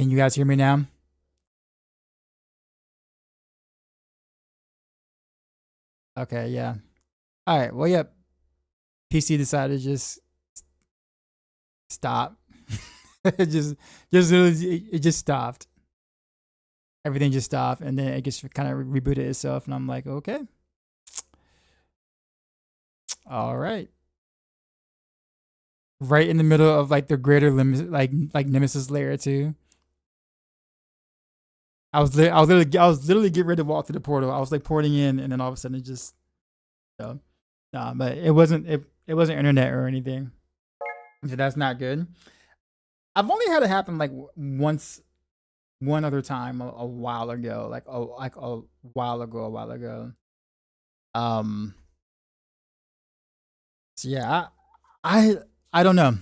Can you guys hear me now? Okay, yeah. All right. Well, yep. PC decided to just stop. it just literally, it just stopped. Everything just stopped, and then it just kind of rebooted itself, and I'm like, okay, all right. Right in the middle of like the greater limit, like Nemesis layer too. I was literally getting ready to walk through the portal. I was like porting in, and then all of a sudden it just, nah. But it wasn't internet or anything, so that's not good. I've only had it happen like once, one other time a while ago, like a while ago. Um, so yeah, I I don't know.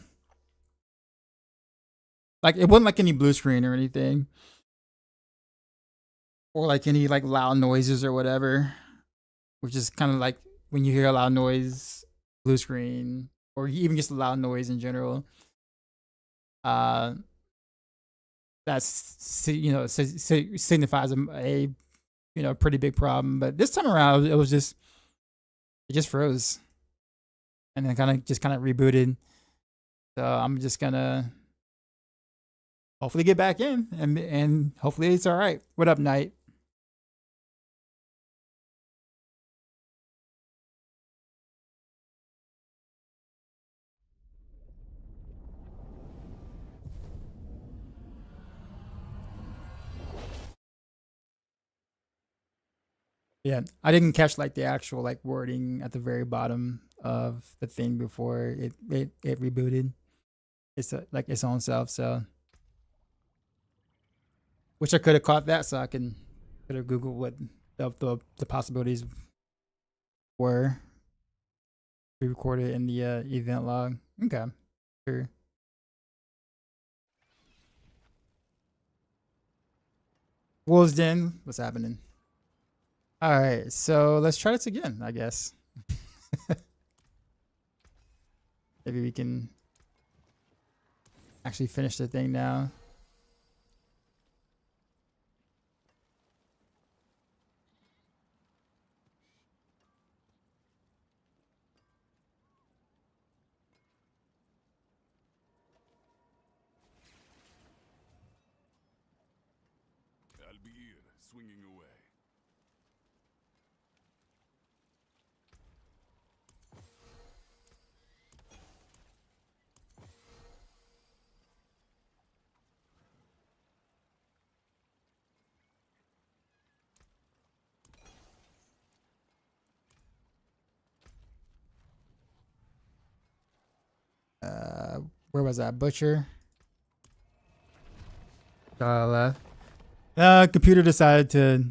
Like it wasn't like any blue screen or anything, or like any like loud noises or whatever, which is kind of like when you hear a loud noise, blue screen, or even just a loud noise in general. Uh, signifies a pretty big problem. But this time around, it just froze, and then kind of rebooted. So I'm just gonna hopefully get back in, and hopefully it's all right. What up, Knight? Yeah, I didn't catch like the actual like wording at the very bottom of the thing before it rebooted. It's like its own self. So wish I could have caught that, so I could have googled what the possibilities were. We recorded in the event log. Okay, sure. Wolves Den, what's happening? All right, so let's try this again, I guess. Maybe we can actually finish the thing now. Albir swinging away. Where was that? Butcher. Left. Computer decided to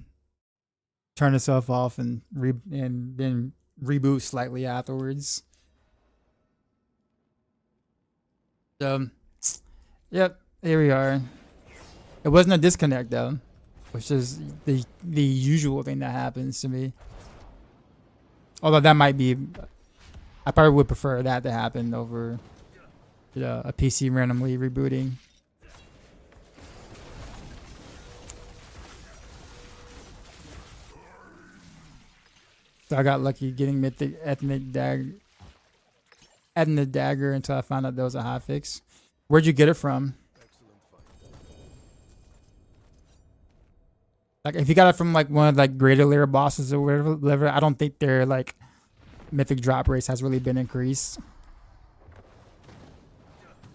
turn itself off and then reboot slightly afterwards. So, yep, here we are. It wasn't a disconnect though, which is the usual thing that happens to me. Although that might be, I probably would prefer that to happen over a PC randomly rebooting. So I got lucky getting Mythic Ethnic Dagger until I found out there was a hotfix. Where'd you get it from? Like if you got it from like one of like greater layer bosses or whatever, I don't think their like mythic drop race has really been increased.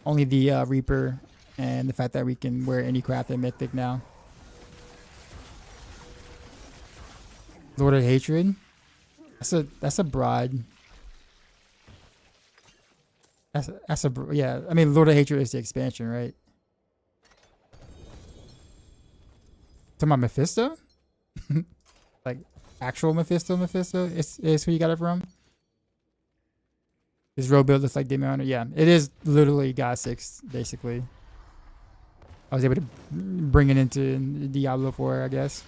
Only the Reaper and the fact that we can wear any crafted mythic now. Lord of Hatred. That's a broad. That's a yeah. I mean, Lord of Hatred is the expansion, right? To my Mephisto, like actual Mephisto. Is who you got it from. His road build looks like Demon Hunter. Yeah, it is literally God 6, basically. I was able to bring it into Diablo 4, I guess.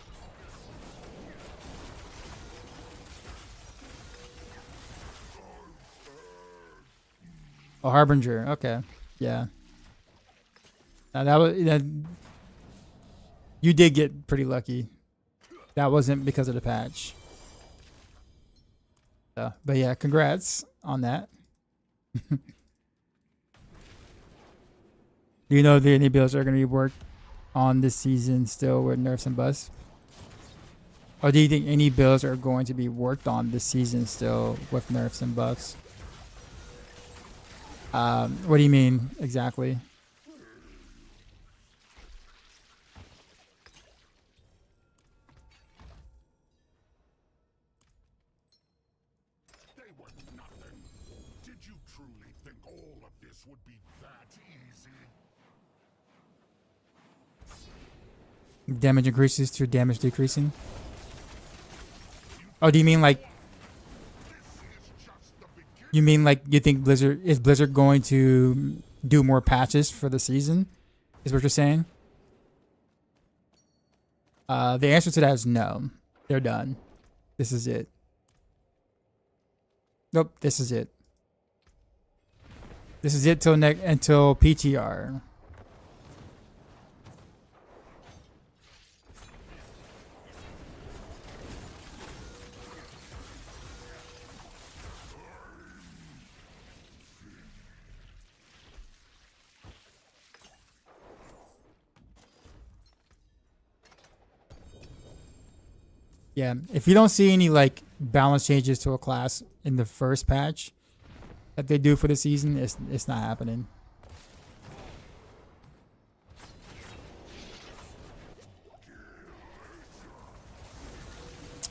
Oh, Harbinger. Okay. Yeah. Now that was You did get pretty lucky. That wasn't because of the patch. But yeah, congrats on that. Do you know if any builds are going to be worked on this season still with nerfs and buffs? Or do you think any builds are going to be worked on this season still with nerfs and buffs? What do you mean exactly? They were nothing. Did you truly think all of this would be that easy? Damage increases to damage decreasing? Oh, do you mean like... You mean like you think Blizzard going to do more patches for the season? Is what you're saying? The answer to that is no. They're done. This is it. Nope, this is it. This is it until PTR. Yeah, if you don't see any like balance changes to a class in the first patch that they do for the season, it's not happening.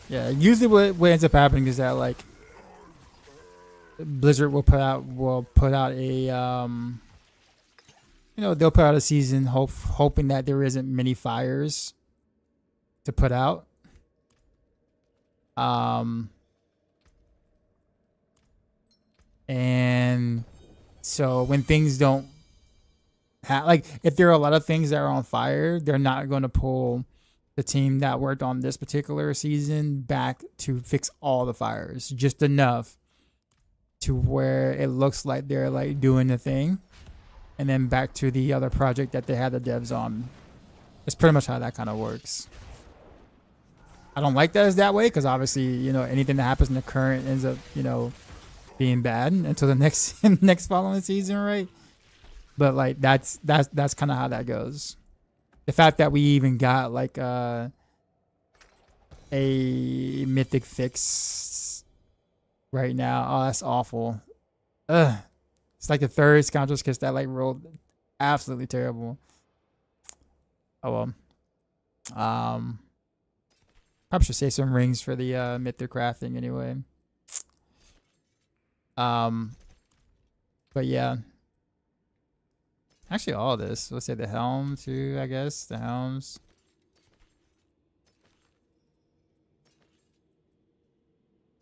Yeah, usually what ends up happening is that like Blizzard will put out a they'll put out a season hoping that there isn't many fires to put out. And so when things don't like if there are a lot of things that are on fire, they're not going to pull the team that worked on this particular season back to fix all the fires, just enough to where it looks like they're like doing the thing, and then back to the other project that they had the devs on. It's pretty much how that kind of works. I don't like that as that way because obviously, anything that happens in the current ends up, being bad until the next following season, right? But like that's kind of how that goes. The fact that we even got like a mythic fix right now, oh, that's awful. It's like the third scoundrels kiss that like rolled absolutely terrible. Oh well. Probably should save some rings for the mythic crafting anyway. But yeah. Actually all of this. Let's say the helm too, I guess. The helms.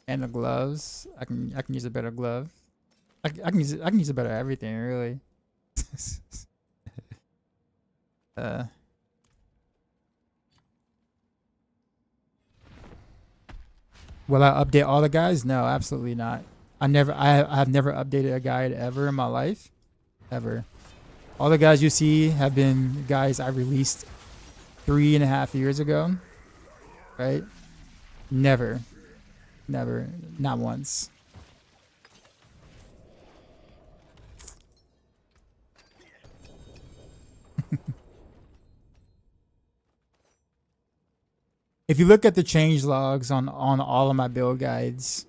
And the gloves. I can use a better glove. I can use a better everything, really. Will I update all the guys? No, absolutely not. I have never updated a guide ever in my life. Ever. All the guys you see have been guys I released 3.5 years ago. Right? Never. Not once. If you look at the change logs on all of my build guides,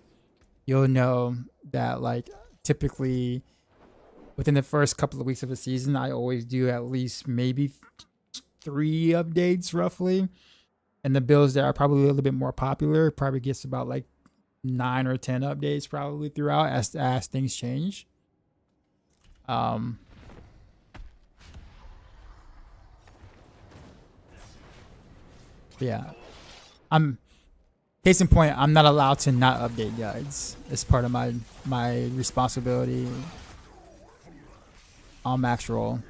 you'll know that like typically within the first couple of weeks of a season, I always do at least maybe 3 updates roughly. And the builds that are probably a little bit more popular probably gets about like 9 or 10 updates probably throughout as things change. Yeah. Case in point, I'm not allowed to not update guides. It's part of my responsibility on max roll.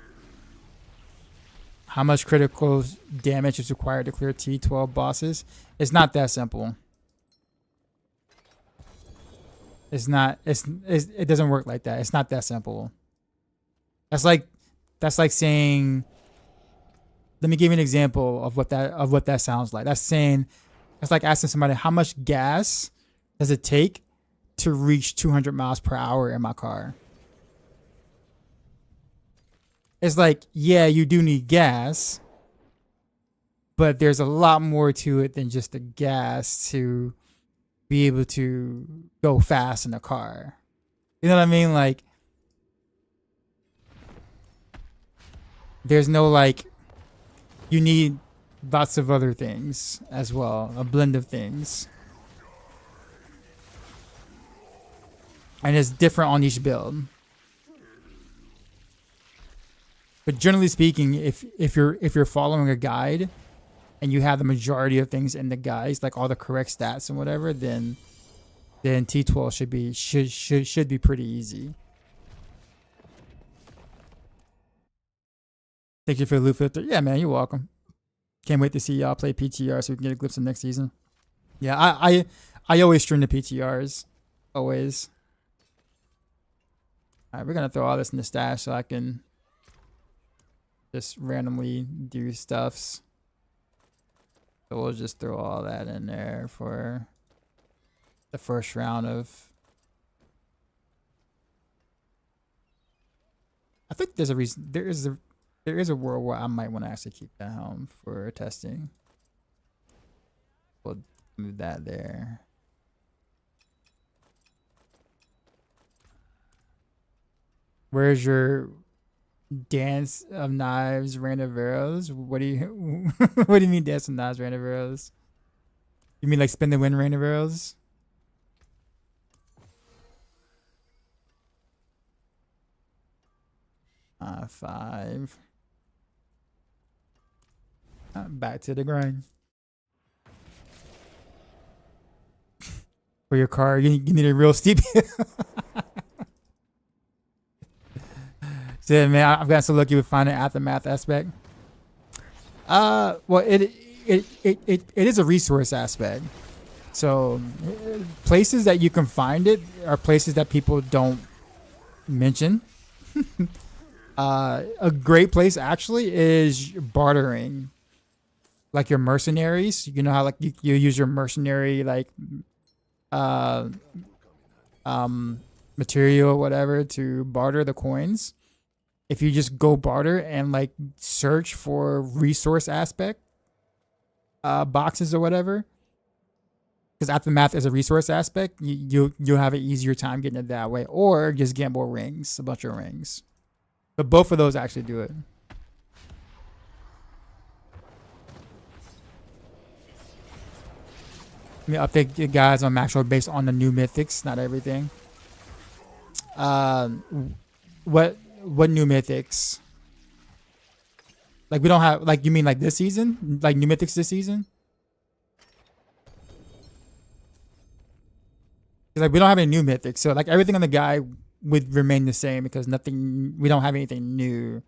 How much critical damage is required to clear T12 bosses? It's not that simple. It doesn't work like that. It's not that simple. That's like saying let me give you an example of what that sounds like. That's saying, it's like asking somebody, how much gas does it take to reach 200 miles per hour in my car? It's like, yeah, you do need gas, but there's a lot more to it than just the gas to be able to go fast in a car. You know what I mean? Like, there's no like, you need lots of other things as well, a blend of things. And it's different on each build. But generally speaking, if you're following a guide and you have the majority of things in the guides, like all the correct stats and whatever, then T12 should be pretty easy. Thank you for the loot filter. Yeah, man, you're welcome. Can't wait to see y'all play PTR so we can get a glimpse of next season. Yeah, I always stream the PTRs. Always. Alright, we're gonna throw all this in the stash so I can just randomly do stuffs. So we'll just throw all that in there for the first round of. I think there's a reason. There is a world where I might want to actually keep that helm for testing. We'll move that there. Where's your dance of knives, rain of arrows? What do you what do you mean dance of knives, rain of arrows? You mean like spin the wind, rain of arrows? Five. Back to the grind. For your car, you need a real steep. So, man, I've got so lucky with finding aftermath aspect. Well, it is a resource aspect. So places that you can find it are places that people don't mention. A great place actually is bartering, like your mercenaries. You know how like you use your mercenary like material or whatever to barter the coins. If you just go barter and like search for resource aspect boxes or whatever, because aftermath is a resource aspect, you'll have an easier time getting it that way, or just get more rings, a bunch of rings. But both of those actually do it. Let me update you guys on Maxwell based on the new mythics, not everything. What new mythics? Like we don't have, like you mean like this season? Like new mythics this season? Like we don't have any new mythics, so like everything on the guide would remain the same because we don't have anything new.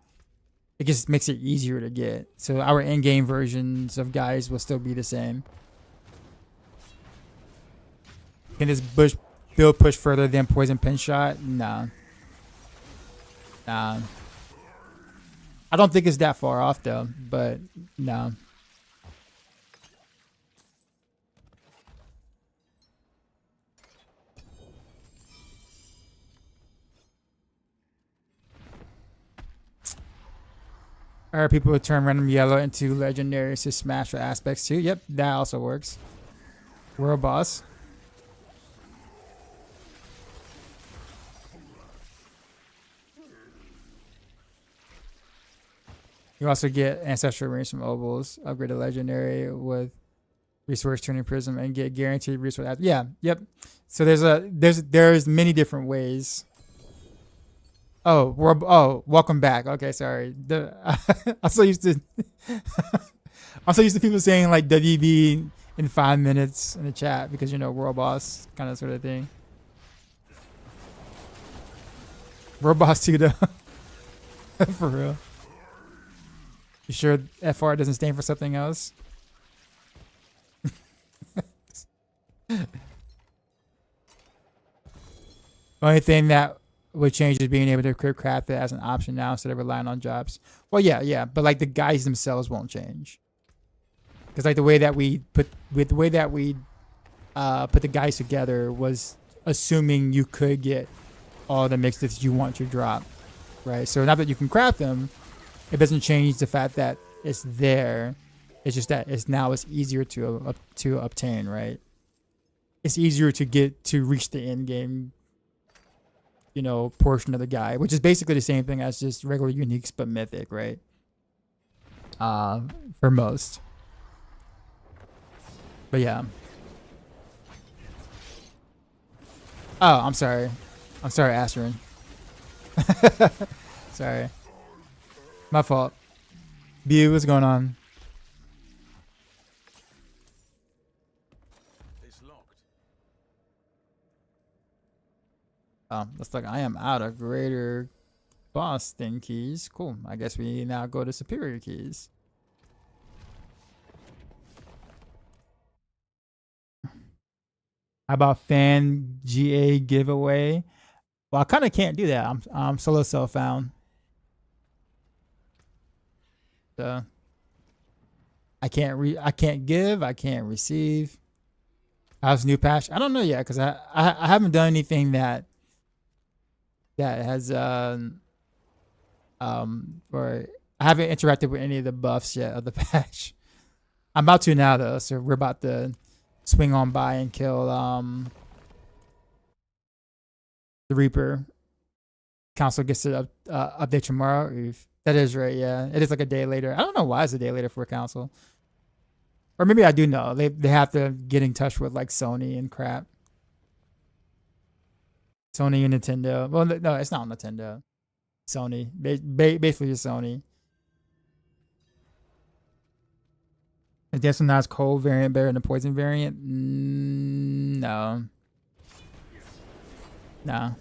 It just makes it easier to get. So our in-game versions of guys will still be the same. Can this build push further than poison pin shot? No. Nah. I don't think it's that far off though, but no. Or people would turn random yellow into legendaries to smash for aspects too. Yep, that also works. World boss. You also get ancestral range from Obels, upgrade a legendary with resource tuning prism, and get guaranteed resource. Yeah, yep. So there's many different ways. Oh, welcome back. Okay, sorry. I'm so used to people saying like WB in 5 minutes in the chat because world boss kind of sort of thing. World boss 2 though. For real. You sure FR doesn't stand for something else? Only thing that would change is being able to craft it as an option now instead of relying on jobs. Well, yeah, but like the guys themselves won't change because like the way that we put the guys together was assuming you could get all the mixes you want to drop, right? So now that you can craft them, it doesn't change the fact that it's there. It's just that it's easier to obtain, right? It's easier to reach the end game, portion of the guy, which is basically the same thing as just regular uniques but mythic, right? For most. But yeah. Oh, I'm sorry, Asterin. Sorry, my fault. Bu, what's going on? It's locked. Looks like I am out of greater boss thing keys. Cool. I guess we now go to superior keys. How about fan GA giveaway? Well, I kind of can't do that. I'm solo self found. So I can't give. I can't receive. How's new patch? I don't know yet because I haven't done anything that has or I haven't interacted with any of the buffs yet of the patch. I'm about to now though, so we're about to swing on by and kill the Reaper. Council gets to update tomorrow. Oof. That is right, yeah. It is like a day later. I don't know why it's a day later for Council. Or maybe I do know. They have to get in touch with like Sony and crap. Sony and Nintendo. Well, no, it's not Nintendo. Sony. Basically just Sony. Is this one that's cold variant better than the poison variant? No. No.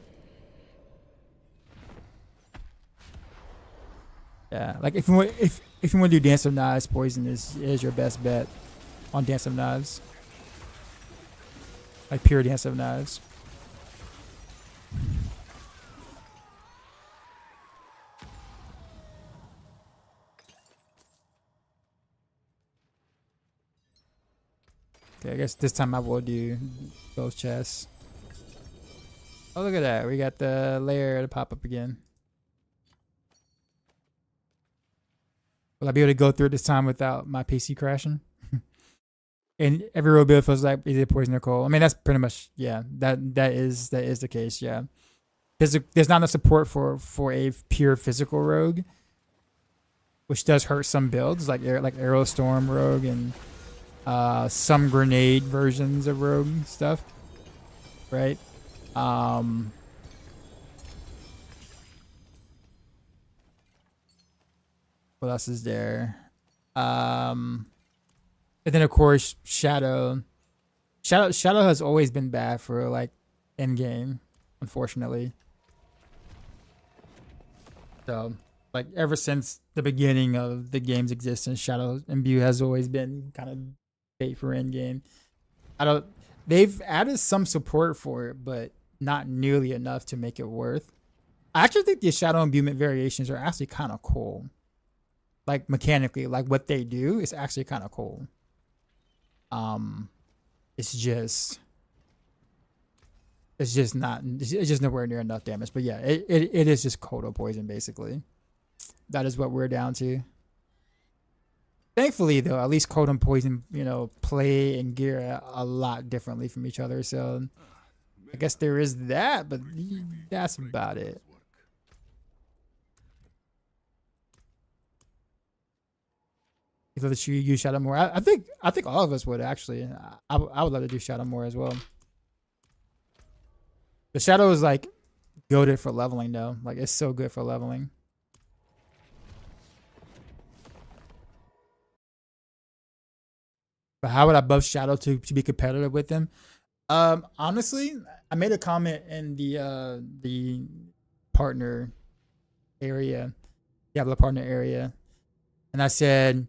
Yeah, like if you want to do Dance of Knives, poison is your best bet on Dance of Knives. Like pure Dance of Knives. Okay, I guess this time I will do both chests. Oh, look at that. We got the layer to pop up again. Will I be able to go through it this time without my PC crashing? And every road build feels like either poison or cold. I mean, that's pretty much, yeah, that is the case, yeah. There's not enough support for a pure physical rogue, which does hurt some builds, like Aerostorm rogue and some grenade versions of rogue stuff, right? What else is there? And then of course Shadow has always been bad for like end game, unfortunately. So like ever since the beginning of the game's existence, Shadow Imbue has always been kind of bait for end game. They've added some support for it, but not nearly enough to make it worth. I actually think the Shadow Imbuement variations are actually kind of cool. Like mechanically, like what they do is actually kind of cool. It's just nowhere near enough damage. But yeah, it is just Kodo poison basically. That is what we're down to. Thankfully though, at least Kodo and poison, play and gear a lot differently from each other. So I guess there is that, but that's about it. You love to use Shadow more. I think all of us would actually. I would love to do Shadow more as well. The Shadow is like goated for leveling though. Like it's so good for leveling. But how would I buff Shadow to be competitive with them? Honestly, I made a comment in the partner area, Diablo partner area, and I said,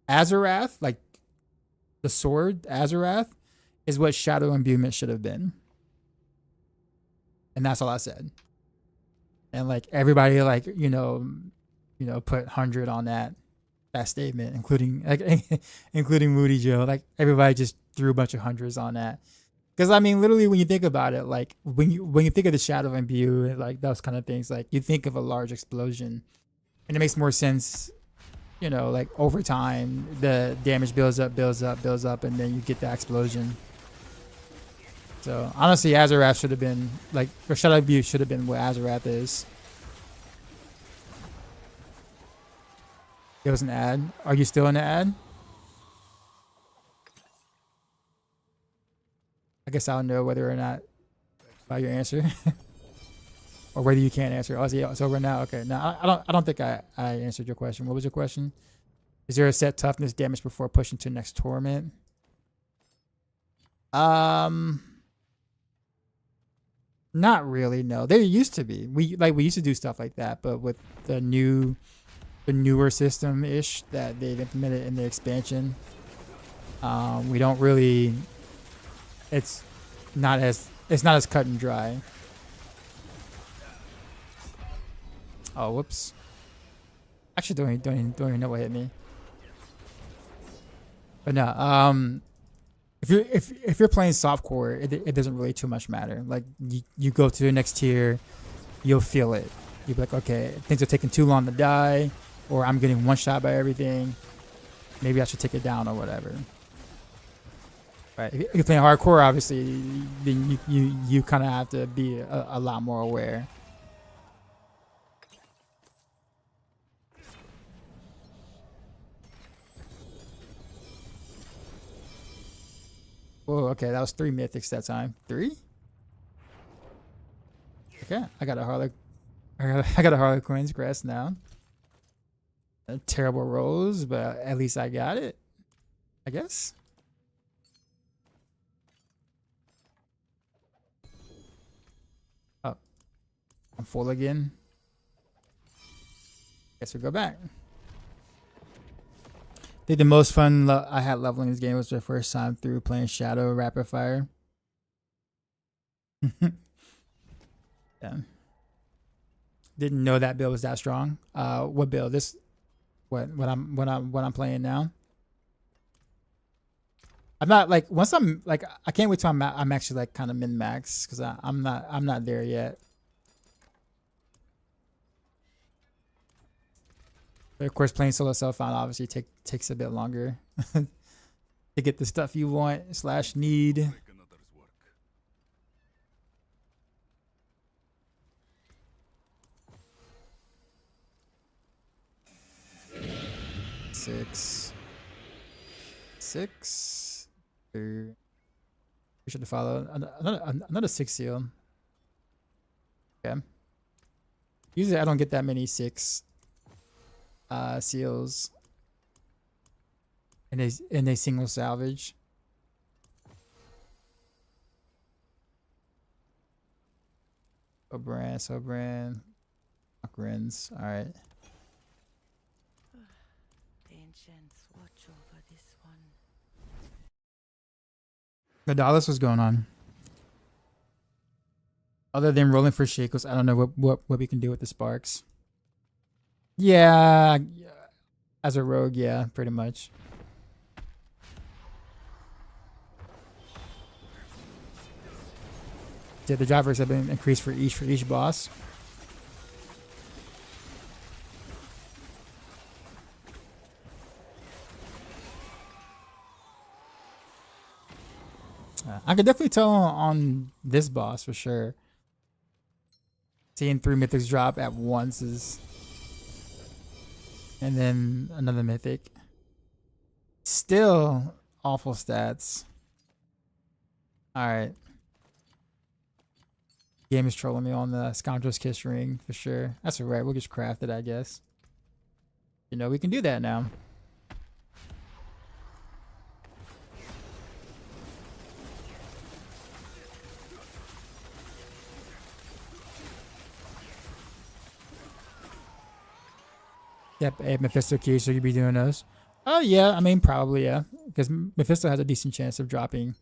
Azarath, like the sword Azarath, is what shadow imbuement should have been. And that's all I said. And like everybody like, put 100 on that statement, including like including Moody Joe. Like everybody just threw a bunch of hundreds on that. Because I mean, literally, when you think about it, like when you think of the shadow imbue, like those kind of things, like you think of a large explosion, and it makes more sense, like over time the damage builds up, and then you get that explosion. So honestly, Azarath should have been like, or shadow imbue should have been what Azarath is. It was an ad. Are you still in the ad? I guess I'll know whether or not by your answer, or whether you can't answer. Oh, it's over now. Okay, no, I don't think I answered your question. What was your question? Is there a set toughness damage before pushing to the next torment? Not really. No, there used to be. We used to do stuff like that, but with the newer system ish that they've implemented in the expansion, we don't really. It's not as cut and dry. Oh, whoops! Actually, don't even know what hit me. But no, if you're playing softcore, it doesn't really too much matter. Like you go to the next tier, you'll feel it. You'll be like, okay, things are taking too long to die, or I'm getting one shot by everything. Maybe I should take it down or whatever. Right. If you're playing hardcore, obviously, then you kind of have to be a lot more aware. Whoa, okay, that was 3 mythics that time. 3? Okay, I got a Harlequin's Crest now. Terrible rolls, but at least I got it, I guess. Oh, I'm full again. Guess we go back. I think the most fun I had leveling this game was the first time through playing Shadow Rapid Fire. Yeah. Didn't know that build was that strong. What build? This what I'm playing now. I'm not like, once I'm like, I can't wait till I'm actually like kind of min max, because I'm not there yet. But of course, playing solo self-found obviously takes a bit longer to get the stuff you want / need. Six. We should follow another 6 seal. Okay. Usually I don't get that many 6 seals in a single salvage. Sobran, Grins. All right. Ancients, watch over this one. Nadalis, what's going on? Other than rolling for Shakos, I don't know what we can do with the sparks. Yeah, as a rogue, yeah, pretty much. Yeah, the drivers have been increased for each boss. I could definitely tell on this boss for sure. Seeing 3 mythics drop at once is, and then another mythic. Still awful stats. All right. Game is trolling me on the Scoundrel's Kiss ring for sure. That's alright. We'll just craft it, I guess. We can do that now. Yep, a Mephisto key, so you'd be doing those. Oh yeah, I mean probably, yeah, because Mephisto has a decent chance of dropping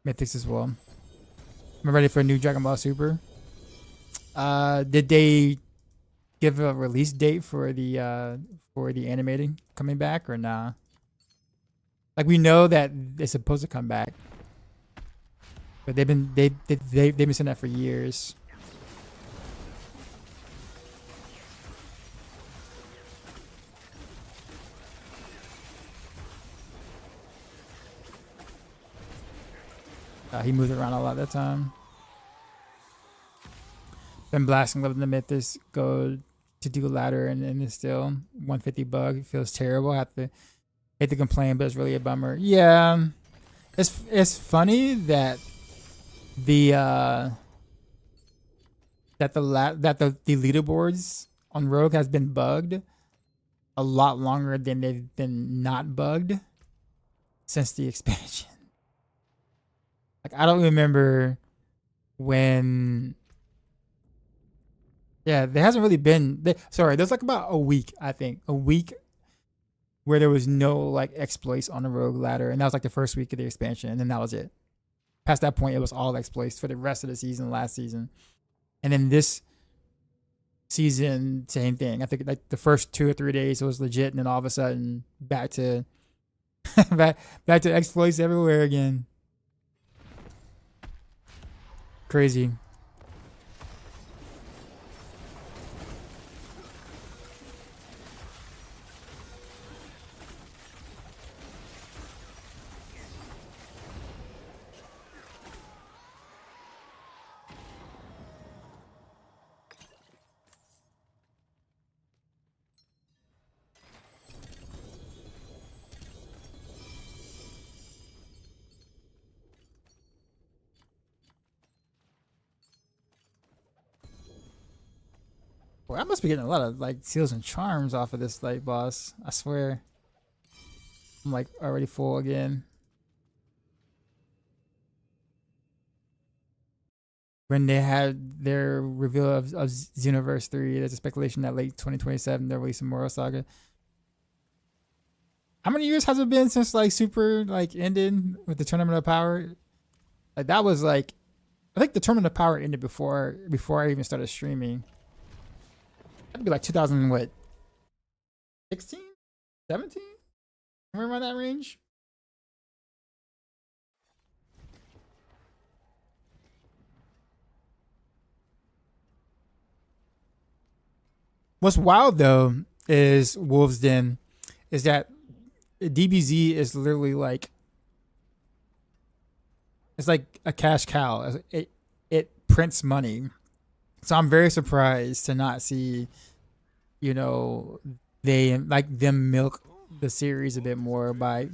Mythics as well. I'm ready for a new Dragon Ball Super. Did they give a release date for the animating coming back or nah? Like we know that it's supposed to come back, but they've been saying that for years. He moved around a lot that time. Been blasting Love in the Mythos. Go to do ladder and it's still 150 bug. It feels terrible. Hate to complain, but it's really a bummer. Yeah, it's funny that the the leaderboards on Rogue has been bugged a lot longer than they've been not bugged since the expansion. Like I don't remember when. Yeah, there hasn't really been. There's like about a week, I think, where there was no like exploits on the Rogue ladder, and that was like the first week of the expansion, and then that was it. Past that point, it was all exploits for the rest of the season, last season, and then this season, same thing. I think like the first 2 or 3 days it was legit, and then all of a sudden back to back to exploits everywhere again. Crazy. Well, I must be getting a lot of like seals and charms off of this light boss. I swear. I'm like already full again. When they had their reveal of Xenoverse 3, there's a speculation that late 2027 they'll release some Moro Saga. How many years has it been since like Super like ended with the Tournament of Power? Like that was like, I think the Tournament of Power ended before I even started streaming. That'd be like 2000 what? 16? 17? Somewhere around that range. What's wild though is Wolves Den is that DBZ is literally like, it's like a cash cow. It prints money. So I'm very surprised to not see, you know, they like them milk the series a bit more by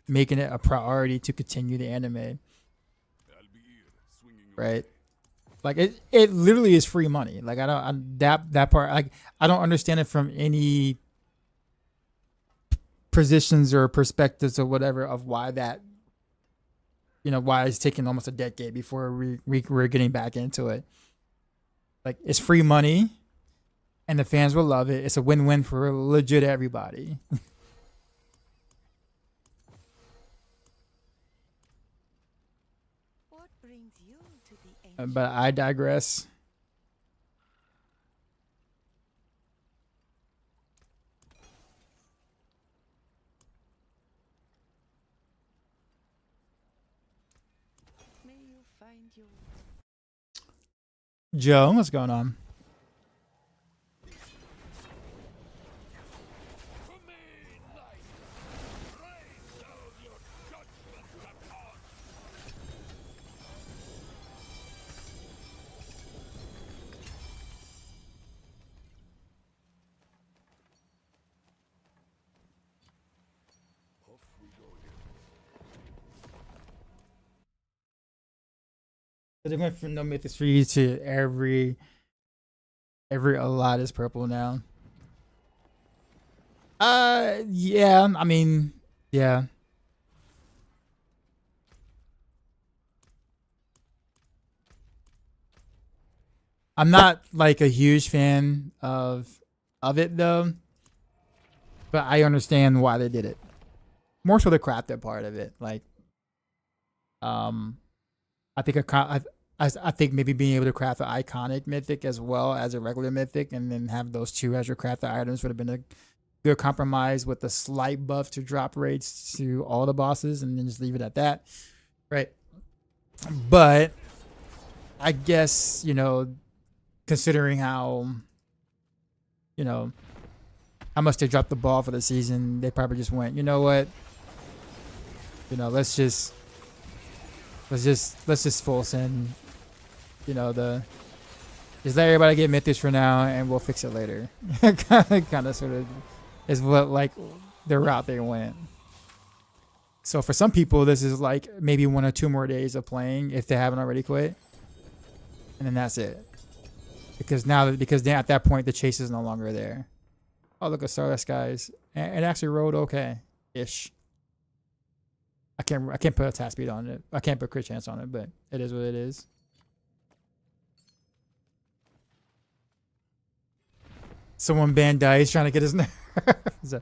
making it a priority to continue the anime. Right? Like it literally is free money. Like that part, like I don't understand it from any positions or perspectives or whatever of why that, you know, why it's taking almost a decade before we're getting back into it. Like it's free money and the fans will love it. It's a win-win for legit everybody. What brings you to the ancient? But I digress. May you find your Joe, what's going on? So they went from no Mythics free to every a lot is purple now. Yeah, I mean, yeah. I'm not like a huge fan of it though, but I understand why they did it. More so the crafted part of it, like, I think I think maybe being able to craft an iconic mythic as well as a regular mythic, and then have those two as your crafted items would have been a good compromise with a slight buff to drop rates to all the bosses, and then just leave it at that, right? But I guess, considering how, how much they dropped the ball for the season, they probably just went, you know what, let's just full send, just let everybody get Mythics for now, and we'll fix it later. kind of sort of is what, like, the route they went. So for some people, this is like maybe 1 or 2 more days of playing if they haven't already quit, and then that's it. Because then at that point the chase is no longer there. Oh, look at Stardust guys. It actually rode okay ish. I can't put a task speed on it. I can't put crit chance on it, but it is what it is. Someone banned Dice trying to get his nerf. So,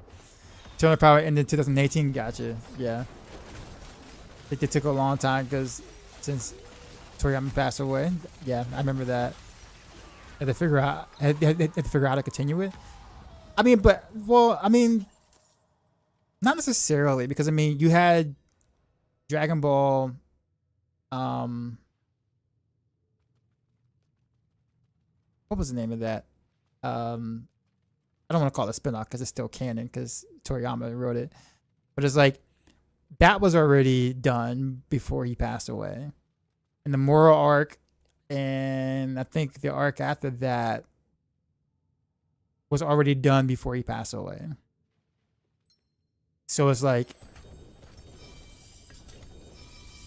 200 power ended 2018. Gotcha. Yeah. I think it took a long time because since Toriyama passed away. Yeah, I remember that. Had to figure out how to continue it. I mean, not necessarily, because I mean you had Dragon Ball. What was the name of that? I don't want to call it a spinoff because it's still canon because Toriyama wrote it, but it's like that was already done before he passed away, and the Moral arc, and I think the arc after that was already done before he passed away. So it's like,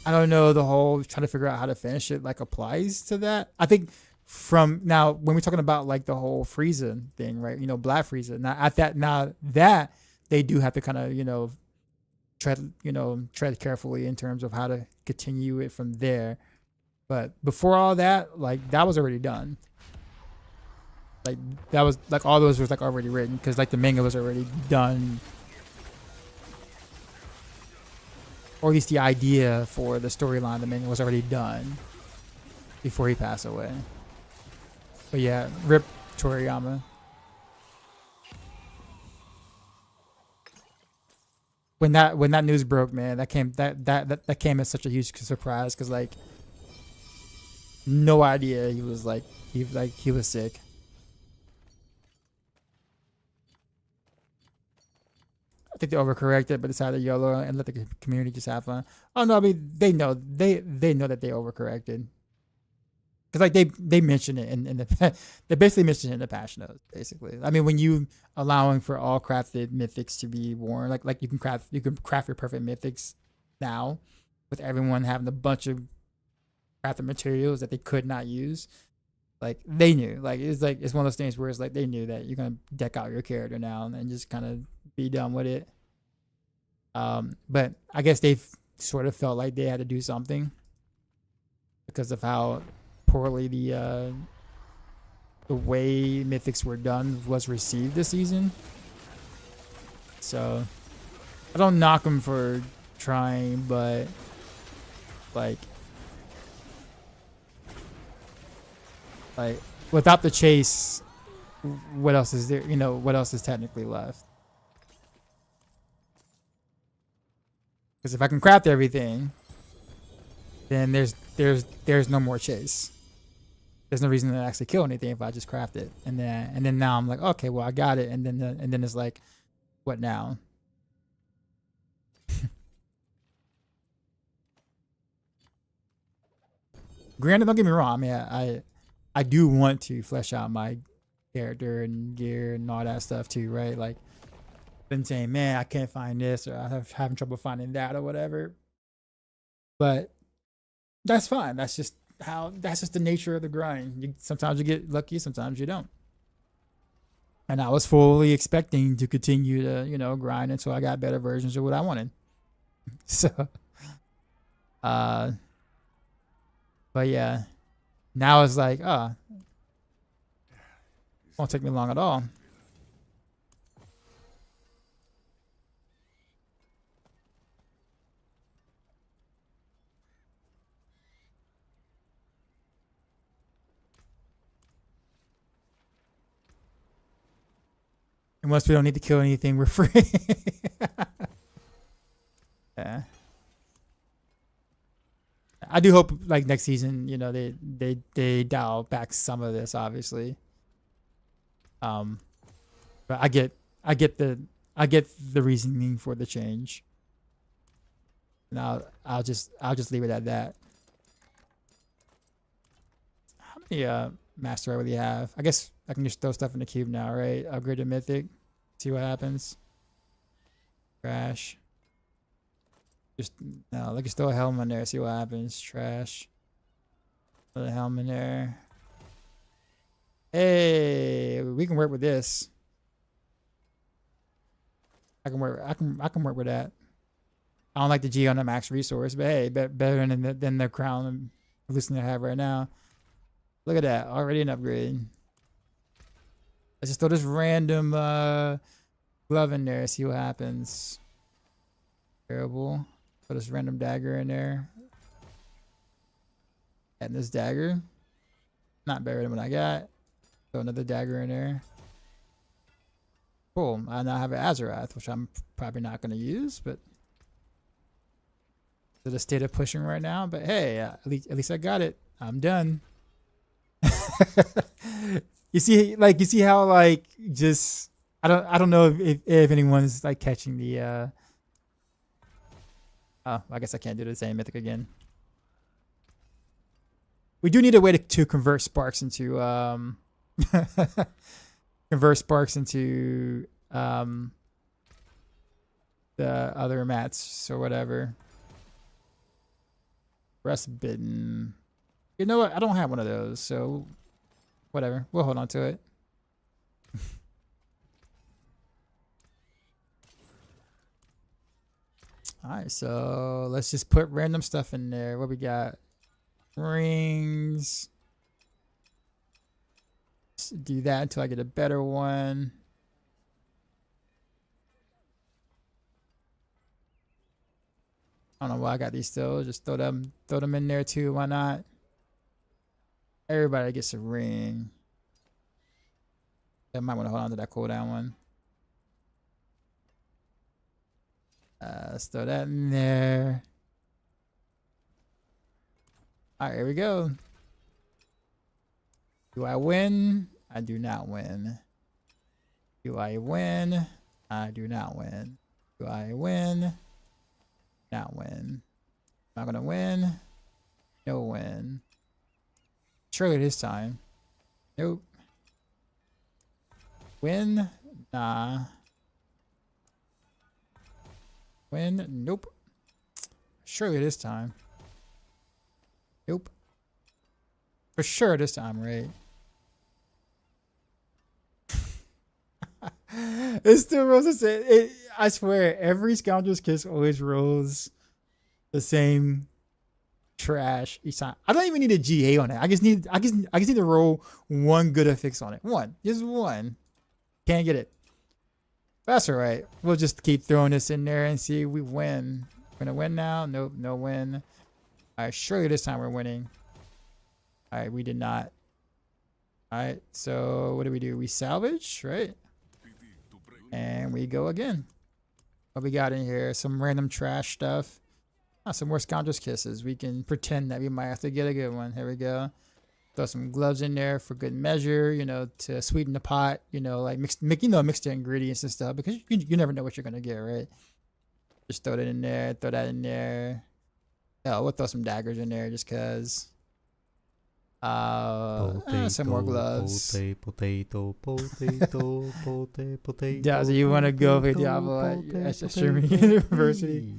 I don't know, the whole trying to figure out how to finish it like applies to that. I think from now, when we're talking about like the whole Frieza thing, right? Black Frieza. Now that they do have to kind of, tread carefully in terms of how to continue it from there. But before all that, like that was already done. Like that was like all those was like already written because like the manga was already done, or at least the idea for the storyline of the manga was already done before he passed away. But yeah, rip Toriyama. When that news broke, man, that came as such a huge surprise because like no idea he was sick. I think they overcorrected, but decided to YOLO and let the community just have fun. Oh no, I mean they know that they overcorrected. Because like they mention it in the they basically mention it in the patch notes. Basically, I mean when you allowing for all crafted mythics to be worn, like you can craft your perfect mythics now, with everyone having a bunch of crafted materials that they could not use. Like they knew, like it's one of those things where it's like they knew that you're gonna deck out your character now and just kind of be done with it. But I guess they've sort of felt like they had to do something because of how poorly the way mythics were done was received this season. So I don't knock them for trying, but like without the chase, what else is there? What else is technically left? Because if I can craft everything, then there's no more chase. There's no reason to actually kill anything if I just craft it. And then now I'm like, okay, well I got it. And then it's like, what now? Granted, don't get me wrong. I mean, I do want to flesh out my character and gear and all that stuff too, right? Like, been saying, man, I can't find this, or I'm having trouble finding that, or whatever. But that's fine. That's just the nature of the grind. Sometimes you get lucky, sometimes you don't. And I was fully expecting to continue to, grind until I got better versions of what I wanted. So, but yeah, now it's like, won't take me long at all. And once we don't need to kill anything, we're free. Yeah. I do hope like next season, you know, they dial back some of this, obviously. But I get the reasoning for the change. And I'll just leave it at that. How many master I really have? I guess I can just throw stuff in the cube now, right? Upgrade to mythic. See what happens. Trash. Just no, let's just throw a helm in there, see what happens. Trash. Throw a helm in there. Hey, we can work with this. I can work with that. I don't like the G on the max resource, but hey, better than the crown I'm listening to have right now. Look at that, already an upgrade. Let's just throw this random glove in there, see what happens. Terrible. Put this random dagger in there. And this dagger. Not better than what I got. Throw another dagger in there. Cool. I now have an Azarath, which I'm probably not going to use, but to the state of pushing right now. But hey, at least I got it. I'm done. You see how like just I don't know if anyone's like catching the oh, I guess I can't do the same mythic again. We do need a way to convert sparks into convert sparks into the other mats or whatever. Rest bitten. You know what? I don't have one of those, so whatever. We'll hold on to it. Alright, so let's just put random stuff in there. What we got? Rings. Let's do that until I get a better one. I don't know why I got these still. Just throw them in there too. Why not? Everybody gets a ring. I might want to hold on to that cooldown one. Let's throw that in there. All right, here we go. Do I win? I do not win. Do I win? I do not win. Do I win? Not win. Not gonna win. No win. Surely this time. Nope. Win? Nah. Win? Nope. Surely this time. Nope. For sure this time, right? It still rolls the same. I swear, every Scoundrel's Kiss always rolls the same trash each time. I don't even need a GA on it. I just need to roll one good affix on it. One. Just one. Can't get it. That's alright. We'll just keep throwing this in there and see if we win. We're gonna win now. Nope, no win. Alright, surely this time we're winning. Alright, we did not. Alright, so what do? We salvage, right? And we go again. What we got in here? Some random trash stuff. Oh, some more Scoundrel's Kisses. We can pretend that we might have to get a good one. Here we go. Throw some gloves in there for good measure, you know, to sweeten the pot, you know, like mix the ingredients and stuff, because you never know what you're going to get, right? Just throw that in there, throw that in there. Oh, we'll throw some daggers in there just because. Some more gloves. Potato. Jazzy, you want to go with Diablo at Streaming University?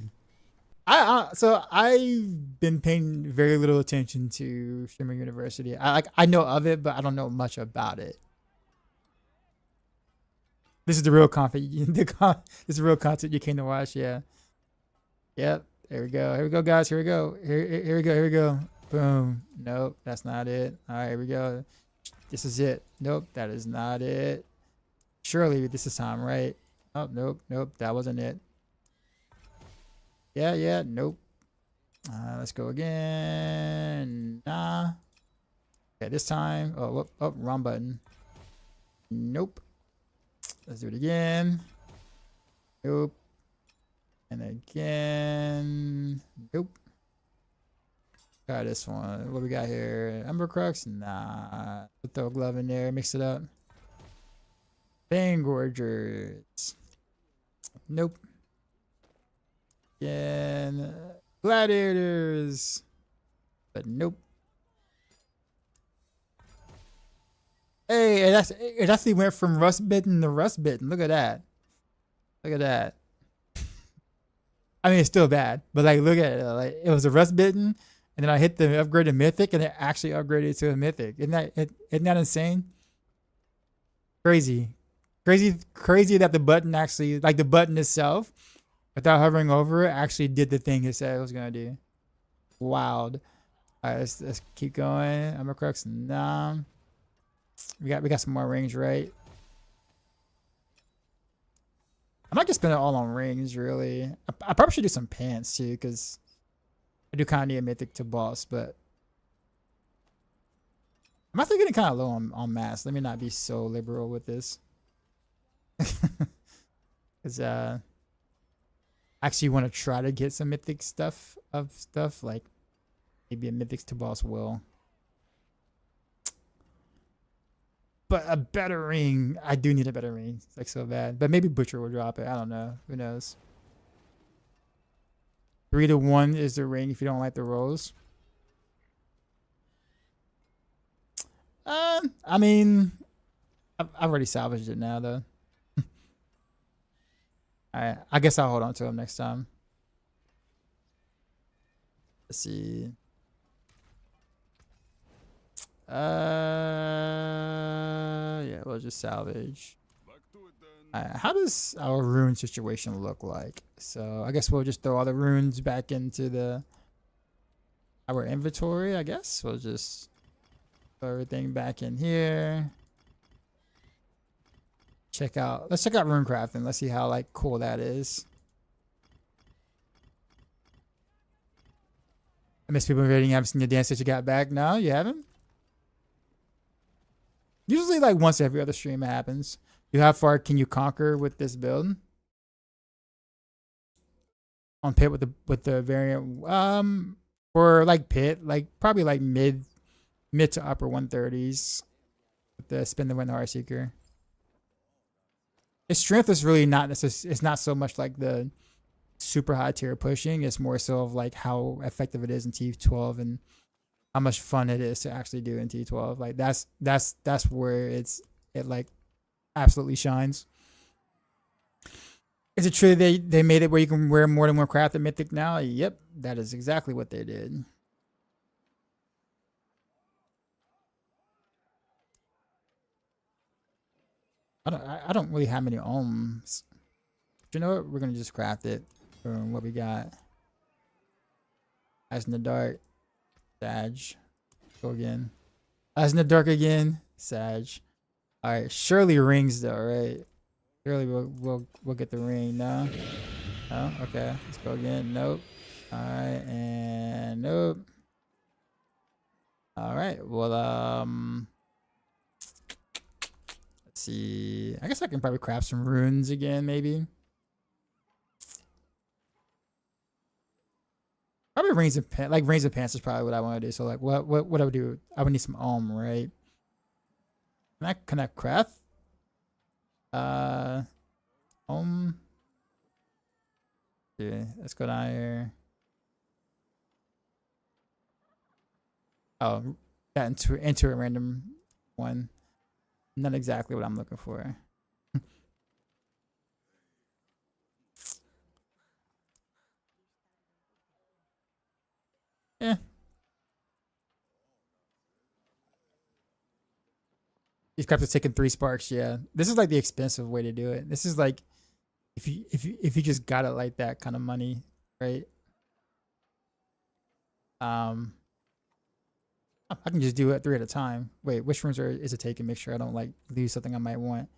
So I've been paying very little attention to Streaming University. I know of it, but I don't know much about it. This is the real this is the real content you came to watch, yeah. Yep. Here we go. Here we go, guys. Here we go. Here we go. Here we go. Boom. Nope, that's not it. All right, here we go. This is it. Nope, that is not it. Surely this is time, right? Oh, nope, that wasn't it. Yeah, nope. Let's go again. Nah. Okay, this time. Oh, wrong button. Nope. Let's do it again. Nope. And again. Nope. Try this one. What we got here? Ember Crux? Nah. We'll throw a glove in there. Mix it up. Fangorgers. Nope. Again. Gladiators. But nope. Hey, it actually went from rust bitten to rust bitten. Look at that. Look at that. I mean, it's still bad, but like, look at it. Like, it was a rust bitten, and then I hit the upgrade to mythic, and it actually upgraded to a mythic. Isn't that insane? Crazy, crazy that the button actually, like the button itself, without hovering over it, actually did the thing it said it was gonna do. Wild. All right, let's keep going. I'm a crux. Nah. We got some more rings, right? I might just spend it all on rings, really. I probably should do some pants too, because I do kind of need a mythic to boss, but I'm actually getting kind of low on mass. Let me not be so liberal with this. Because I actually want to try to get some mythic stuff, like maybe a mythics to boss will. But a better ring. I do need a better ring. It's like so bad. But maybe Butcher will drop it. I don't know. Who knows? 3 to 1 is the ring if you don't like the rolls. I mean, I've already salvaged it now, though. Alright. I guess I'll hold on to him next time. Let's see. Yeah, we'll just salvage. How does our rune situation look like? So I guess we'll just throw all the runes back into our inventory. I guess we'll just throw everything back in here. Let's check out rune crafting. Let's see how like cool that is. I miss people rating. Haven't seen the dance that you got back. No, you haven't. Usually like once every other stream it happens. How far can you conquer with this build? On pit with the variant, for like pit, like probably like mid to upper 130s with the spin the wind hard seeker. Its strength is really not, it's not so much like the super high tier pushing. It's more so of like how effective it is in T12 and how much fun it is to actually do in T12. Like that's where it like absolutely shines. Is it true they made it where you can wear more than one craft at Mythic now? Yep, that is exactly what they did. I don't really have many ohms. But you know what? We're gonna just craft it from what we got. Eyes in the dark, Sag. Go again. Eyes in the dark again, Sag. All right, surely rings though, right? Surely we'll get the ring now. Oh, okay. Let's go again. Nope. All right, and nope. All right. Well, let's see. I guess I can probably craft some runes again, maybe. Probably rings of pants is probably what I want to do. So like, what I would do? I would need some ohm, right? Can I craft? Ohm. Yeah, let's go down here. Oh, got into a random one. Not exactly what I'm looking for. Yeah. These crafts are taking 3 sparks. Yeah, this is like the expensive way to do it. This is like if you just got it like that kind of money, right? I can just do it 3 at a time. Wait, which rooms is it taking? Make sure I don't like lose something I might want.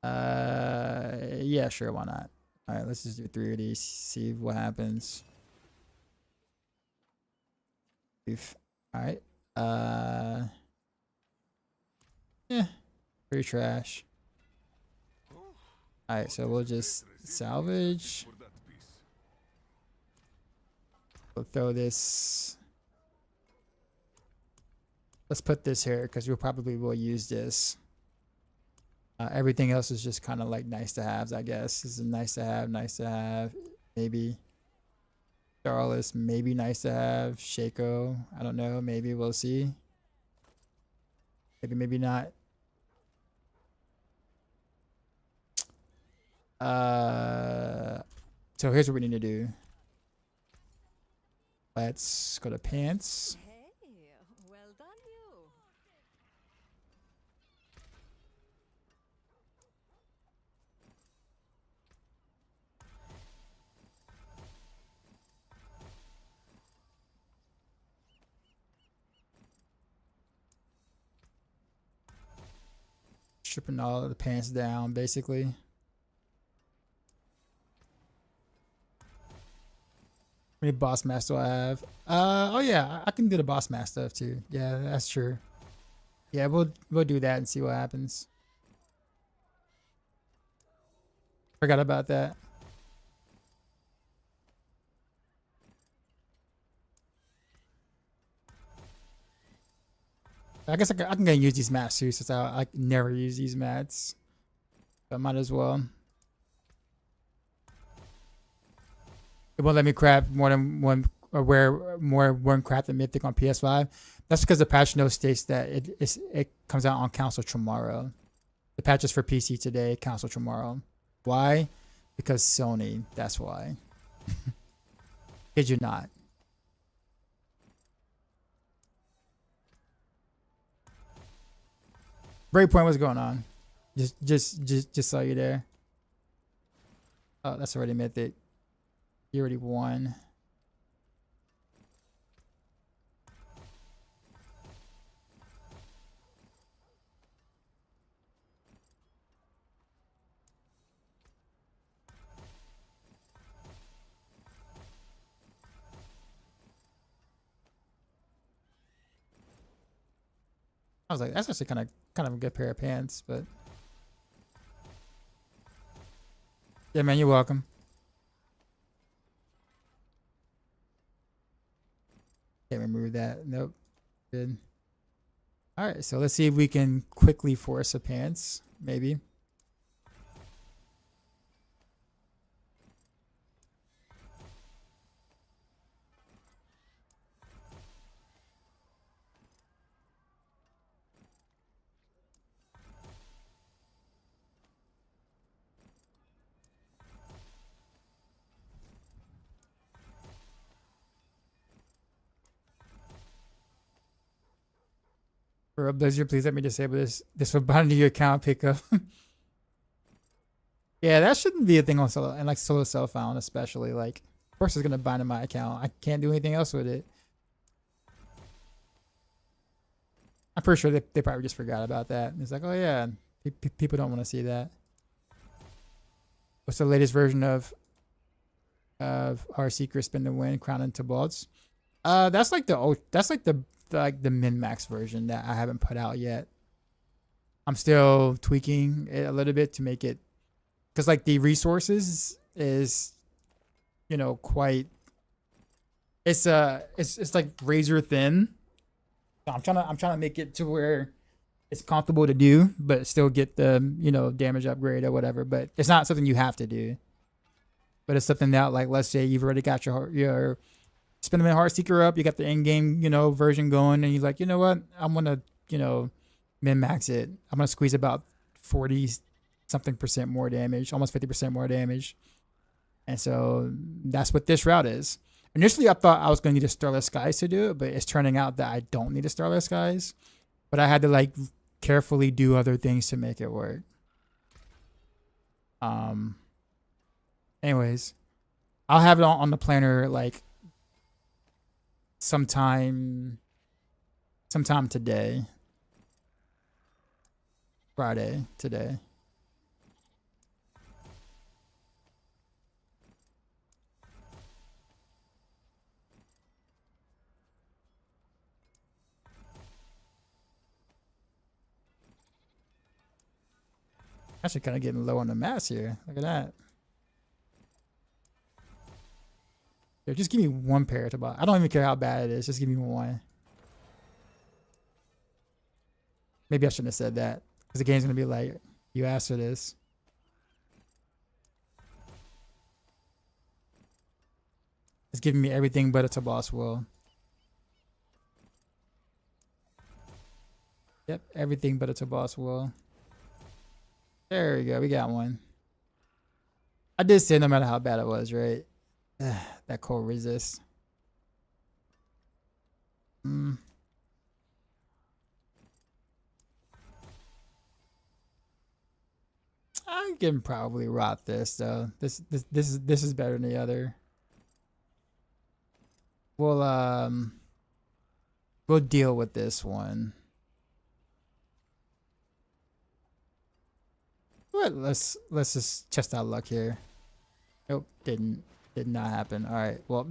Yeah, sure, why not? All right, let's just do 3 of these. See what happens. All right. Yeah, pretty trash. All right, so we'll just salvage. We'll throw this. Let's put this here because we probably will use this. Everything else is just kind of like nice to haves, I guess. This is nice to have, maybe. Starless, maybe nice to have. Shaco, I don't know. Maybe we'll see. Maybe not. So here's what we need to do. Let's go to pants. Hey, well done, you. Stripping all of the pants down, basically. How many boss masks do I have? Oh yeah, I can do the boss mask stuff too. Yeah, that's true. Yeah, we'll do that and see what happens. Forgot about that. I guess I can go use these mats too, since I never use these mats. So I might as well. It won't let me craft more than one, or wear more one crafted mythic on PS5. That's because the patch note states that it comes out on console tomorrow. The patch is for PC today, console tomorrow. Why? Because Sony. That's why. Kid you not. Breakpoint, what's going on? Just saw you there. Oh, that's already mythic. You already won. I was like, that's actually kind of a good pair of pants, but yeah, man, you're welcome. Can't remove that. Nope. Good. All right, so let's see if we can quickly force a pants, maybe. For a Blizzard, please let me disable this will bind to your account pickup. Yeah, that shouldn't be a thing on solo and like solo cell phone, especially. Like, of course it's gonna bind to my account. I can't do anything else with it. I'm pretty sure they probably just forgot about that. It's like, oh yeah, people don't want to see that. What's the latest version of our secret spin to win crown into bolts? That's like the min max version that I haven't put out yet. I'm still tweaking it a little bit to make it, because like the resources is, you know, quite. It's like razor thin. So I'm trying to make it to where it's comfortable to do, but still get the, you know, damage upgrade or whatever. But it's not something you have to do. But it's something that, like, let's say you've already got your Spinnerman Heartseeker up, you got the in-game, you know, version going, and you're like, you know what, I'm gonna, you know, min-max it. I'm gonna squeeze about 40-something% more damage, almost 50% more damage. And so that's what this route is. Initially, I thought I was gonna need a Starless Skies to do it, but it's turning out that I don't need a Starless Skies. But I had to like carefully do other things to make it work. Anyways, I'll have it on the planner like sometime today. Friday today. Actually, kind of getting low on the mass here. Look at that. Here, just give me one pair to buy. I don't even care how bad it is. Just give me one. Maybe I shouldn't have said that because the game's gonna be like, you asked for this. It's giving me everything but a boss will. Yep, everything but a boss will. There we go. We got one. I did say no matter how bad it was, right? That cold resist. I can probably rot this though. This is better than the other. We'll deal with this one. But let's just test our luck here. Nope, did not happen. All right, well,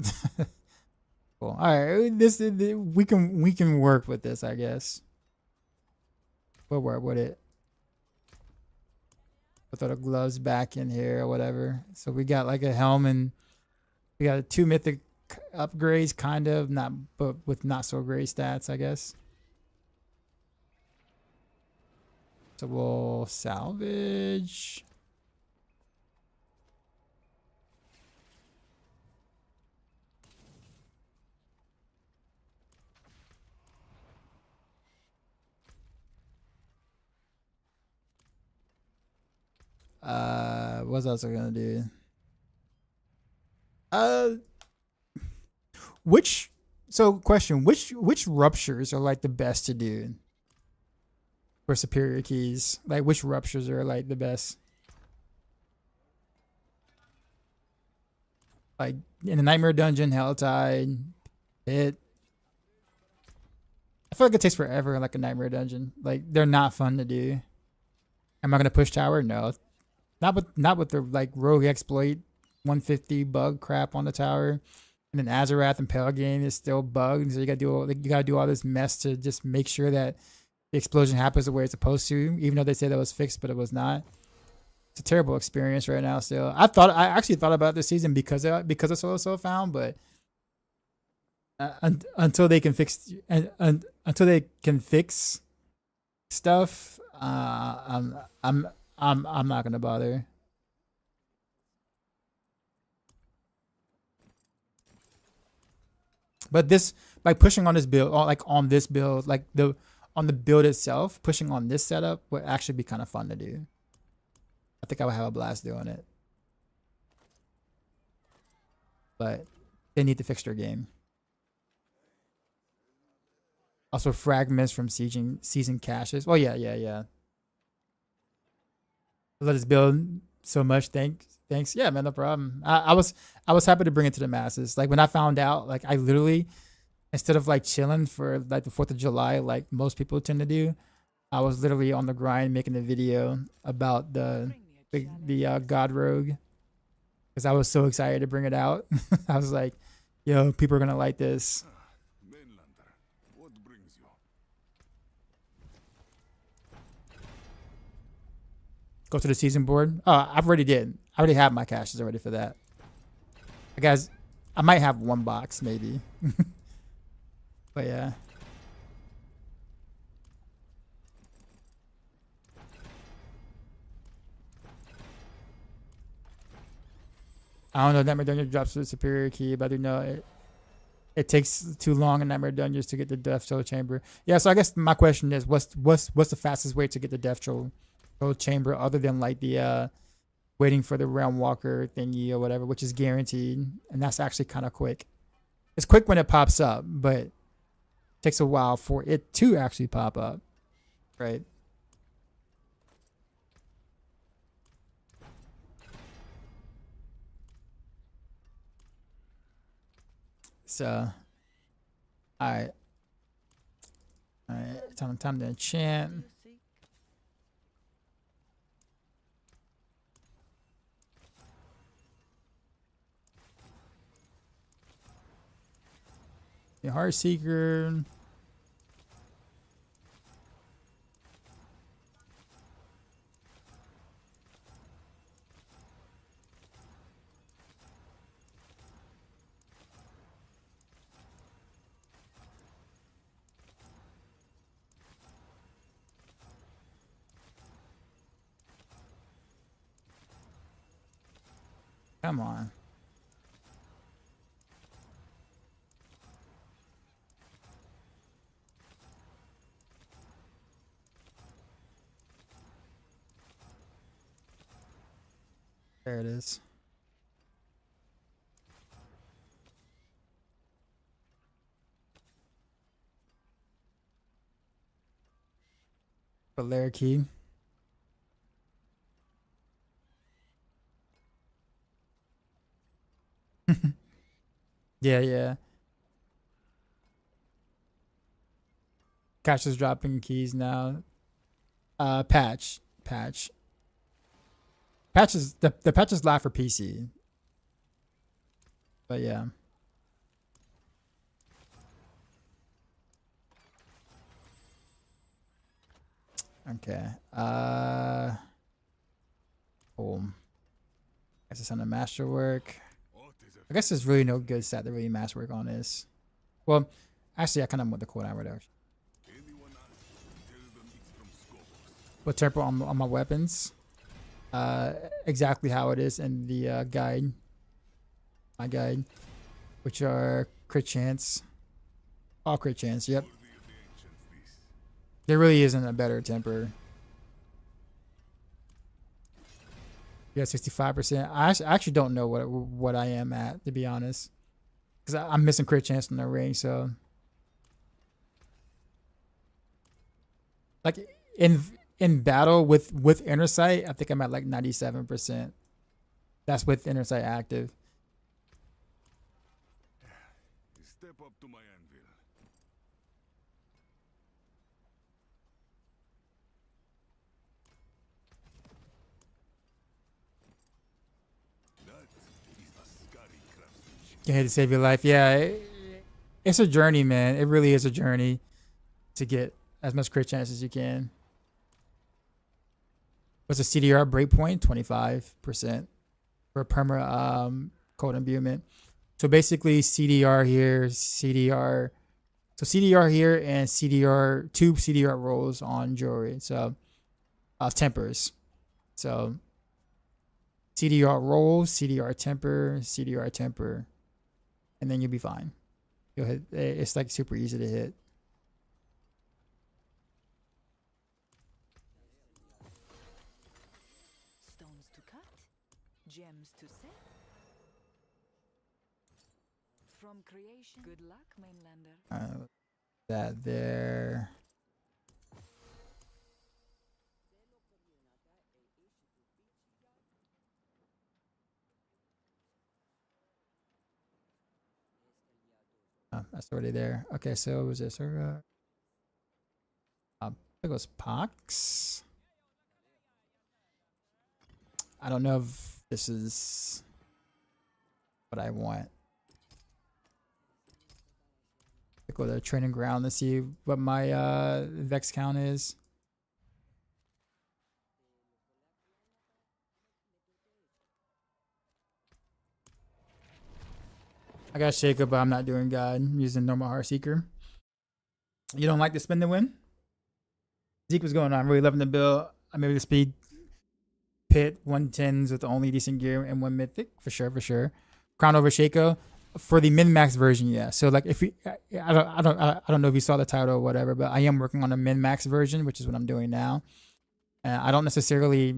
cool. All right, we can work with this, I guess. We'll work with it. We'll throw the gloves back in here or whatever. So we got like a helm and we got 2 mythic upgrades, kind of, not, but with not so great stats, I guess. So we'll salvage. What else are we gonna do? Question, which ruptures are like the best to do for superior keys? Like which ruptures are like the best? Like in the Nightmare Dungeon, Helltide, Pit. I feel like it takes forever in like a Nightmare Dungeon. Like they're not fun to do. Am I gonna push tower? No. Not with the like rogue exploit 150 bug crap on the tower. And then Azarath and Pelgame is still bugged, so you gotta do all this mess to just make sure that the explosion happens the way it's supposed to, even though they say that was fixed, but it was not. It's a terrible experience right now. Still, I actually thought about this season because of Solo found, but until they can fix stuff, I'm not gonna bother. But this, like pushing on this build, on this build, like on the build itself, pushing on this setup would actually be kind of fun to do. I think I would have a blast doing it. But they need to fix their game. Also, fragments from season caches. Well, yeah. Let us build so much. Thanks. Yeah, man, no problem. I was happy to bring it to the masses. Like when I found out, like I literally, instead of like chilling for like the 4th of July, like most people tend to do, I was literally on the grind making a video about the God Rogue, because I was so excited to bring it out. I was like, yo, people are gonna like this. Mainlander, what brings you? Go to the season board. Oh, I already have my caches already for that. Guys, I might have one box maybe. But yeah. I don't know, Nightmare Dungeon drops the superior key, but I do know it takes too long in Nightmare Dungeons to get the Death Troll Chamber. Yeah, so I guess my question is, what's the fastest way to get the Death Troll Chamber other than like the waiting for the Realm Walker thingy or whatever, which is guaranteed, and that's actually kind of quick. It's quick when it pops up, but it takes a while for it to actually pop up, right? So, all right, time to enchant. The Heartseeker. Come on. There it is. Layer key. Yeah, yeah. Cash is dropping keys now. Patch. Patches the patches live for PC. But yeah. Okay. Boom. Guess it's on the masterwork. I guess there's really no good set to really masterwork on this. Well, actually, I kind of want the cooldown reduction. Put tempo on my weapons. Exactly how it is in the guide. My guide, which are crit chance. All crit chance. Yep. There really isn't a better temper. Yeah, 65%. I actually don't know what I am at, to be honest, because I'm missing crit chance in the range. So, like in battle with inner sight, I think I'm at like 97%. That's with inner sight active. Step up to my anvil. That is the scary craftsmanship. You had to save your life. Yeah, it's a journey, man. It really is a journey to get as much crit chance as you can. What's a CDR breakpoint? 25% for perma code imbuement. So basically CDR here, CDR. So CDR here and CDR, two CDR rolls on jewelry. So tempers. So CDR rolls, CDR temper, and then you'll be fine. You'll hit. It's like super easy to hit. Stones to cut, gems to set. From creation. Good luck, mainlander. That there. Oh, that's already there. Okay, so was this? There goes Pox. I don't know if this is what I want. Go to the training ground to see what my Vex count is. I got Shaker, but I'm not doing God. I'm using normal Heart Seeker. You don't like the spin to win? Zeke, what's going on? I'm really loving the build. I'm able to speed pit 110s with the only decent gear and one mythic for sure. Crown over Shaco for the min max version, yeah. So like if you, I don't know if you saw the title or whatever, but I am working on a min max version, which is what I'm doing now. I don't necessarily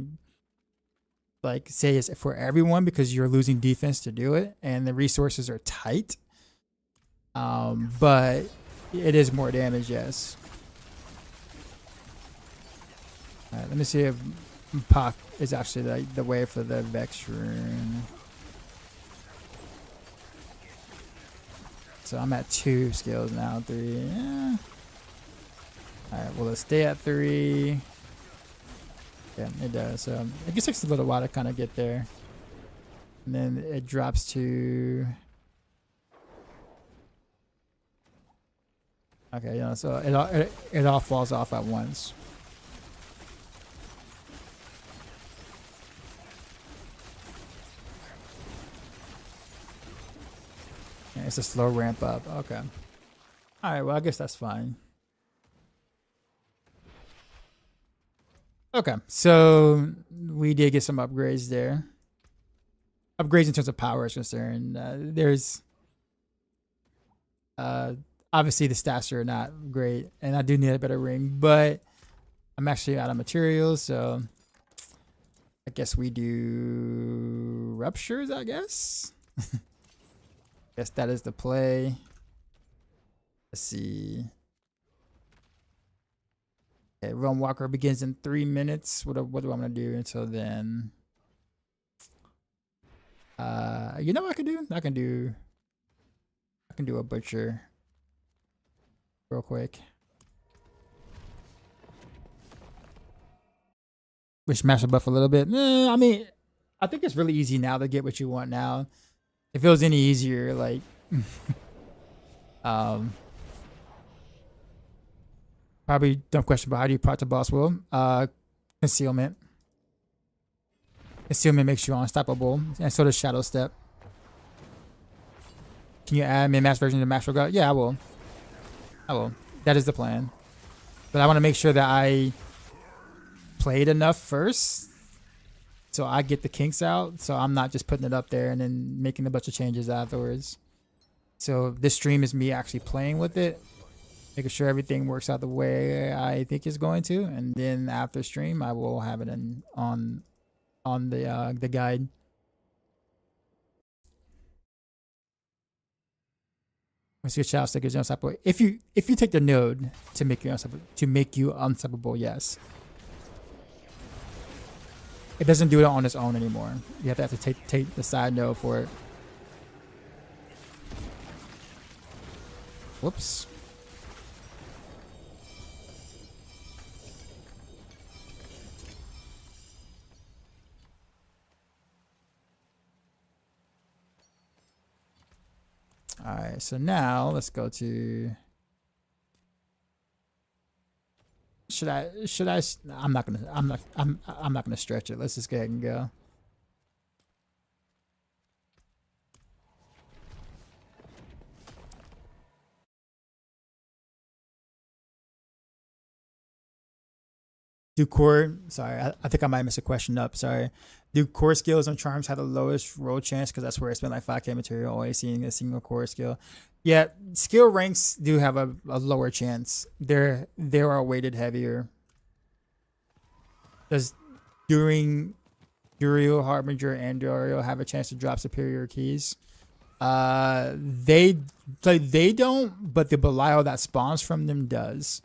like say it's for everyone because you're losing defense to do it, and the resources are tight. But it is more damage, yes. All right, let me see if Pac is actually the way for the Vex rune. So I'm at 2 skills now, 3. Yeah. All right, well, let's stay at 3. Yeah, it does. So it just takes a little while to kind of get there. And then it drops to... Okay, yeah, so it all falls off at once. Yeah, it's a slow ramp up. Okay. All right, well, I guess that's fine. Okay, so we did get some upgrades there. upgrades in terms of power is concerned. There's obviously the stats are not great, and I do need a better ring, but I'm actually out of materials, so I guess we do ruptures. I guess. Guess that is the play. Let's see. Okay, Realm Walker begins in 3 minutes. What do I want to do until then? You know what I can do? I can do a butcher real quick. Which match the buff a little bit. I mean, I think it's really easy now to get what you want now. If it was any easier, like probably dumb question, but how do you proc the boss will? Concealment. Concealment makes you unstoppable, and so does Shadow Step. Can you add min-max version of Master God? Yeah, I will. I will. That is the plan. But I want to make sure that I played enough first, so I get the kinks out, so I'm not just putting it up there and then making a bunch of changes afterwards. So this stream is me actually playing with it, making sure everything works out the way I think it's going to, and then after stream I will have it on the guide. Let's get Shadow Stickers unstoppable. If you take the node to make you unstoppable, yes. It doesn't do it on its own anymore. You have to take the side node for it. Whoops. All right, so now let's go to. Should I? I'm not gonna stretch it. Let's just go ahead and go. Do core? Sorry, I think I might miss a question up. Sorry. Do core skills and charms have the lowest roll chance? Because that's where I spent like 5k material always seeing a single core skill. Yeah, skill ranks do have a lower chance. They are weighted heavier. Does During Duriel, Harbinger, and Duriel have a chance to drop superior keys? They don't, but the Belial that spawns from them does.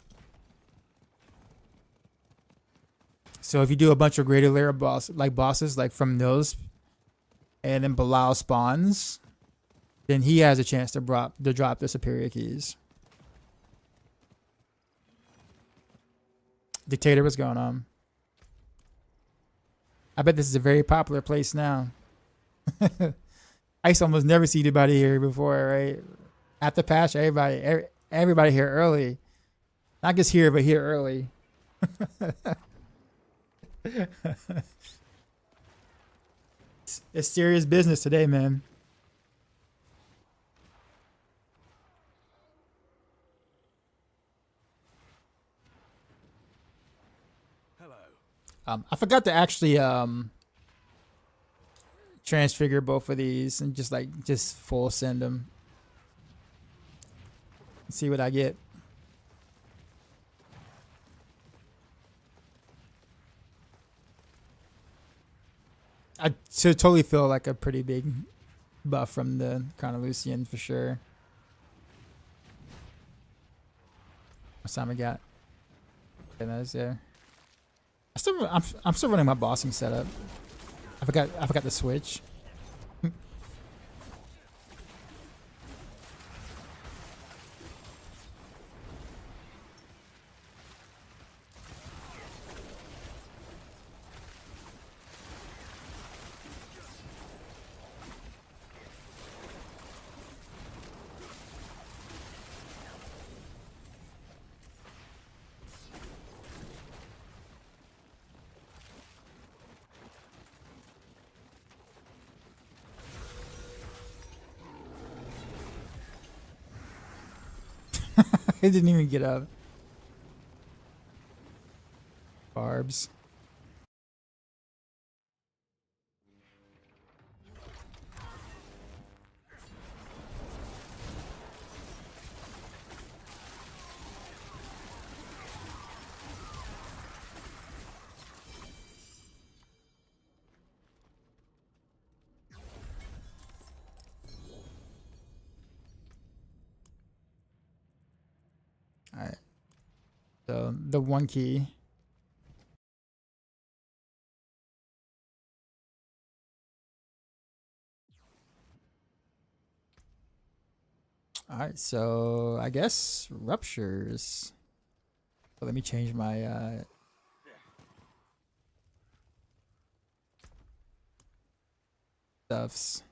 So if you do a bunch of greater layer bosses like from those, and then Belial spawns, then he has a chance to drop the superior keys. Dictator, what's going on? I bet this is a very popular place now. I used to almost never see anybody here before, right? At the patch, everybody here early. Not just here, but here early. It's serious business today, man. Hello. I forgot to actually transfigure both of these and just full send them. See what I get. I should totally feel like a pretty big buff from the Chronoloucian for sure. What time we got? Okay, that is there. I'm still running my bossing setup. I forgot the switch. It didn't even get up. Barbs. the one key. All right, so I guess ruptures. So let me change my stuffs.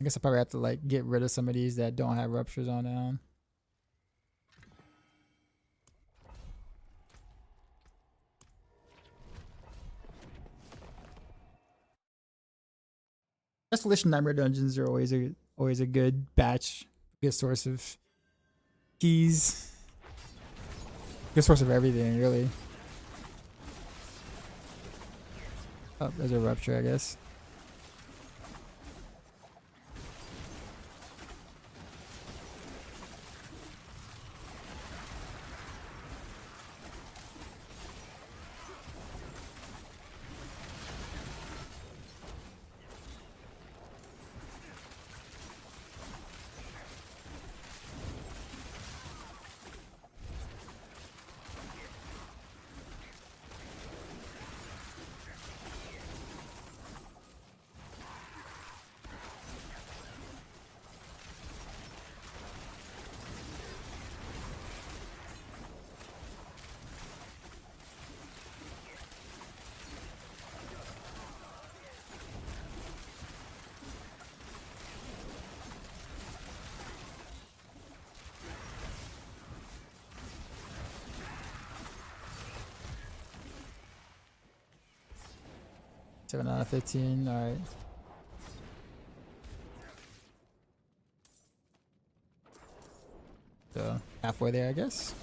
I guess I probably have to like get rid of some of these that don't have ruptures on them. Desolation Nightmare dungeons are always a good batch, good source of keys, good source of everything really. Oh, there's a rupture, I guess. Seven out of 15. All right. So halfway there, I guess.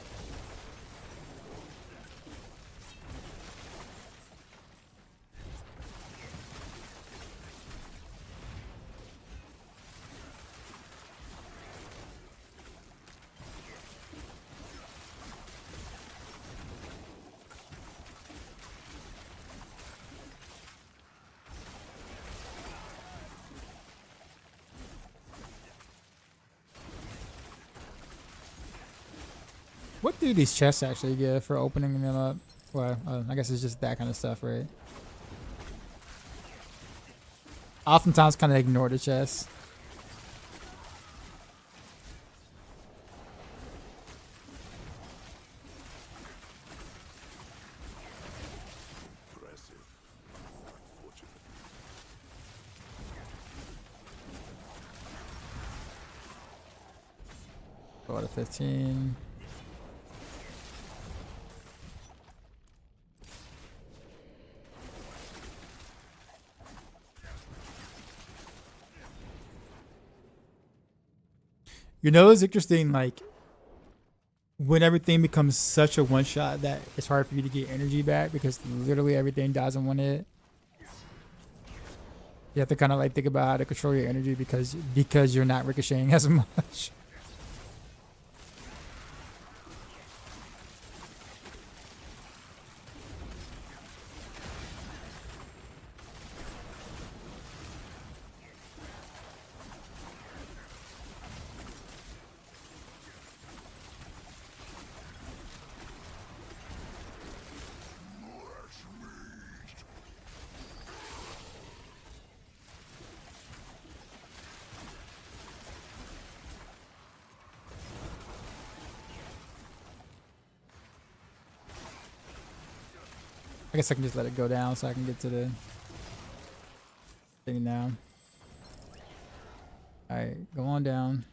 What do these chests actually give for opening them up? Well, I guess it's just that kind of stuff, right? Oftentimes kind of ignore the chests. Impressive. Unfortunate. 4 out of 15. You know, it's interesting, like, when everything becomes such a one shot that it's hard for you to get energy back because literally everything dies in one hit. You have to kind of like think about how to control your energy because you're not ricocheting as much. I guess I can just let it go down so I can get to the thing now. Alright, go on down.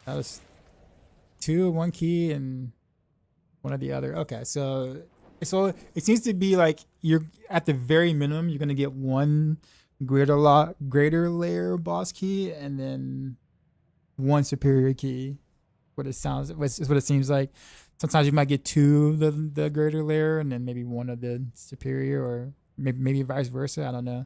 That was 2 1 key and One or the other. Okay, so it seems to be like you're at the very minimum you're gonna get one greater layer boss key and then one superior key. What it sounds is what it seems like. Sometimes you might get two of the greater layer and then maybe one of the superior, or maybe vice versa. I don't know.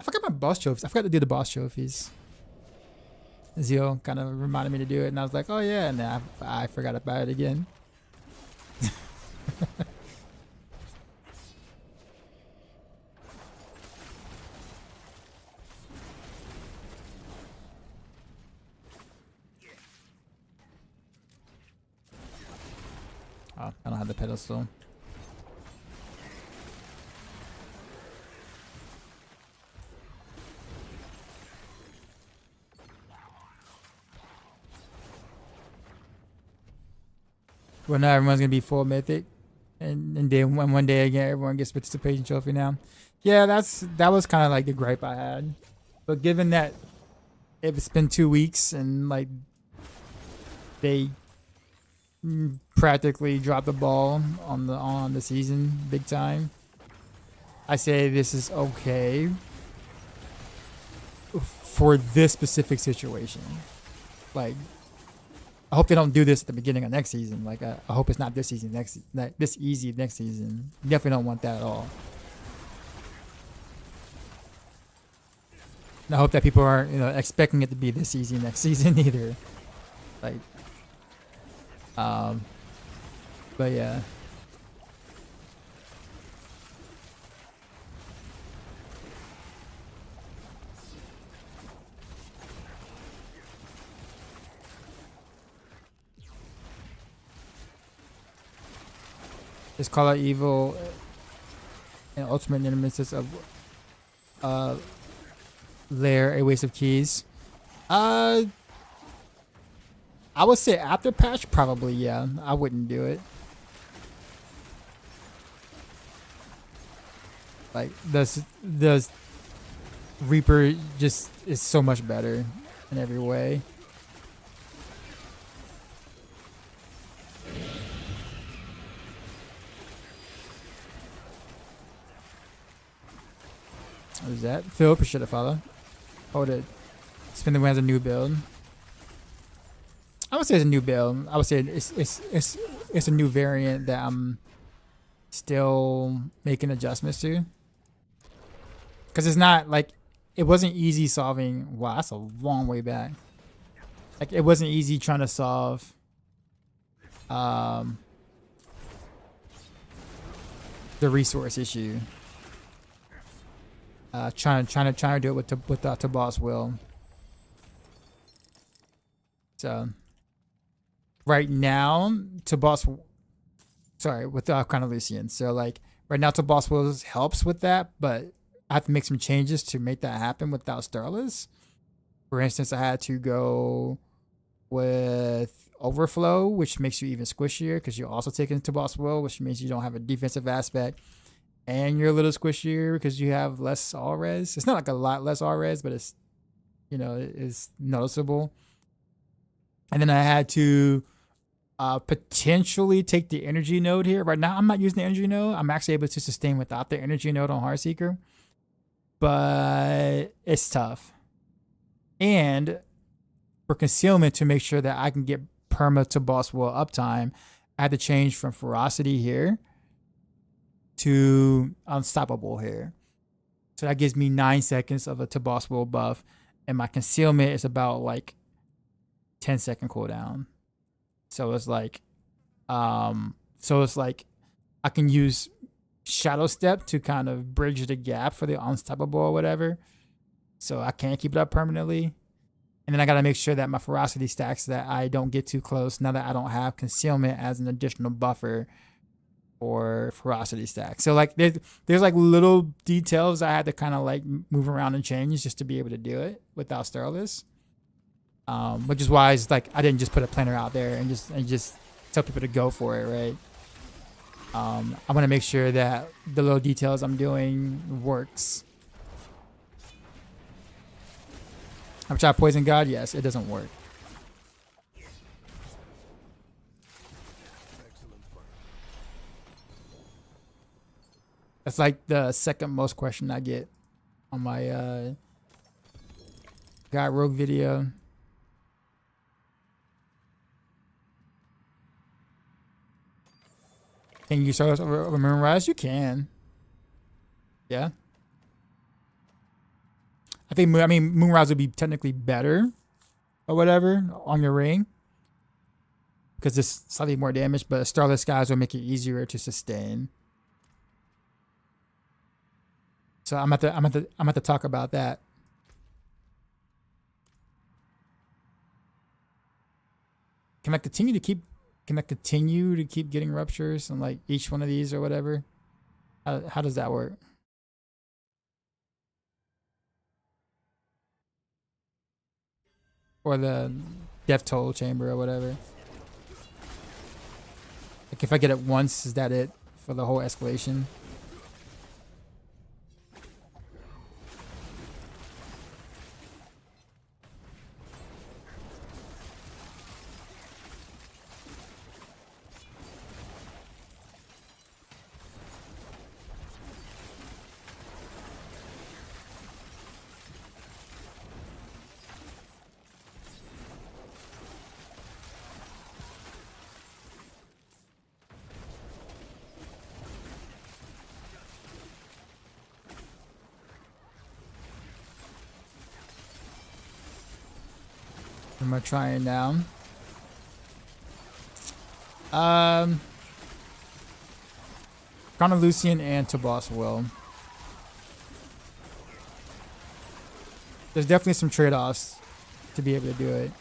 I forgot my boss trophies. I forgot to do the boss trophies. Zio kind of reminded me to do it, and I was like, oh yeah, and then I forgot about it again. Oh, I don't have the pedestal. Well, now everyone's gonna be full mythic, and then one day again everyone gets participation trophy now. Yeah, that was kind of like the gripe I had, but given that it's been 2 weeks and like they practically dropped the ball on the season big time, I say this is okay for this specific situation. Like, I hope they don't do this at the beginning of next season. Like, I hope it's not this season, this easy next season. Definitely don't want that at all. And I hope that people aren't, expecting it to be this easy next season either. Like, but yeah. Just call out evil and ultimate nemesis of lair, a waste of keys. I would say after patch, probably, yeah. I wouldn't do it. Like, the Reaper just is so much better in every way. What is that? Phil, appreciate it, follow. Hold it. Spin the wheels a new build. I would say it's a new build. I would say it's a new variant that I'm still making adjustments to. Because it's not like, it wasn't easy solving. Wow, that's a long way back. Like, it wasn't easy trying to solve the resource issue. Trying to do it with the boss will. So right now to boss, sorry, with the kind of Lucian. So like right now to boss will helps with that, but I have to make some changes to make that happen without Starless. For instance, I had to go with Overflow, which makes you even squishier because you're also taking to boss will, which means you don't have a defensive aspect. And you're a little squishier because you have less all res. It's not like a lot less all res, but it's, it's noticeable. And then I had to potentially take the energy node here. Right now, I'm not using the energy node. I'm actually able to sustain without the energy node on Heartseeker. But it's tough. And for concealment, to make sure that I can get perma to boss will uptime, I had to change from ferocity here to unstoppable here. So that gives me 9 seconds of a to boss will buff, and my concealment is about like 10-second cooldown. So it's like I can use shadow step to kind of bridge the gap for the unstoppable or whatever. So I can't keep it up permanently. And then I gotta make sure that my ferocity stacks, that I don't get too close now that I don't have concealment as an additional buffer or ferocity stack. So like there's like little details I had to kind of like move around and change just to be able to do it without Starless. Which is why it's like I didn't just put a planner out there and just tell people to go for it, right? I want to make sure that the little details I'm doing works. I'm trying to poison God. Yes, it doesn't work. That's like the second most question I get on my God Rogue video. Can you start over Moonrise? You can. Yeah. I mean Moonrise would be technically better or whatever on your ring because it's slightly more damage, but Starless Skies will make it easier to sustain. So I'm at to talk about that. Can I continue to keep getting ruptures on like each one of these or whatever? How does that work? Or the death toll chamber or whatever. Like if I get it once, is that it for the whole escalation? Am I trying now? Chronolucian and to Boss Will. There's definitely some trade-offs to be able to do it.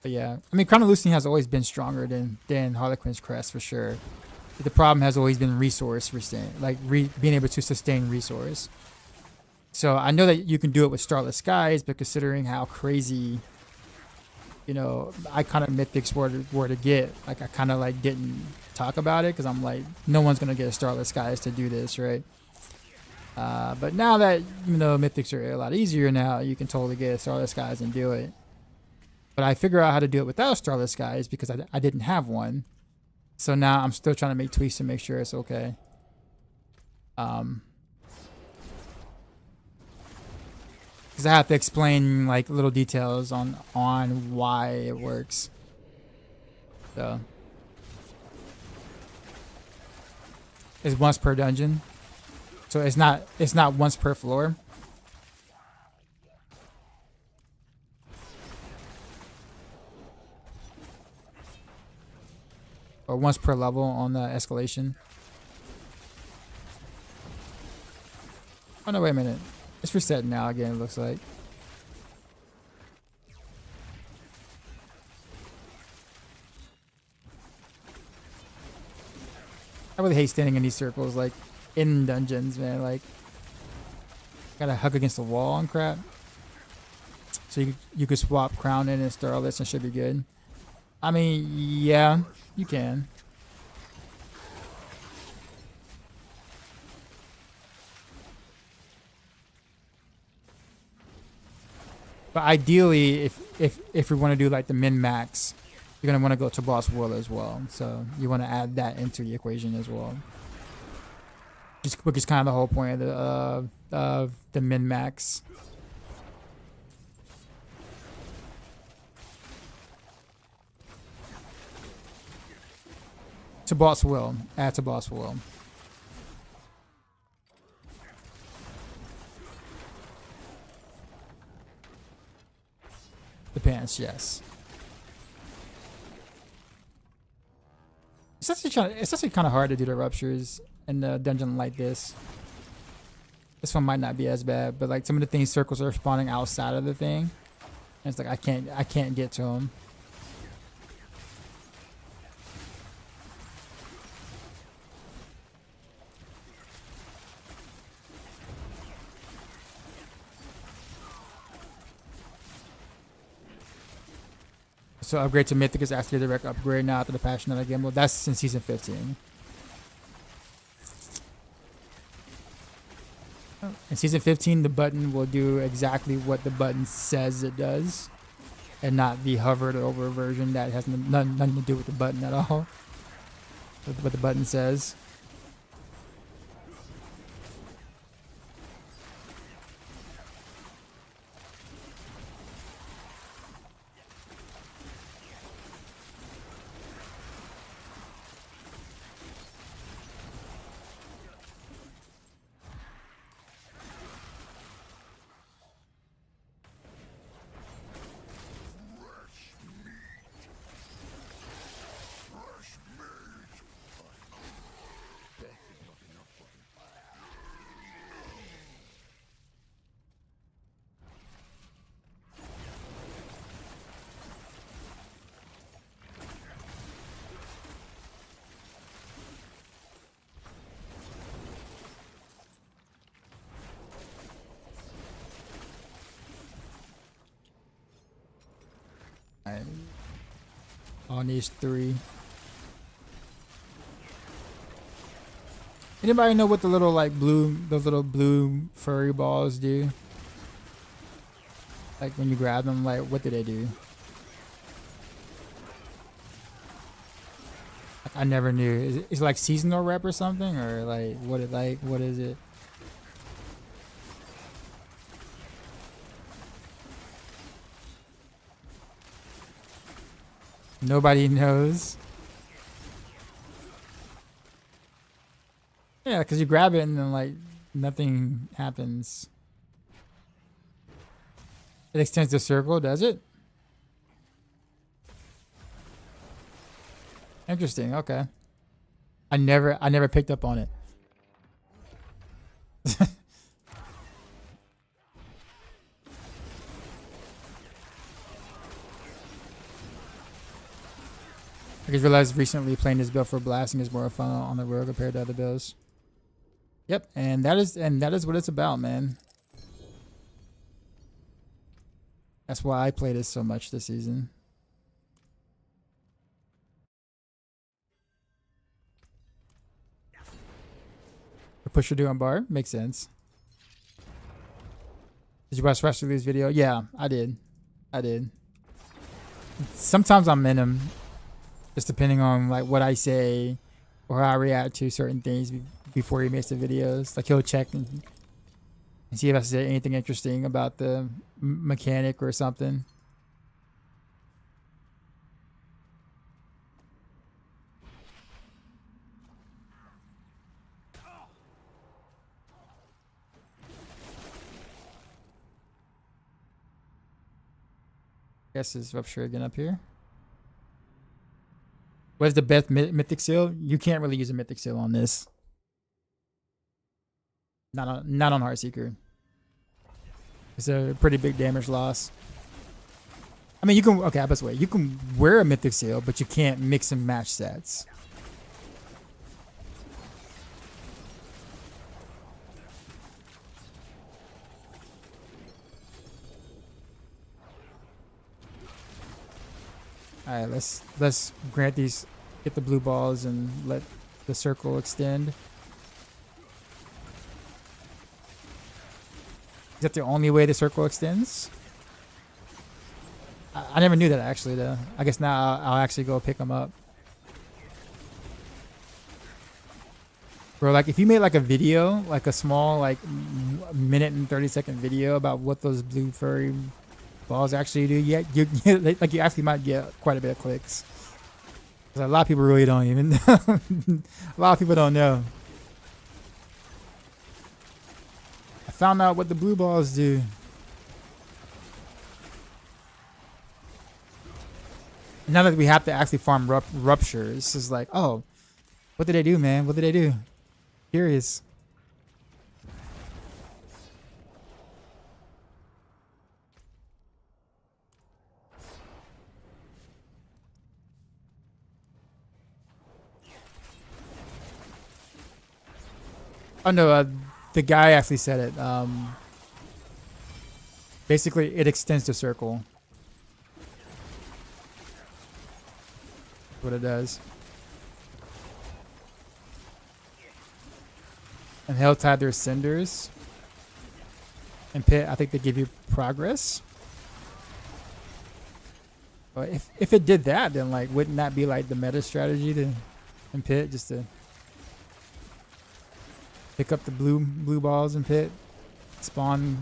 But yeah, I mean, Chronolucian has always been stronger than Harlequin's Crest for sure. But the problem has always been resource sustain, like being able to sustain resource. So I know that you can do it with Starless Skies, but considering how crazy, you know, I kind of Mythics were to get, like I kind of like didn't talk about it because I'm like, no one's gonna get a Starless Skies to do this, right? But now that, you know, Mythics are a lot easier now, you can totally get a Starless Skies and do it. But I figure out how to do it without Starless Skies because I didn't have one. So now I'm still trying to make tweaks to make sure it's okay. Because I have to explain like little details on why it works. So it's once per dungeon. So it's not once per floor. Or once per level on the escalation. Oh no, wait a minute. It's reset now again, it looks like. I really hate standing in these circles, like in dungeons, man. Like, gotta hug against the wall and crap. So you could swap Crown in and Starless and should be good. I mean, yeah, you can. But ideally, if we want to do like the min max, you're gonna want to go to Boss Will as well. So you want to add that into the equation as well. Which is kind of the whole point of the min max. To Boss Will, add to Boss Will. The pants, yes. It's actually kind of hard to do the ruptures in a dungeon like this. This one might not be as bad, but like some of the things circles are spawning outside of the thing, and it's like I can't get to them. So upgrade to Mythic is actually a direct upgrade now after the patch note again. Well, that's in season 15. In season 15, the button will do exactly what the button says it does, and not the hovered over version that has nothing to do with the button at all. What the button says. Alright. On these 3. Anybody know what the little those little blue furry balls do? Like when you grab them, like what do they do? Like, I never knew. Is it like seasonal rep or something, or like what is it? Nobody knows. Yeah, because you grab it and then like nothing happens. It extends the circle, does it? Interesting. Okay. I never picked up on it. I just realized recently playing this build for blasting is more fun on the road compared to other builds. Yep, and that is what it's about, man. That's why I play this so much this season. A pusher doing bar makes sense. Did you watch Fresh Release video? Yeah, I did. Sometimes I'm in him. Just depending on like what I say or how I react to certain things before he makes the videos. Like he'll check and see if I say anything interesting about the mechanic or something. Guess is rupture again up here. What is the best mythic seal? You can't really use a mythic seal on this. Not on Heartseeker. It's a pretty big damage loss. I mean, you can you can wear a mythic seal, but you can't mix and match sets. All right, let's grant these, get the blue balls and let the circle extend. Is that the only way the circle extends? I never knew that actually though. I guess now I'll actually go pick them up. Bro, like if you made like a video, like a small like minute and 30-second video about what those blue furry balls actually do, you actually might get quite a bit of clicks. 'Cause a lot of people really don't even a lot of people don't know. I found out what the blue balls do. Now that we have to actually farm ruptures, it's like, oh, what did they do, man? What did they do? Curious. Oh no, the guy actually said it. Basically, it extends the circle. That's what it does. And Helltide, there's cinders. And Pit, I think they give you progress. But if it did that, then like wouldn't that be like the meta strategy to in Pit, just to pick up the blue balls in Pit, spawn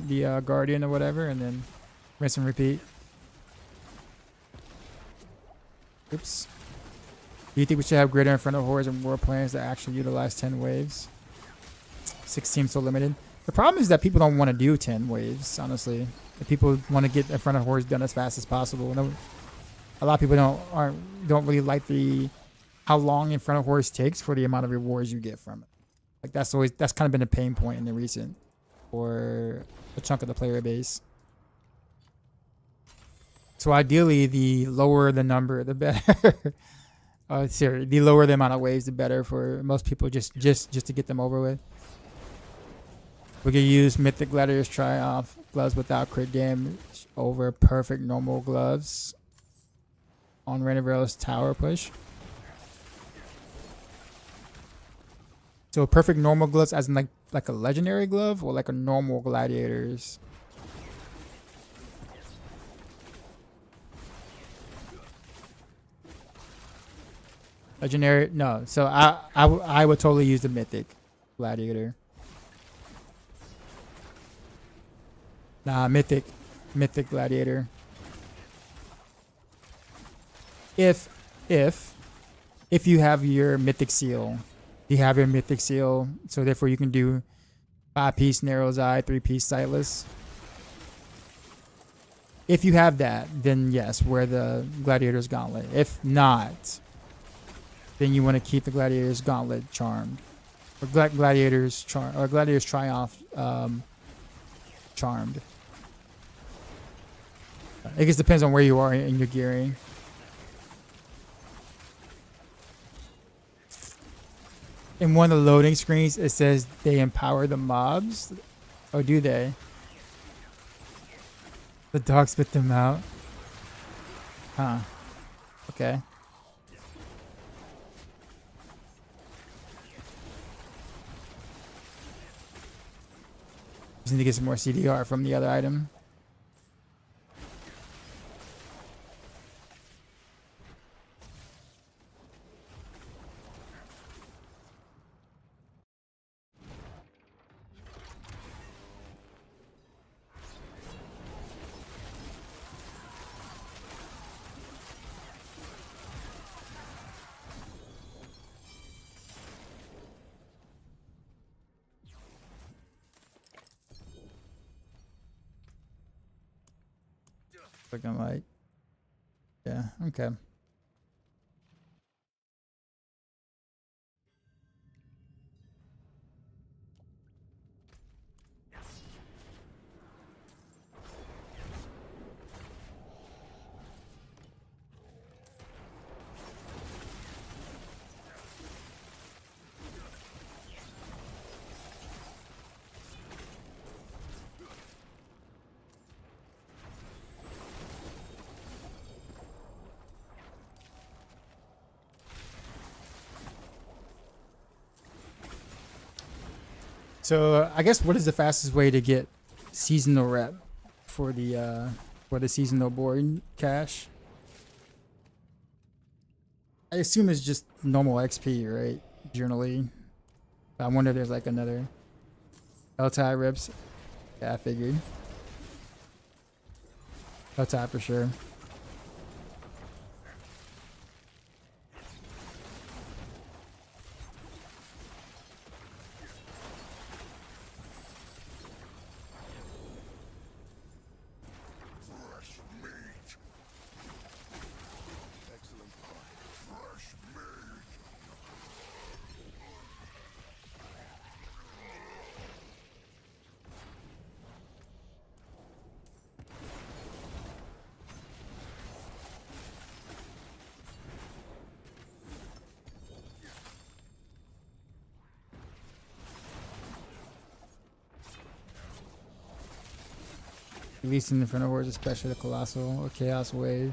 the guardian or whatever, and then rinse and repeat. Oops. Do you think we should have greater Inferno Hordes and more plans that actually utilize 10 waves? 6 seems so limited. The problem is that people don't want to do 10 waves, honestly. If people want to get Inferno Hordes done as fast as possible. A lot of people don't really like how long Inferno Hordes takes for the amount of rewards you get from it. Like that's kind of been a pain point in the recent for a chunk of the player base. So ideally, the lower the number, the better. Sorry, the lower the amount of waves, the better for most people. Just to get them over with. We could use Mythic Gladiators Triumph gloves without crit damage over perfect normal gloves on Renovaro's tower push. So perfect normal gloves as in like a legendary glove or like a normal gladiators? Legendary? No. So I would totally use the mythic gladiator. Nah, mythic gladiator. If you have your mythic seal, so therefore you can do 5-piece Narrow's Eye, 3-piece Sightless. If you have that, then yes, wear the Gladiator's Gauntlet. If not, then you want to keep the Gladiator's Gauntlet charmed, or Gladiator's Triumph charmed. It just depends on where you are in your gearing. In one of the loading screens, it says they empower the mobs. Oh, do they? The dog spit them out. Huh. Okay. Just need to get some more CDR from the other item. Looking like, yeah, okay. So I guess what is the fastest way to get seasonal rep for the seasonal board cache? I assume it's just normal XP, right? Generally. I wonder if there's like another L-tie reps. Yeah, I figured. L-tie for sure. Releasing the Inferno Words, especially the Colossal or Chaos Wave.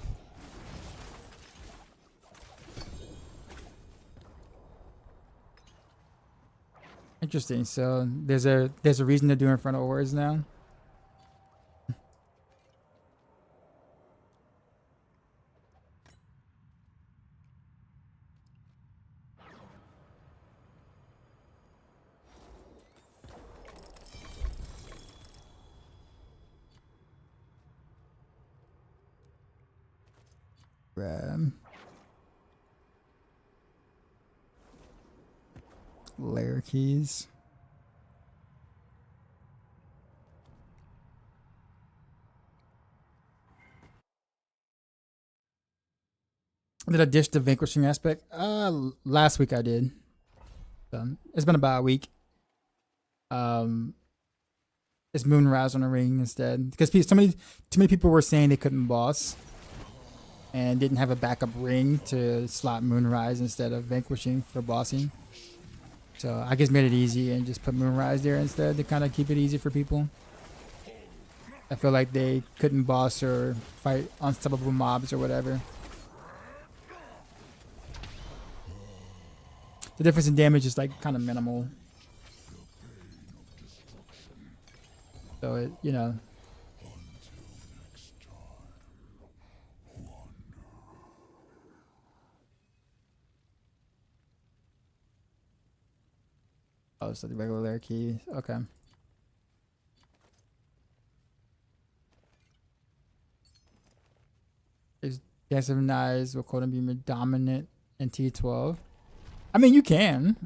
Interesting. So there's a reason to do Inferno Words now. Grab. Layer keys. Did I dish the vanquishing aspect? Last week I did. It's been about a week. It's Moonrise on a ring instead because too many people were saying they couldn't boss and didn't have a backup ring to slot Moonrise instead of vanquishing for bossing. So I just made it easy and just put Moonrise there instead to kind of keep it easy for people. I feel like they couldn't boss or fight unstoppable mobs or whatever. The difference in damage is like kind of minimal. So it, you know. Oh, so the regular key. Okay. Is Dance of Knives will quote be dominant in T12? I mean, you can.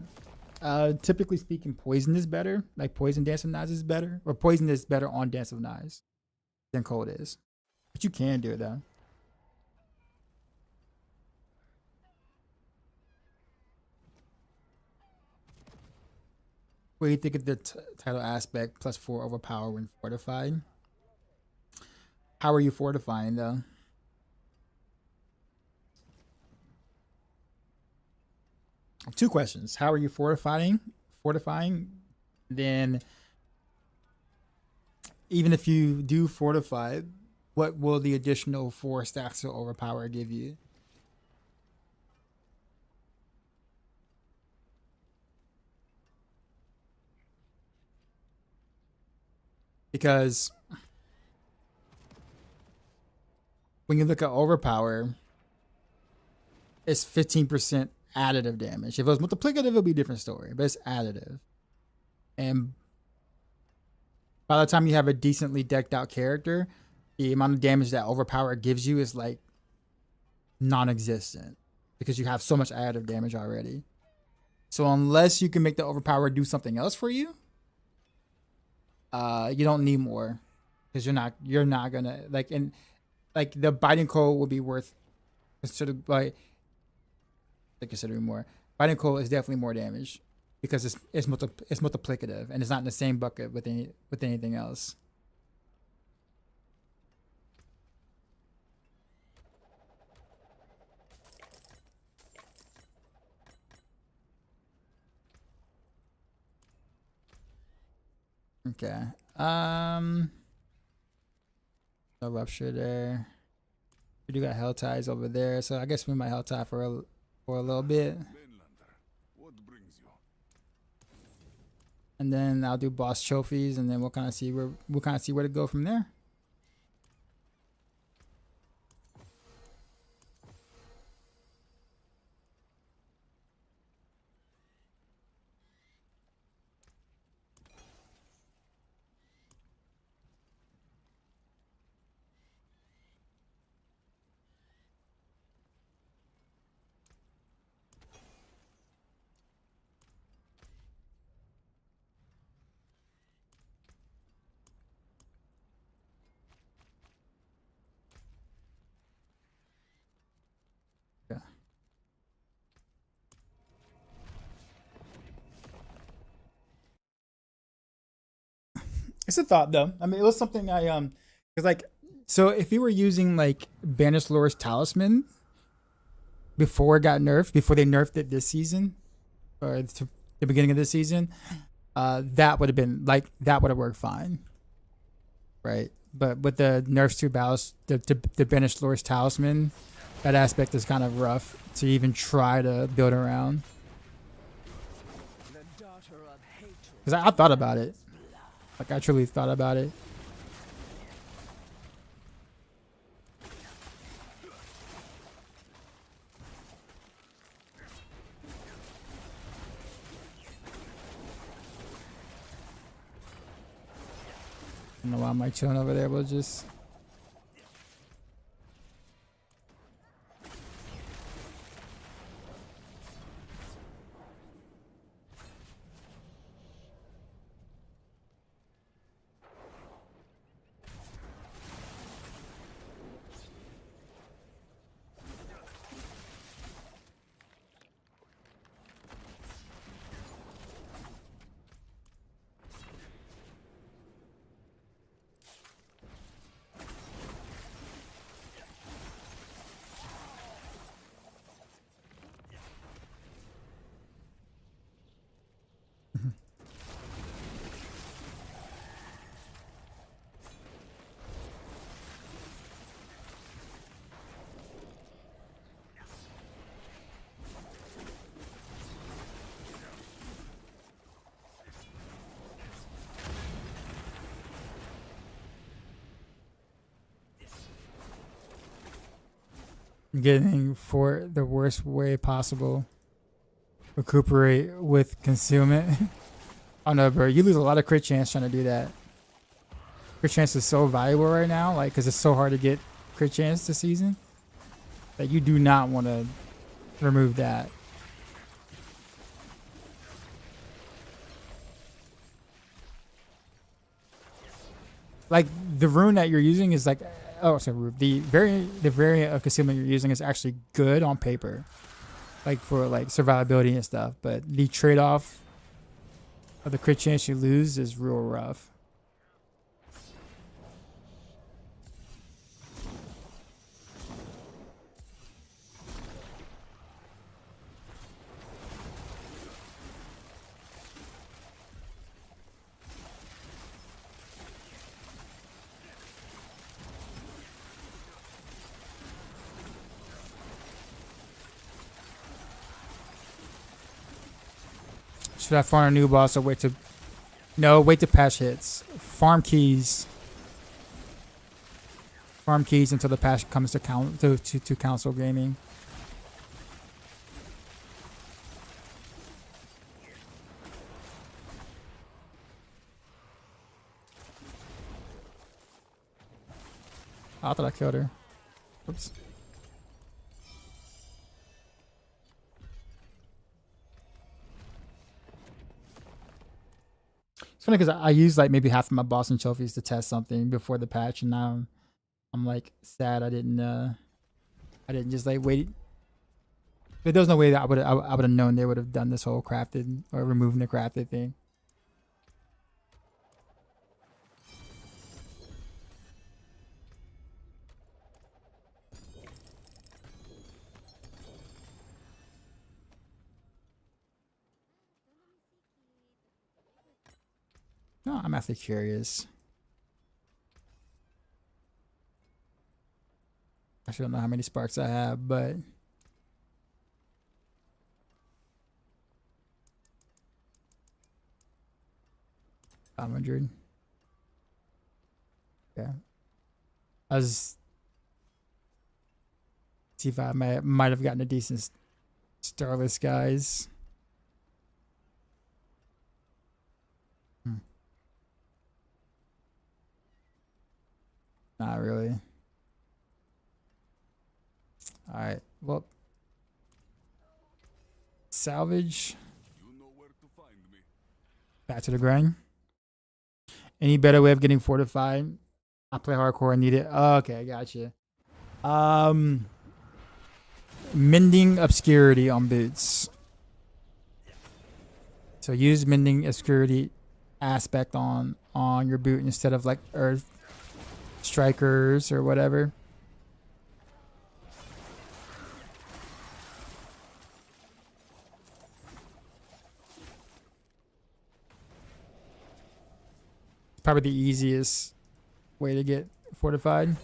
Typically speaking, poison is better. Like poison Dance of Knives is better, or poison is better on Dance of Knives than cold is. But you can do it though. What do you think of the title aspect +4 overpower when fortified? How are you fortifying though? Two questions. How are you fortifying? Then even if you do fortify, what will the additional 4 stacks of overpower give you? Because when you look at overpower, it's 15% additive damage. If it was multiplicative, it would be a different story, but it's additive. And by the time you have a decently decked out character, the amount of damage that overpower gives you is like non-existent because you have so much additive damage already. So unless you can make the overpower do something else for you, you don't need more because you're not gonna like the biting cold will be worth considerably considering more. Biting cold is definitely more damage because it's multiplicative and it's not in the same bucket with anything else. Okay. No rupture there. We do got hell ties over there, so I guess we might hell tie for a little bit. And then I'll do boss trophies, and then we'll kind of see where to go from there. Yeah. It's a thought though. I mean, it was something because like, so if you were using like Banished Lore's Talisman before it got nerfed, before they nerfed it this season, or the beginning of this season, that would have worked fine, right? But with the nerfs to Battles, the Banished Lore's Talisman, that aspect is kind of rough to even try to build around. Because I thought about it. Like, I truly thought about it. I don't know why I'm like chilling over there, but just... getting for the worst way possible. Recuperate with concealment. Oh no, bro, you lose a lot of crit chance trying to do that. Crit chance is so valuable right now, like, because it's so hard to get crit chance this season that you do not want to remove that. Like, the rune that you're using is like, oh, sorry, the variant of concealment you're using is actually good on paper, like for like survivability and stuff. But the trade-off of the crit chance you lose is real rough. Should I farm a new boss or wait to... No, wait to patch hits. Farm keys. Farm keys until the patch comes to console gaming. I thought I killed her. Oops. It's funny because I used like maybe half of my Boston trophies to test something before the patch, and now I'm like sad I didn't just like wait. But there was no way that I would have known they would have done this whole crafted or removing the crafted thing. No, I'm actually curious. I actually don't know how many sparks I have, but $500. Yeah. I was see if I might have gotten a decent Starless guys. Not really. All right. Well, salvage. You know where to find me. Back to the grind. Any better way of getting fortified? I play hardcore. I need it. Oh, okay, I got you. Mending obscurity on boots. So use mending obscurity aspect on your boot instead of like earth strikers or whatever. Probably the easiest way to get fortified.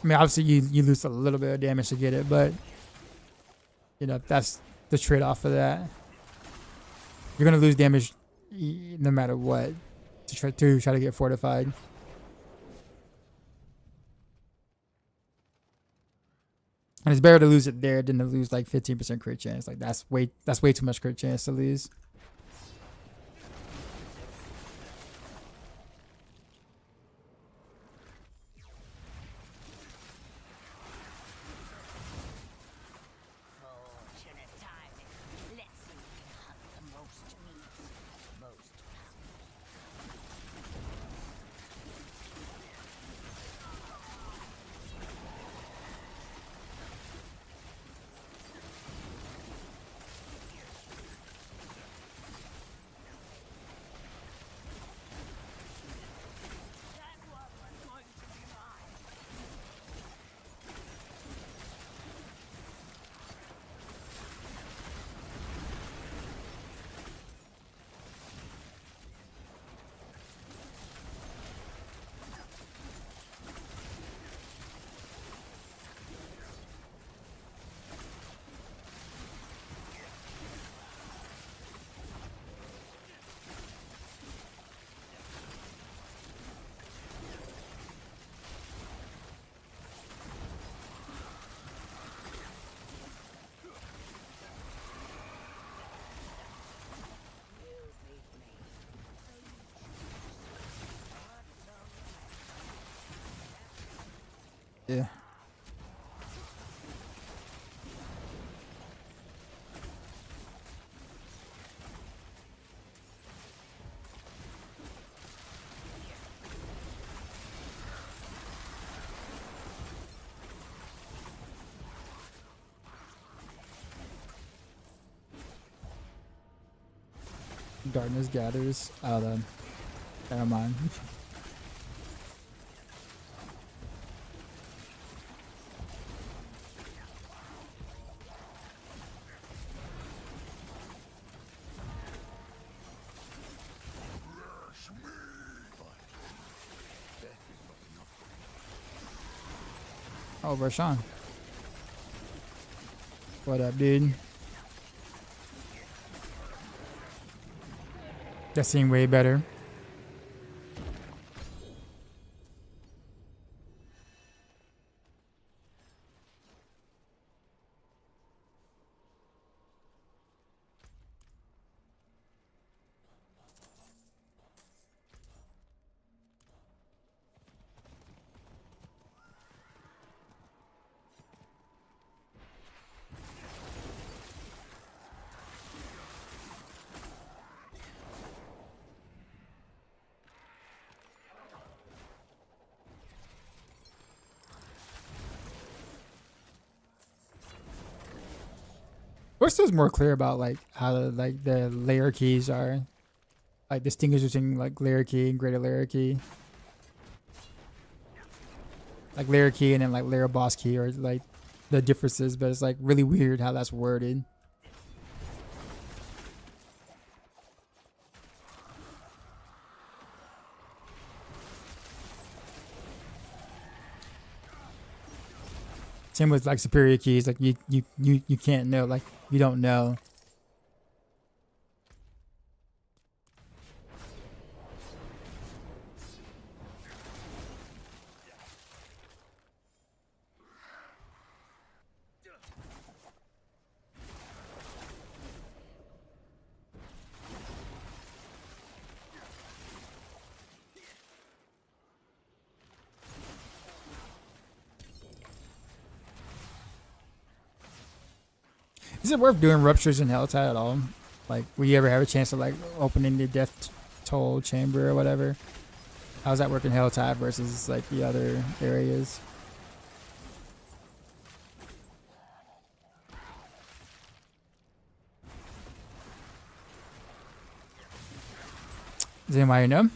I mean, obviously you lose a little bit of damage to get it, but you know that's the trade-off for that. You're gonna lose damage no matter what to try to get fortified. And it's better to lose it there than to lose like 15% crit chance. Like that's way too much crit chance to lose. Yeah. Darkness gathers. Oh, then. Never mind. Oh, Rashawn. What up, dude? That seemed way better. Wish was more clear about like how like the layer keys are, like distinguish between like layer key and greater layer key, like layer key and then like layer boss key, or like the differences. But it's like really weird how that's worded. Same with like superior keys, like you can't know, like you don't know. Is it worth doing ruptures in Helltide at all? Like, will you ever have a chance to like opening the death toll chamber or whatever? How's that work in Helltide versus like the other areas? Does anybody know?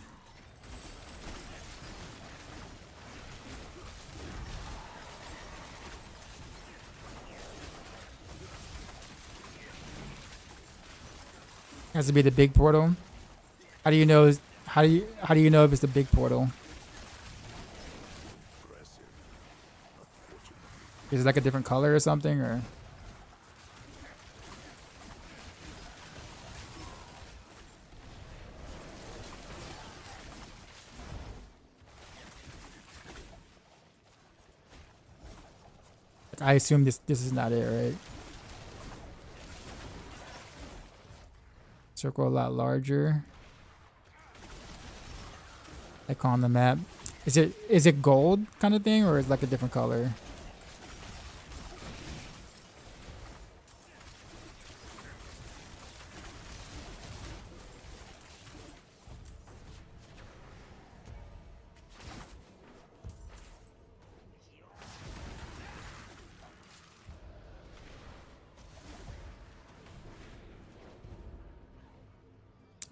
Has to be the big portal. How do you know? How do you know if it's the big portal? Is it like a different color or something, or? I assume this is not it, right? Circle a lot larger. Like on the map. Is it gold kind of thing, or is it like a different color?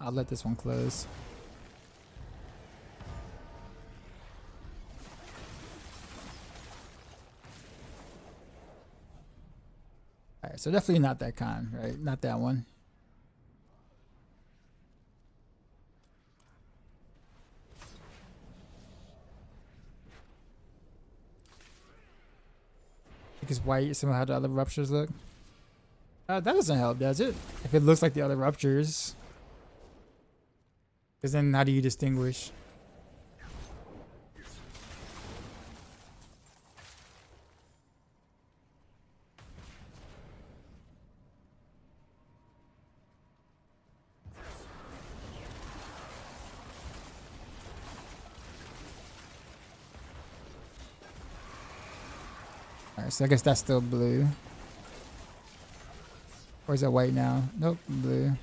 I'll let this one close. Alright, so definitely not that kind, right? Not that one. Because white is similar how the other ruptures look. That doesn't help, does it? If it looks like the other ruptures. Because then how do you distinguish? Alright, so I guess that's still blue. Or is it white now? Nope, blue.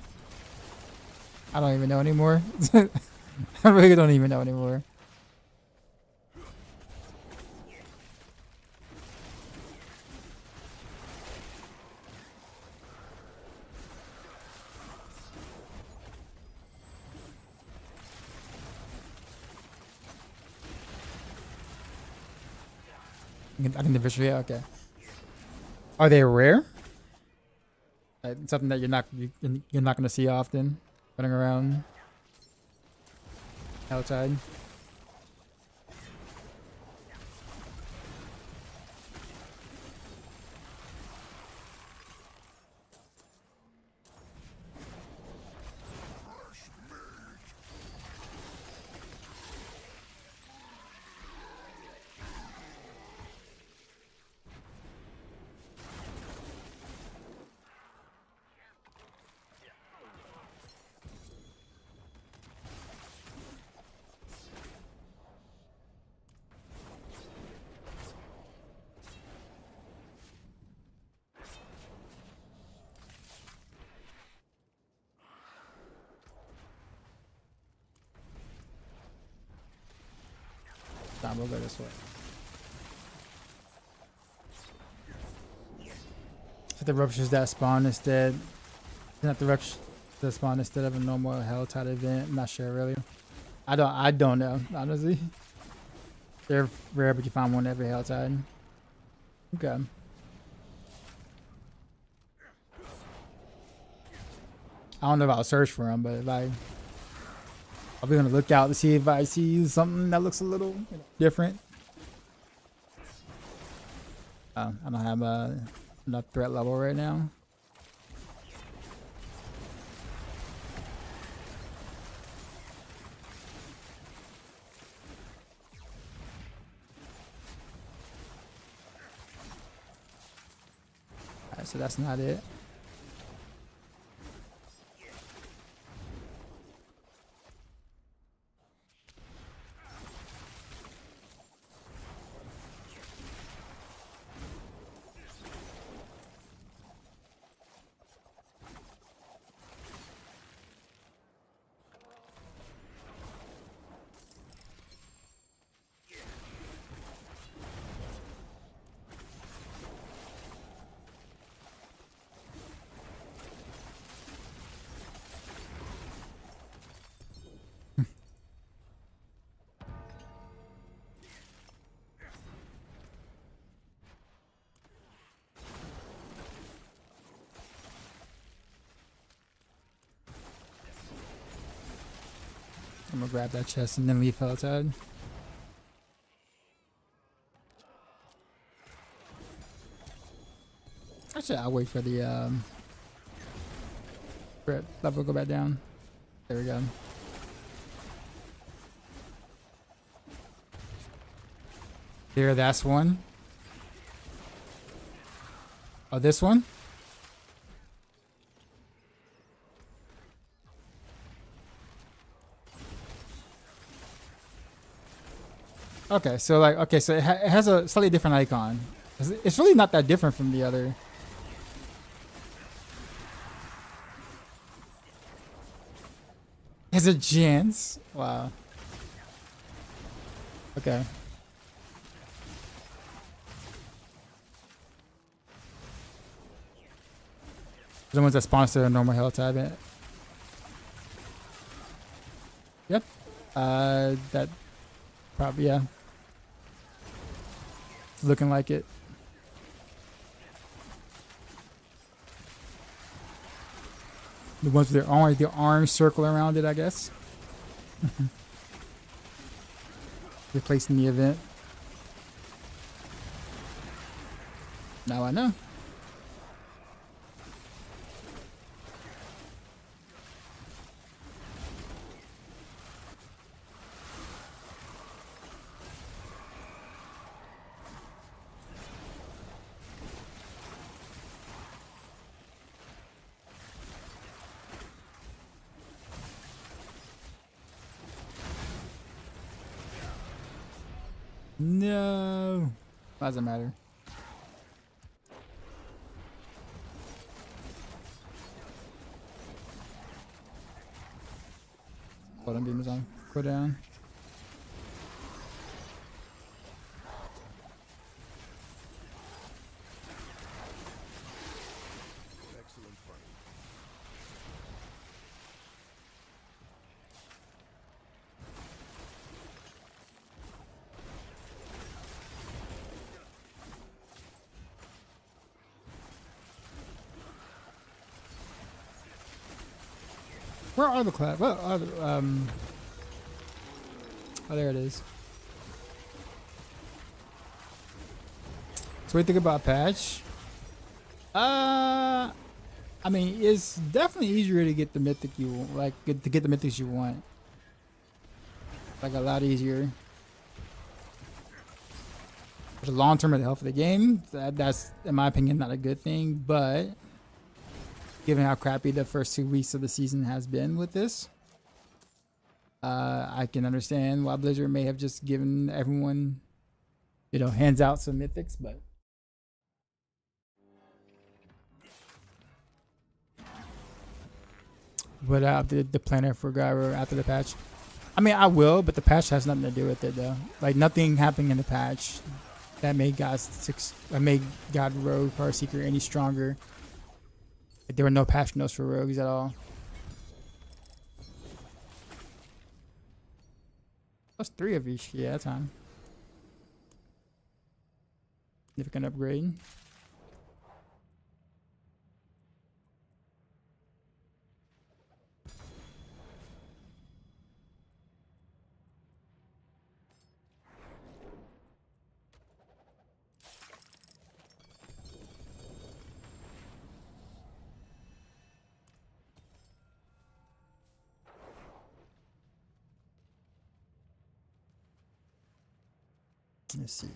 I don't even know anymore. I really don't even know anymore. I can differentiate. Okay. Are they rare? Like, something that you're not gonna see often, running around outside. We'll go this way. So the ruptures that spawn instead. Not the ruptures that spawn instead of a normal Helltide event. I'm not sure really. I don't know, honestly. They're rare, but you find one every Helltide. Okay. I don't know if I'll search for them, but if I'll be on the lookout to see if I see something that looks a little different. I don't have enough threat level right now. Alright, so that's not it. I'm gonna grab that chest and then leave Helltide. Actually, I'll wait for the threat level to go back down. There we go. There, that's one. Oh, this one? Okay, so like, okay, so it has a slightly different icon. It's really not that different from the other. Has a chance? Wow. Okay. The ones that sponsor a normal hell type. Yep. That probably, yeah. It's looking like it. The ones with the orange circle around it, I guess. Replacing the event. Now I know. No. Doesn't matter. Hold on, beam is on. Go down. Excellent fight. Where are the class? What are the, oh, there it is. So what do you think about patch? I mean, it's definitely easier to get the mythic you want, like to get the mythics you want. Like a lot easier. For the long term of the health of the game, that's in my opinion not a good thing. But given how crappy the first 2 weeks of the season has been with this, I can understand why Blizzard may have just given everyone, you know, hands out some mythics, but. Put out the planner for Gyro after the patch. I mean, I will, but the patch has nothing to do with it, though. Like, nothing happening in the patch that made God Rogue Power Seeker any stronger. Like, there were no patch notes for rogues at all. Plus 3 of each, yeah, that time. Significant upgrade. Let's see.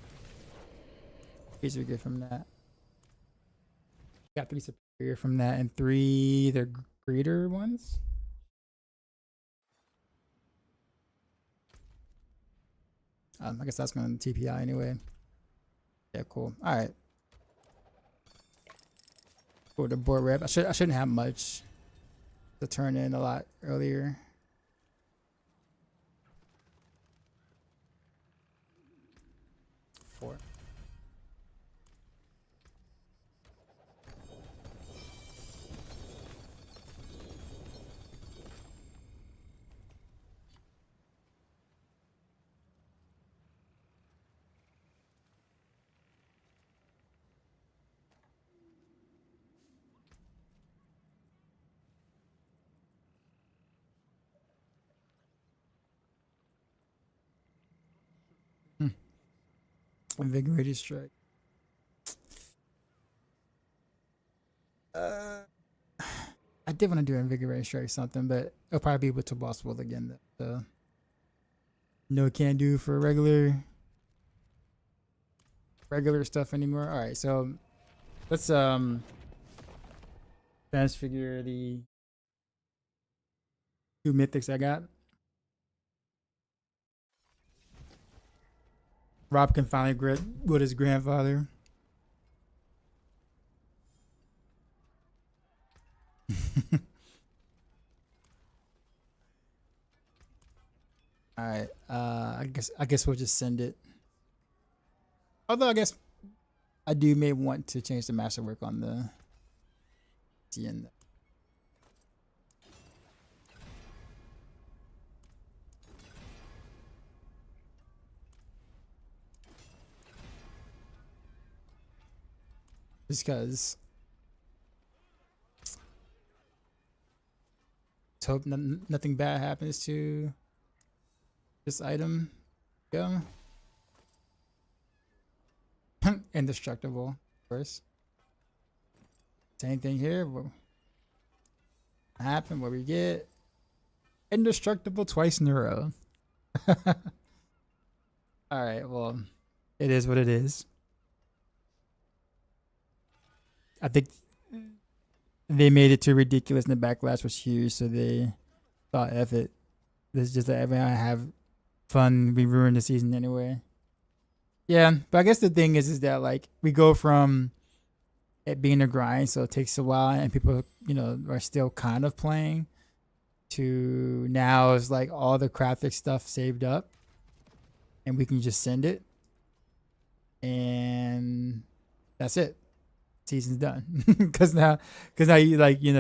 These are good from that. Got 3 superior from that, and 3 they're greater ones. I guess that's going to TPI anyway. Yeah, cool. All right. For the board rep, I shouldn't have much to turn in a lot earlier. Four. Invigorated strike. I did want to do invigorated strike something, but it'll probably be with to boss will again. So no can do for regular stuff anymore. All right, so let's transfigure the 2 mythics I got. Rob can finally grit with his grandfather. All right. I guess we'll just send it. Although I guess I may want to change the masterwork on the end. Just because. Let's hope nothing bad happens to this item. Go. Indestructible, of course. Same thing here. What happened? What we get? Indestructible twice in a row. All right. Well, it is what it is. I think they made it too ridiculous and the backlash was huge, so they thought, F it. This is just that everyone have fun. We ruined the season anyway. Yeah, but I guess the thing is that like we go from it being a grind, so it takes a while, and people, you know, are still kind of playing, to now is like all the crafting stuff saved up, and we can just send it, and that's it. Season's done. Because now you like you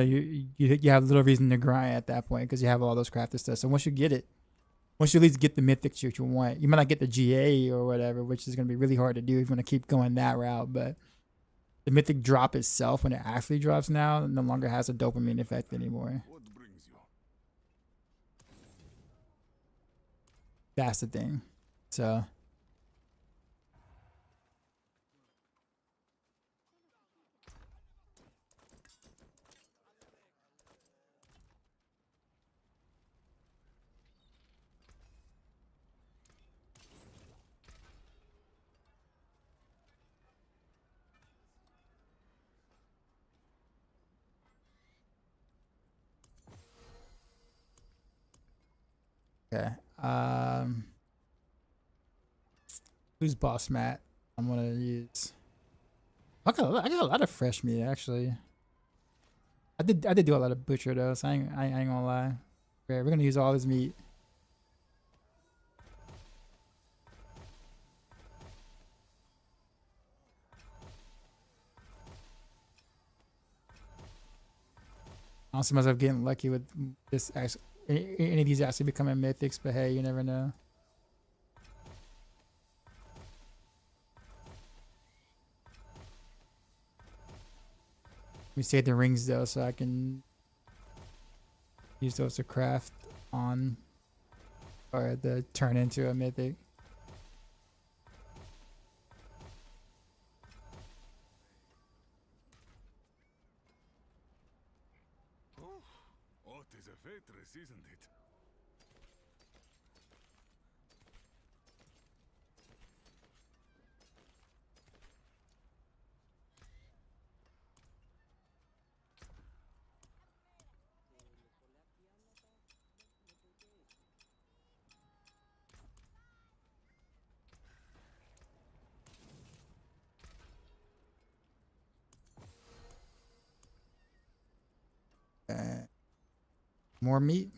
have little reason to grind at that point because you have all those crafted stuff. So once you get it, once you at least get the mythics you want, you might not get the GA or whatever, which is gonna be really hard to do if you want to keep going that route. But the mythic drop itself, when it actually drops now, no longer has a dopamine effect anymore. What brings you? That's the thing. So okay. Who's boss mat? I'm gonna use. I got a lot of fresh meat actually. I did do a lot of butcher though, so I ain't gonna lie. Okay, we're gonna use all this meat. I don't see myself getting lucky with this. Actually, any of these actually becoming mythics, but hey, you never know. Let me save the rings though, so I can use those to craft on or to turn into a mythic. Oh, what is a waitress, isn't it? More meat.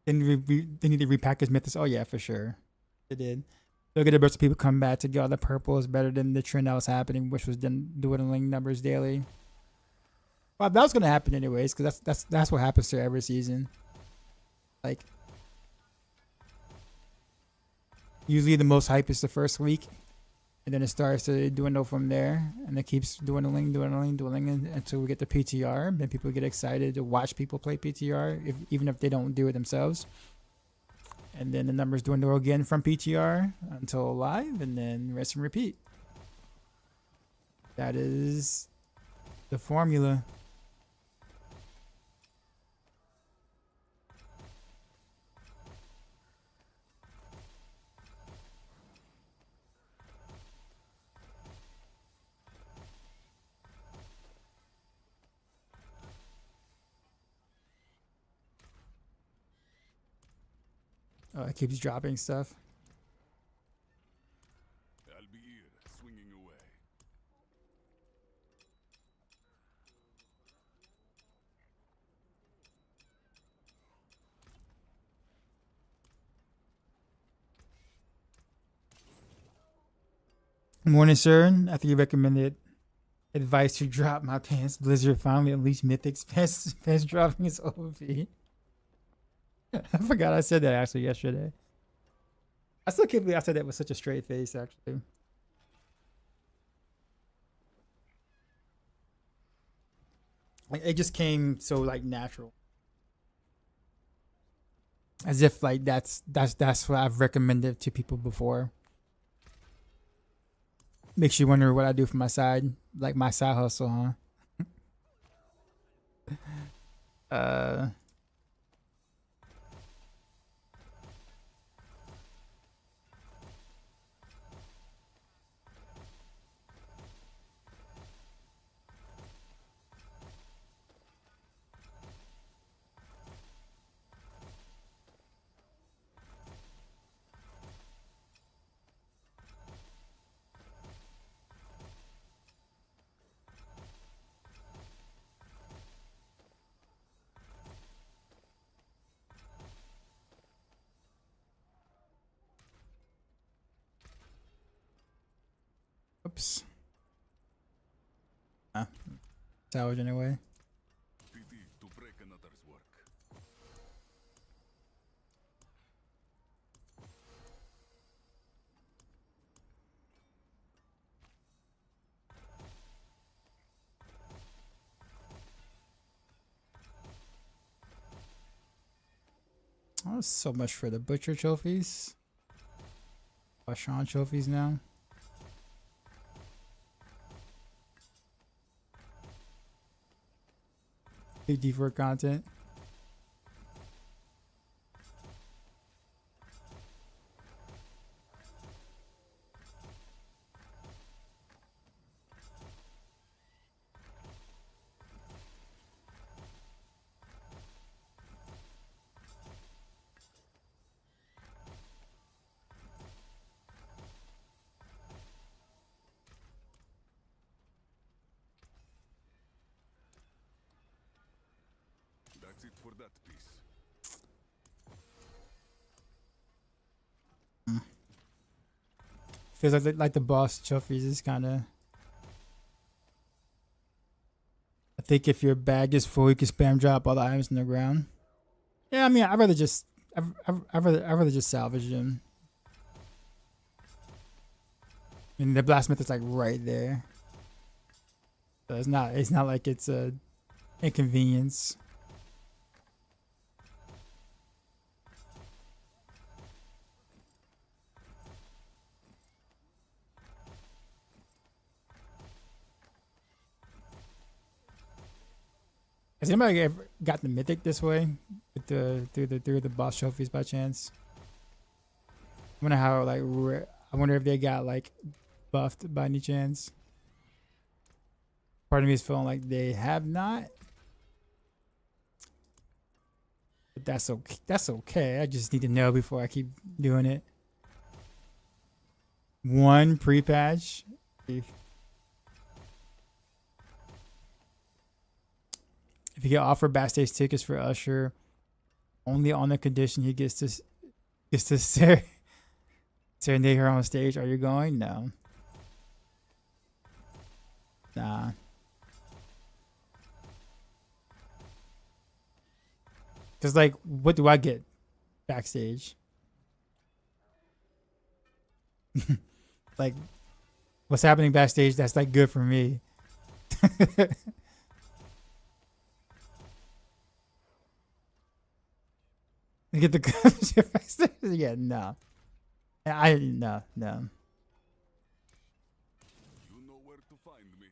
They need to repackage Mythos. Oh yeah, for sure. They did. Look at the burst of people come back to get all the purple is better than the trend that was happening, which was then dwindling numbers daily. Well, that was gonna happen anyways, because that's what happens to every season. Like usually the most hype is the first week, and then it starts to dwindle from there, and it keeps dwindling until we get the PTR. Then people get excited to watch people play PTR, even if they don't do it themselves. And then the numbers dwindle again from PTR until live, and then rinse and repeat. That is the formula. Oh, it keeps dropping stuff. I'll be here, swinging away. Morning, sir. After you recommended advice to drop my pants, Blizzard finally unleashed Mythics. Pants dropping is OP. I forgot I said that actually yesterday. I still can't believe I said that with such a straight face, actually. Like, it just came so like natural. As if like that's what I've recommended to people before. Makes you wonder what I do for my side, like my side hustle, huh? Oops. Salvage anyway. Pity to break another's work. Oh, so much for the butcher trophies. Bashan trophies now. Big D4 content. That's it for that piece. Feels like the boss trophies is kind of. I think if your bag is full, you can spam drop all the items in the ground. Yeah, I mean, I'd rather just I'd rather just salvage them. I mean, the blacksmith is like right there, so it's not like it's a inconvenience. Has anybody ever got the mythic this way with through the boss trophies by chance? I wonder how I wonder if they got like buffed by any chance. Part of me is feeling like they have not, but that's okay. That's okay. I just need to know before I keep doing it. One pre-patch. If you get offered backstage tickets for Usher, only on the condition he gets to serenade her on stage, are you going? No. Nah. Cause like, what do I get backstage? Like, what's happening backstage that's like good for me? You get the yeah, no. No. You know where to find me.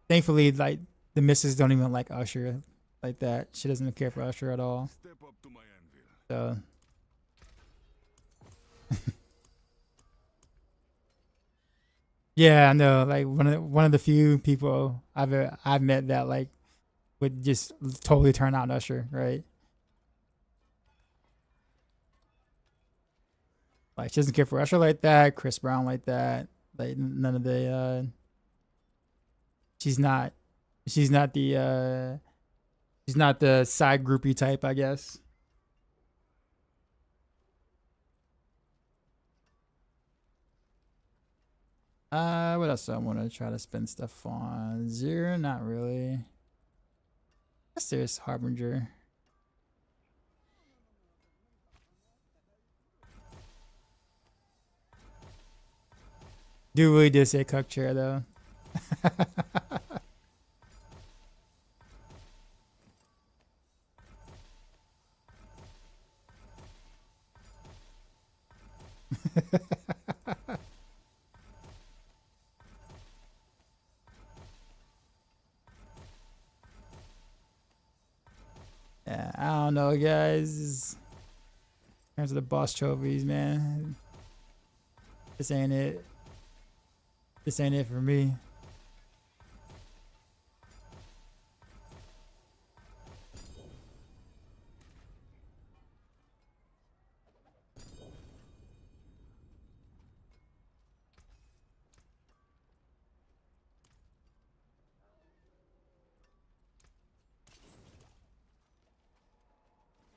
Thankfully, like the missus don't even like Usher like that. She doesn't care for Usher at all. Step up to my anvil. So yeah, I know. Like one of the few people I've met that like would just totally turn out Usher, right? Like she doesn't care for Usher like that, Chris Brown like that. Like none of the she's not she's not the she's not the side groupie type, I guess. What else do I want to try to spend stuff on? Zero, not really. I guess there's Harbinger. Do really did say cuck chair though. Yeah, I don't know, guys. In terms of the boss trophies, man, this ain't it. This ain't it for me.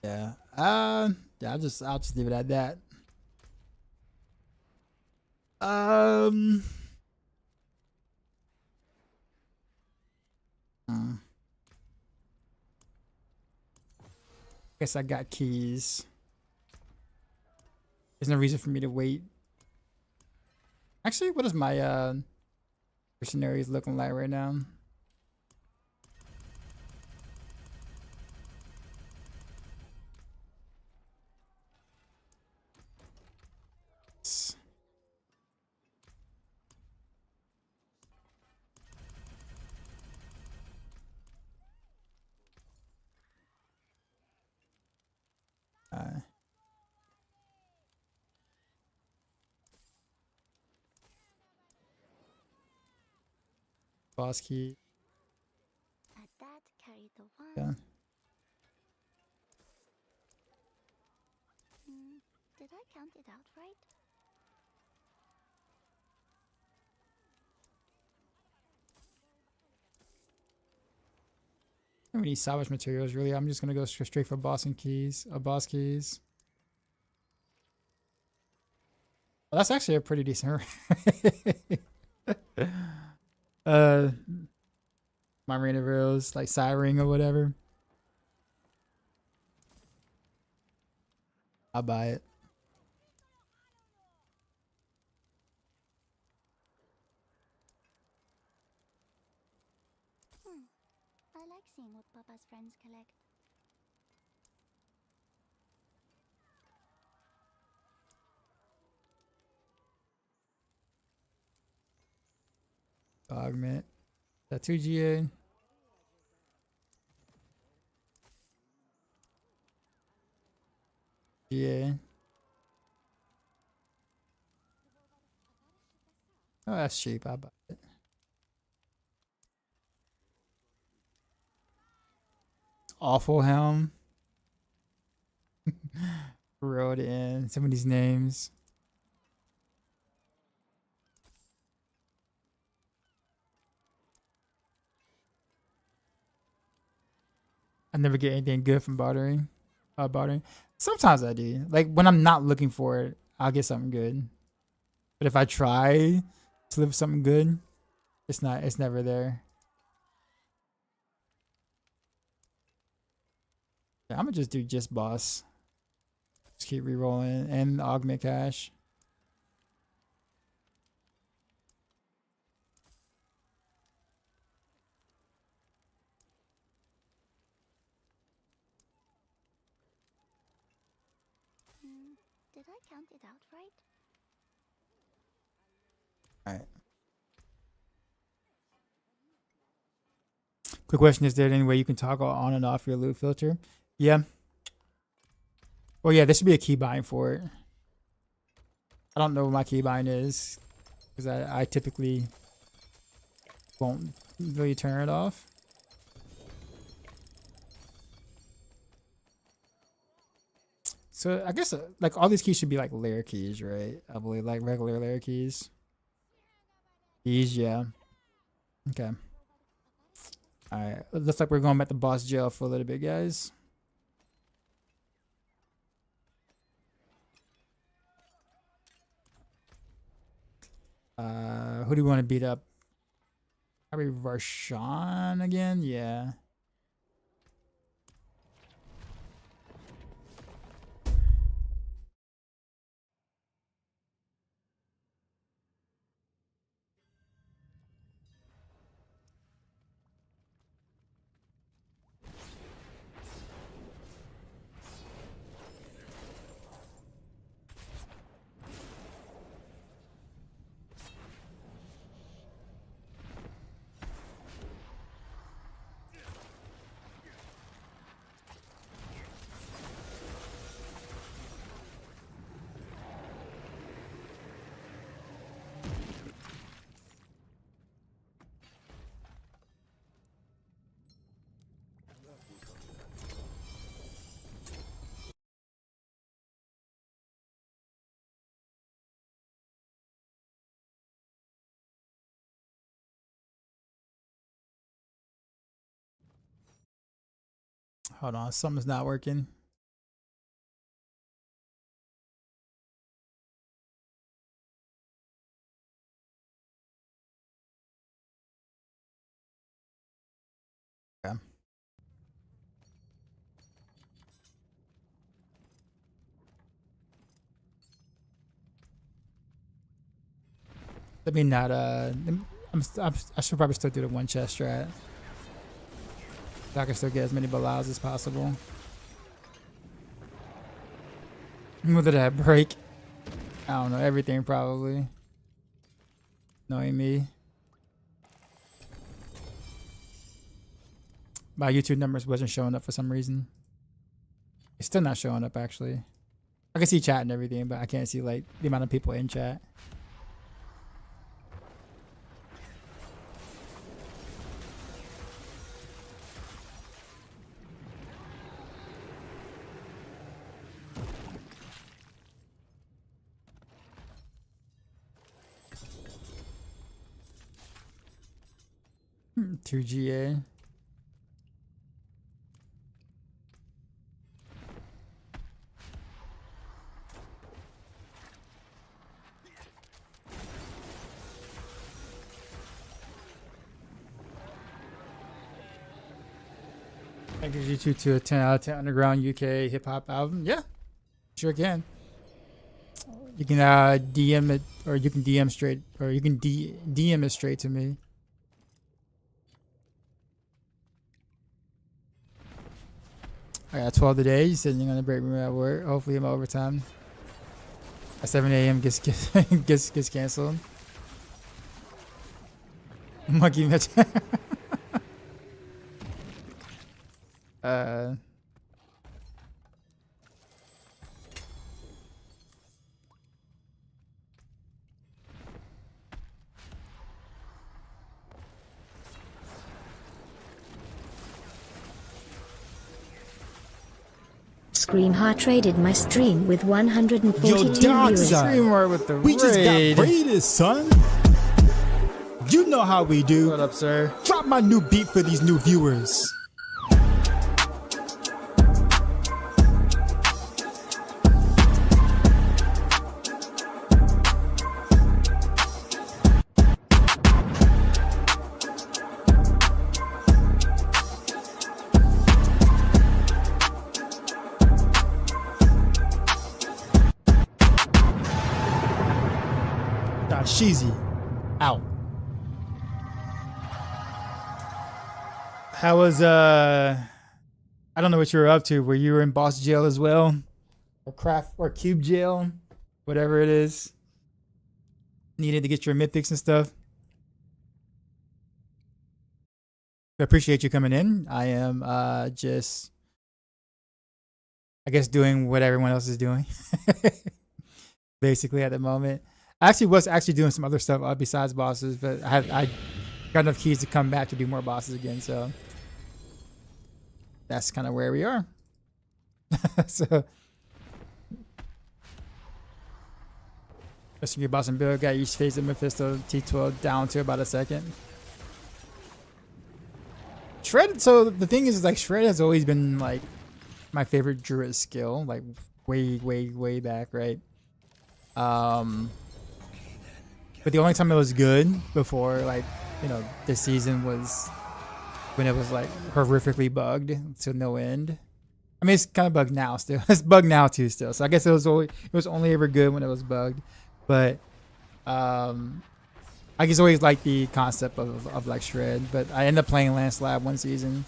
Yeah. Yeah, I'll just leave it at that. Um. hmm. Guess I got keys. There's no reason for me to wait. Actually, what is my mercenaries looking like right now? Uh, boss key. At that, carry the one. Yeah. Did I count it out right? I don't need salvage materials really. I'm just gonna go straight for boss and keys. Boss keys. Well, that's actually a pretty decent. uh, my Marina Rose, like Siring or whatever. I'll buy it. I like seeing what Papa's friends collect. Augment. That 2 GA. GA. Oh, that's cheap. I'll buy it. Awful Helm. Wrote in some of these names. I never get anything good from bartering. Bartering. Sometimes I do. Like when I'm not looking for it, I'll get something good. But if I try to live something good, it's not. It's never there. Yeah, I'm gonna just do just boss. Just keep rerolling and augment cash. Did I count it out right? All right. Quick question: is there any way you can toggle on and off your loot filter? Yeah. Well, yeah, there should be a keybind for it. I don't know what my keybind is because I typically won't really turn it off. So I guess like all these keys should be like layer keys, right? I believe like regular layer keys. These, yeah. Okay. All right. Looks like we're going back to boss jail for a little bit, guys. Who do you want to beat up? Probably Varshan again. Yeah. Hold on, something's not working. Let me not. I should probably still do the one chest strat. So I can still get as many balas as possible. What did that break? I don't know. Everything probably. Knowing me. My YouTube numbers wasn't showing up for some reason. It's still not showing up actually. I can see chat and everything, but I can't see like the amount of people in chat. Two GA. I give you two to a 10 out of 10 underground UK hip hop album. Yeah, sure can. You can DM it, or you can DM straight, or you can DM it straight to me. I got 12 today. You said you're gonna break me at work. Hopefully, I'm overtime. At 7 a.m. gets canceled. Monkey match. Scream Heart traded my stream with 142 Yo, dog, viewers. son. Streamer with the We just raid. got raided, son. You know how we do. What up, sir? Drop my new beat for these new viewers. Sheezy out. How was I don't know what you were up to. Were you in boss jail as well? Or craft or cube jail? Whatever it is. Needed to get your mythics and stuff. I appreciate you coming in. I am just I guess doing what everyone else is doing. Basically at the moment. I actually was doing some other stuff besides bosses, but I got enough keys to come back to do more bosses again, so that's kind of where we are. So let's get boss and build. Got each phase of Mephisto T12 down to about a second. Shred. So the thing is, like, Shred has always been like my favorite druid skill, like way back, right? But the only time it was good before, like, you know, this season was when it was like horrifically bugged to no end. I mean, it's kind of bugged now still. It's bugged now too still. So I guess it was only ever good when it was bugged. But I just always liked the concept of like Shred. But I ended up playing Lance Lab one season,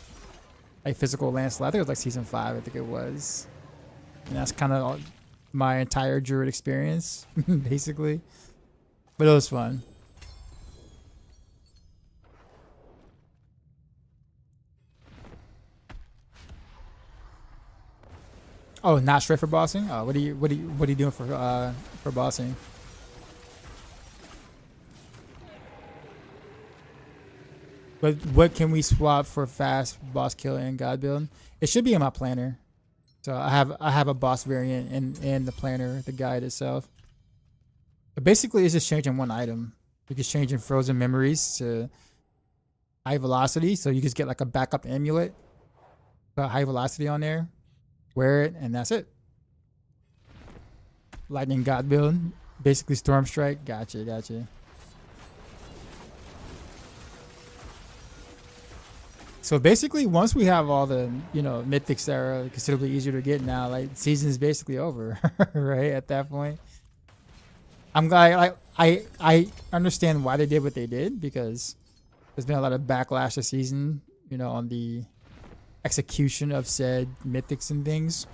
like physical Lance Lab. I think it was like season 5. I think it was, and that's kind of my entire druid experience, basically. But it was fun. Oh, not straight for bossing? Oh, what are you doing for bossing? But what can we swap for fast boss kill and god build? It should be in my planner. So I have a boss variant in the planner, the guide itself. But basically, it's just changing one item. You can change in frozen memories to high velocity, so you just get like a backup amulet, put high velocity on there, wear it, and that's it. Lightning God build, basically Storm Strike. Gotcha. So basically, once we have all the, you know, mythics that are considerably easier to get now, like season is basically over, right? At that point. I'm glad. I understand why they did what they did, because there's been a lot of backlash this season, you know, on the execution of said mythics and things.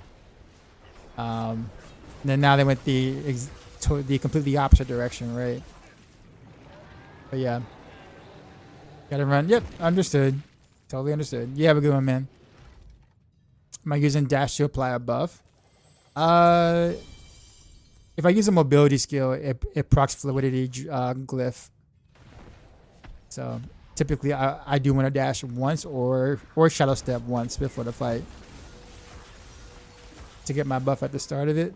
And then now they went the completely opposite direction, right? But yeah, gotta run. Yep, understood. Totally understood. You have a good one, man. Am I using dash to apply a buff? If I use a mobility skill, it procs fluidity glyph. So typically, I do want to dash once or shadow step once before the fight to get my buff at the start of it.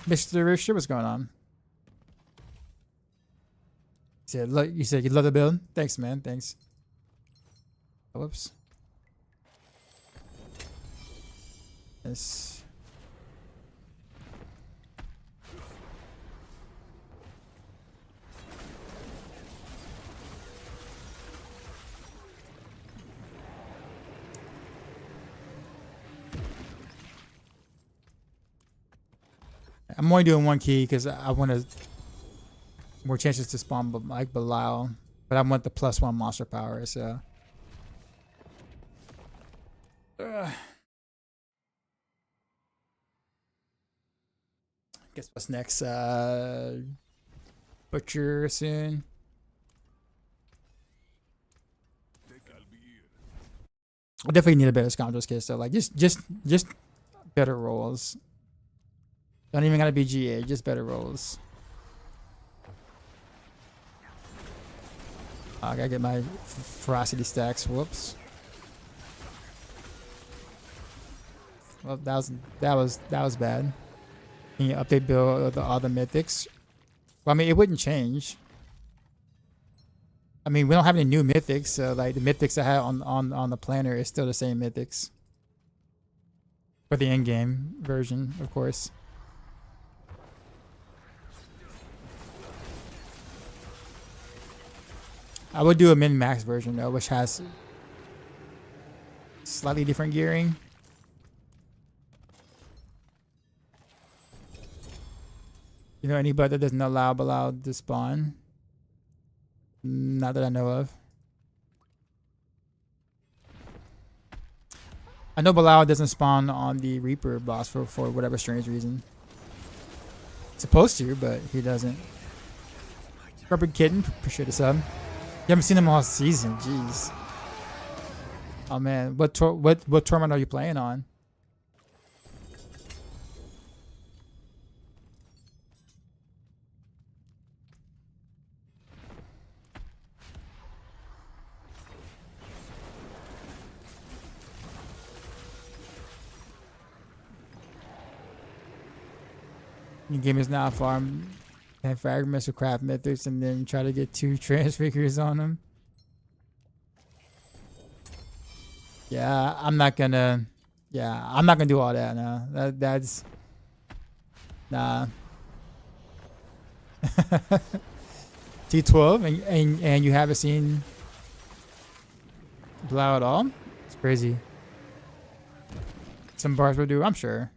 Mr. Richard, what's going on? You said you love the build? Thanks, man. Thanks. Whoops. Yes. I'm only doing one key because I want to more chances to spawn like Belial, but I want the +1 monster power. So, guess what's next? Butcher soon. I definitely need a better scoundrels kit. So like just better rolls. Don't even gotta be GA, just better rolls. I gotta get my ferocity stacks. Whoops. Well, that was bad. Can you update build all the mythics? Well, I mean, it wouldn't change. I mean, we don't have any new mythics, so like the mythics I had on the planner is still the same mythics. For the in-game version, of course. I would do a min-max version though, which has slightly different gearing. You know anybody that doesn't allow Belial to spawn? Not that I know of. I know Belial doesn't spawn on the Reaper boss for whatever strange reason. Supposed to, but he doesn't. Rubber Kitten, appreciate the sub. You haven't seen him all season, jeez. Oh man, what tournament are you playing on? Your game is now farm 10 fragments of craft mythics and then try to get 2 transfigures on them. Yeah, I'm not gonna do all that now. That's nah. T12 and you haven't seen Blau at all? It's crazy. Some bars will do, I'm sure.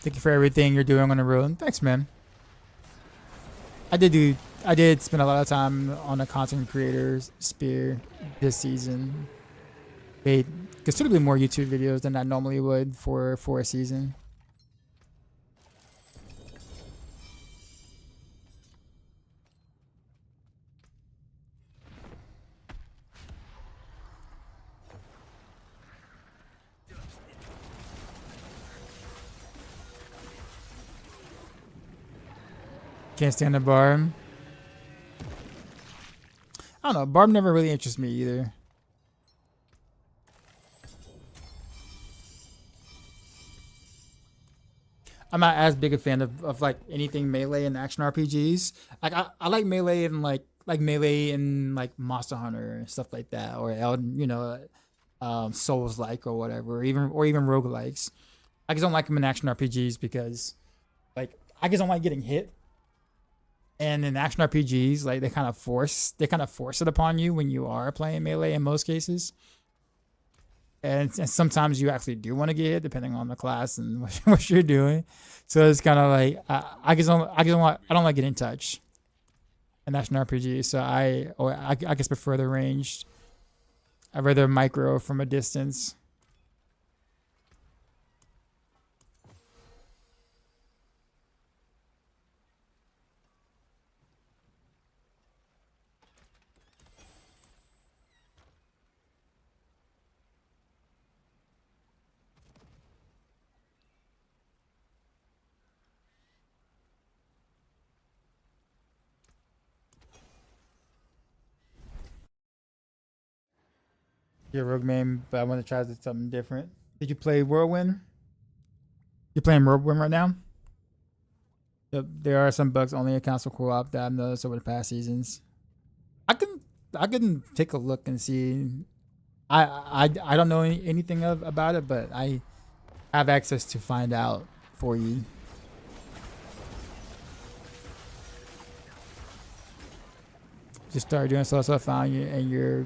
Thank you for everything you're doing on the road. Thanks, man. I did spend a lot of time on a content creator's spear this season. Made considerably more YouTube videos than I normally would for a season. Can't stand the Barb. I don't know. Barb never really interests me either. I'm not as big a fan of like anything melee and action RPGs. Like I like melee and like melee and like Monster Hunter and stuff like that, or Souls like or whatever, or even roguelikes. I just don't like them in action RPGs because like I just don't like getting hit. And in action RPGs, like they kind of force it upon you when you are playing melee in most cases. And sometimes you actually do want to get hit depending on the class and what you're doing. So it's kind of like I don't like getting touched in action RPG. So I guess prefer the ranged. I'd rather micro from a distance. Your rogue main, but I want to try something different. Did you play Whirlwind? You're playing Whirlwind right now? Yep, there are some bugs only in console co-op that I've noticed over the past seasons. I can take a look and see. I don't know anything about it, but I have access to find out for you. Just started doing so I found you and you're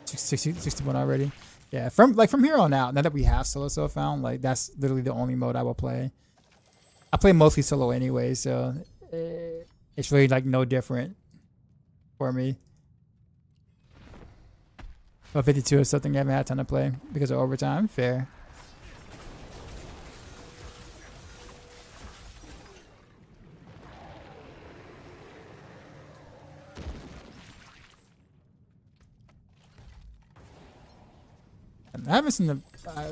61 already. Yeah, from here on out, now that we have solo found, like that's literally the only mode I will play. I play mostly solo anyway, so it's really like no different for me. But 52 is something I haven't had time to play because of overtime. Fair. I haven't seen the.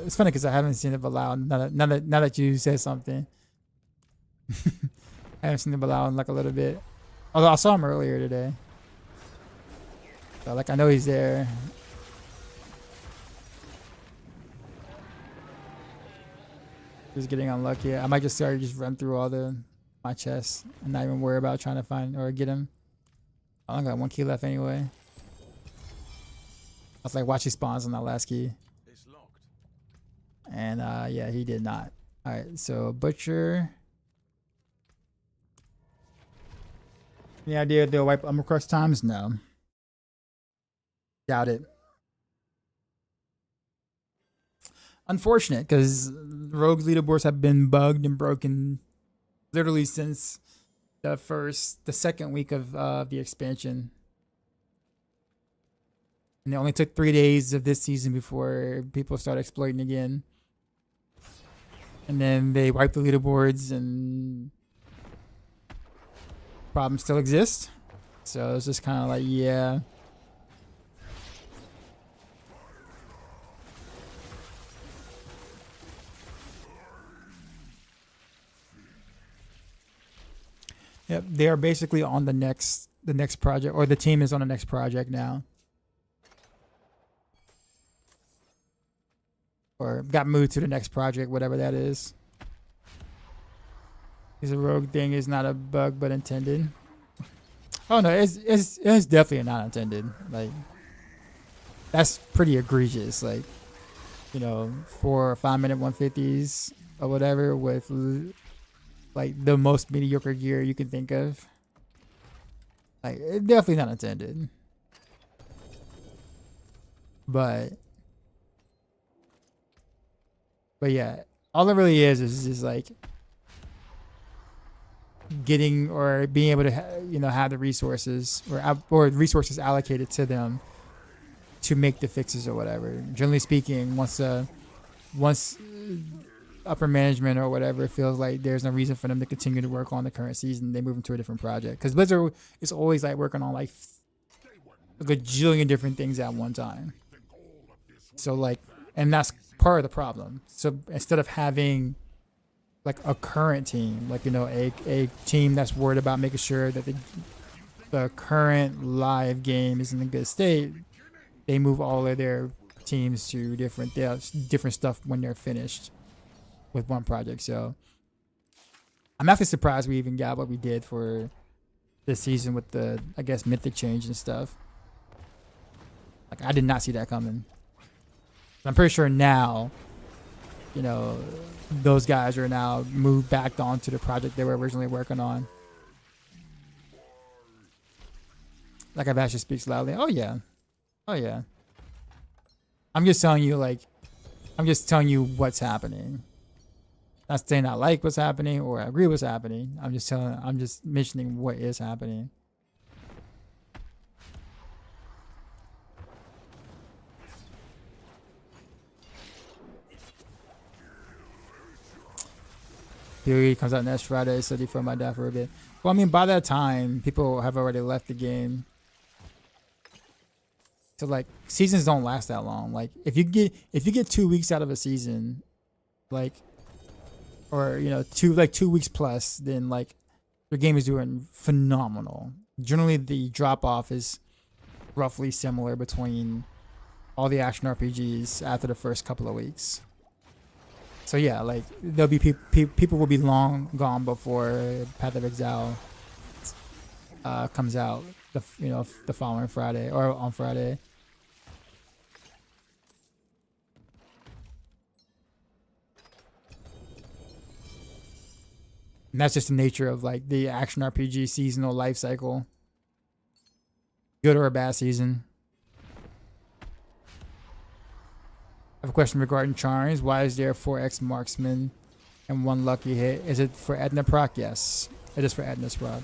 It's funny because I haven't seen the Bilal. Now that you said something, I haven't seen the Bilal in like a little bit. Although I saw him earlier today, so like I know he's there. Just getting unlucky. I might just run through all my chests and not even worry about trying to find or get him. I only got 1 key left anyway. I was like, watch he spawns on that last key. And yeah, he did not. Alright, so Butcher. Any idea if they'll wipe Umbercrux times? No. Doubt it. Unfortunate, because Rogue's leaderboards have been bugged and broken literally since the second week of the expansion. And it only took 3 days of this season before people started exploiting again. And then they wiped the leaderboards and problems still exist. So it's just kind of like, yeah. Yep, they are basically on the next project, or the team is on the next project now. Or got moved to the next project, whatever that is. Because a rogue thing is not a bug, but intended. Oh no, it's definitely not intended. Like, that's pretty egregious. Like, 4 or 5 minute 150s or whatever with like the most mediocre gear you can think of. Like, it's definitely not intended. But yeah, all it really is just like getting or being able to have the resources or resources allocated to them to make the fixes or whatever. Generally speaking, once upper management or whatever feels like there's no reason for them to continue to work on the current season, they move into a different project. Because Blizzard is always like working on like a gajillion different things at one time. So like, and that's part of the problem. So instead of having like a current team, like a team that's worried about making sure that the current live game is in a good state, they move all of their teams to different stuff when they're finished with one project. So I'm actually surprised we even got what we did for this season with the, I guess, mythic change and stuff. Like, I did not see that coming. I'm pretty sure now, those guys are now moved back onto the project they were originally working on. Like I've actually speaks loudly. Oh yeah. Oh yeah. I'm just telling you what's happening. Not saying I like what's happening or I agree what's happening. I'm just mentioning what is happening. Fury comes out next Friday, so before my dad for a bit. Well, I mean, by that time, people have already left the game. So like, seasons don't last that long. Like, if you get 2 weeks out of a season, like, or you know, 2 weeks plus, then like, your game is doing phenomenal. Generally, the drop off is roughly similar between all the action RPGs after the first couple of weeks. So yeah, like there'll be people will be long gone before Path of Exile comes out. The following Friday or on Friday. And that's just the nature of like the action RPG seasonal life cycle. Good or a bad season. I have a question regarding charms. Why is there 4x marksman and 1 lucky hit? Is it for Edna proc? Yes, it is for Edna's proc.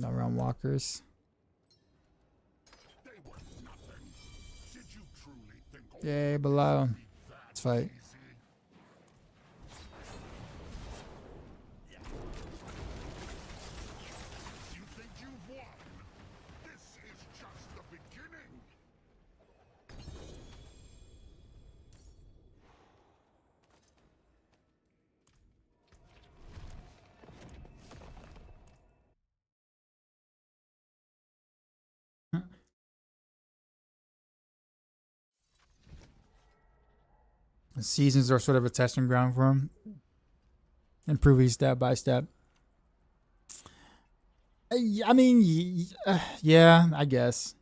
Not around walkers. They were nothing. Did you truly think all Yay, below. Let's fight. you think you've won? This is just the beginning. The seasons are sort of a testing ground for him. Improving step by step. I mean, yeah, I guess.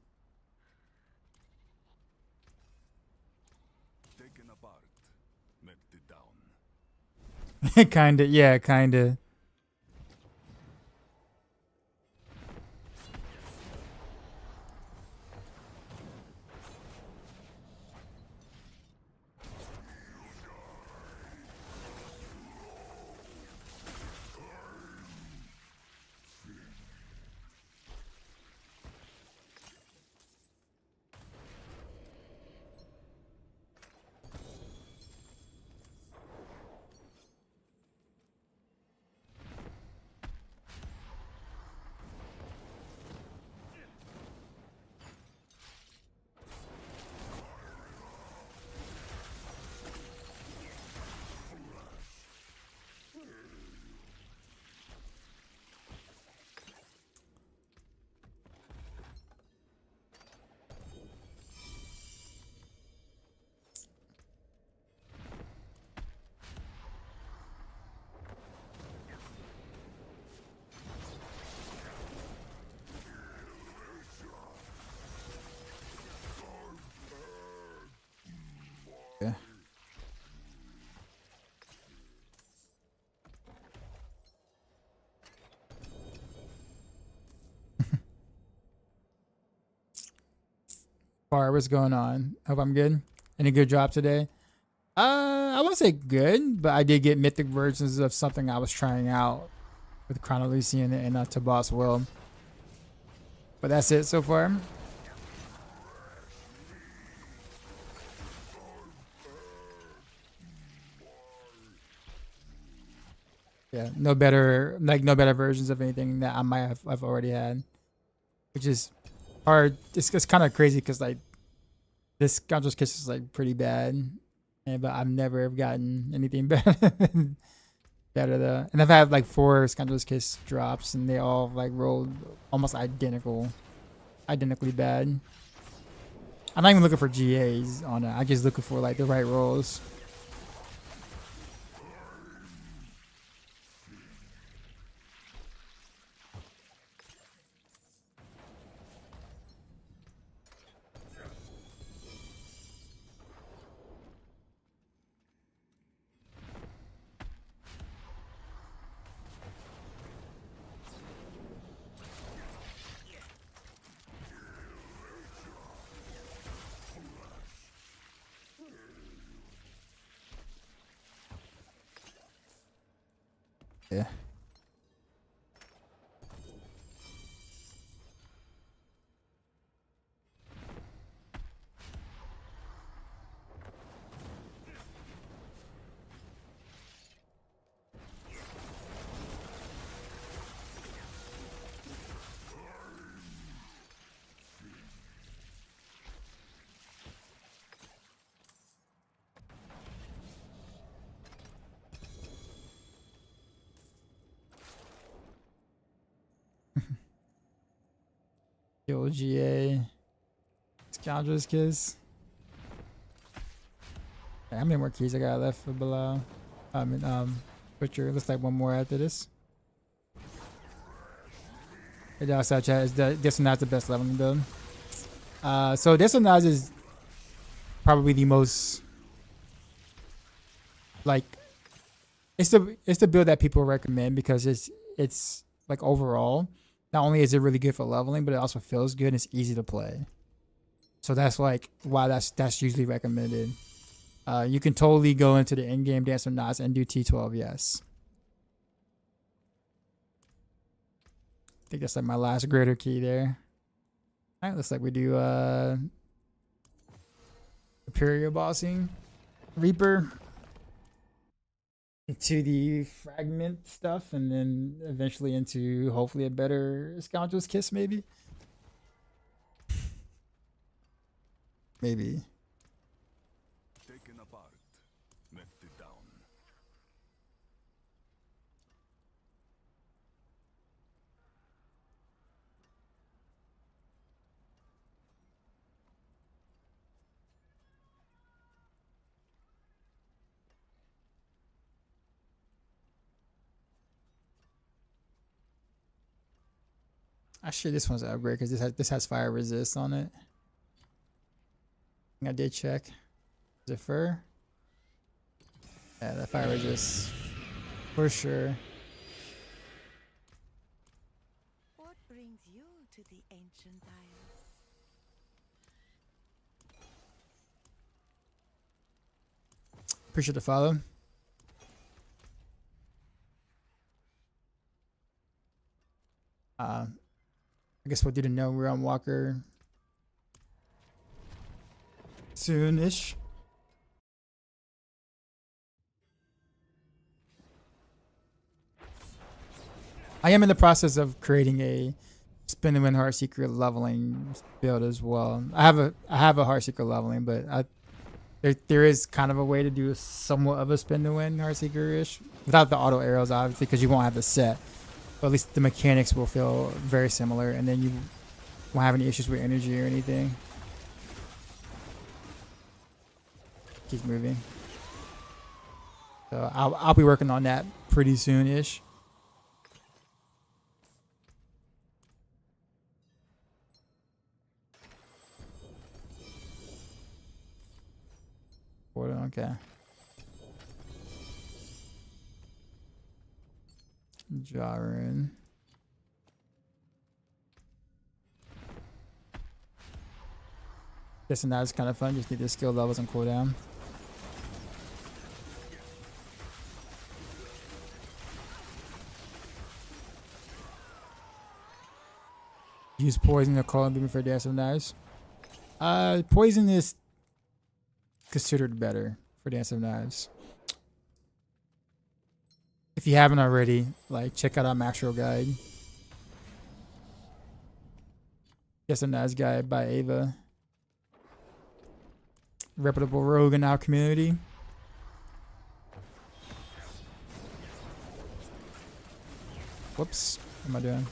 Taken apart, melted down. Kinda, yeah, kinda. Yeah. Bar, what's going on? Hope I'm good. Any good drop today? I won't say good, but I did get mythic versions of something I was trying out with Chronolysian and Tabas Will. But that's it so far. Yeah, no better versions of anything that I've already had, which is hard. It's kind of crazy because like this Gonzo's Kiss is like pretty bad, but I've never gotten anything better. Better though. And I've had like 4 Scoundrel's Kiss drops, and they all like rolled almost identically bad. I'm not even looking for GAs on it. I'm just looking for like the right rolls. Yeah. The old GA. Scoundrel's Kiss. How many more keys I got left for below? Butcher. Looks like one more after this. Hey, outside chat, is this one not the best leveling build? So this one is probably the most like it's the build that people recommend because it's like overall not only is it really good for leveling, but it also feels good and it's easy to play. So that's like why that's usually recommended. You can totally go into the in-game Dance with Knots and do T12, yes. I think that's like my last greater key there. Alright, looks like we do Superior bossing. Reaper into the fragment stuff, and then eventually into hopefully a better Scoundrel's Kiss, maybe. Maybe. Taken apart, melted down. Actually, this one's an upgrade because this has fire resist on it. I did check. Is it fur? Yeah, that fire resist for sure. What brings you to the ancient isles? Appreciate the follow. I guess we'll do the No Realm Walker soon-ish. I am in the process of creating a Spin and Win Heartseeker leveling build as well. I have a Heartseeker leveling, but there is kind of a way to do somewhat of a Spin to Win Heartseeker-ish without the auto arrows, obviously, because you won't have the set. But at least the mechanics will feel very similar, and then you won't have any issues with energy or anything. Keep moving. So I'll be working on that pretty soon-ish. Okay. Jarun. This and that is kind of fun. Just need the skill levels and cooldown. Use poison or cold beam for Dance of Knives. Poison is considered better for Dance of Knives. If you haven't already, like check out our macro guide. Dance of Knives guide by Ava. Reputable rogue in our community. Whoops. What am I doing?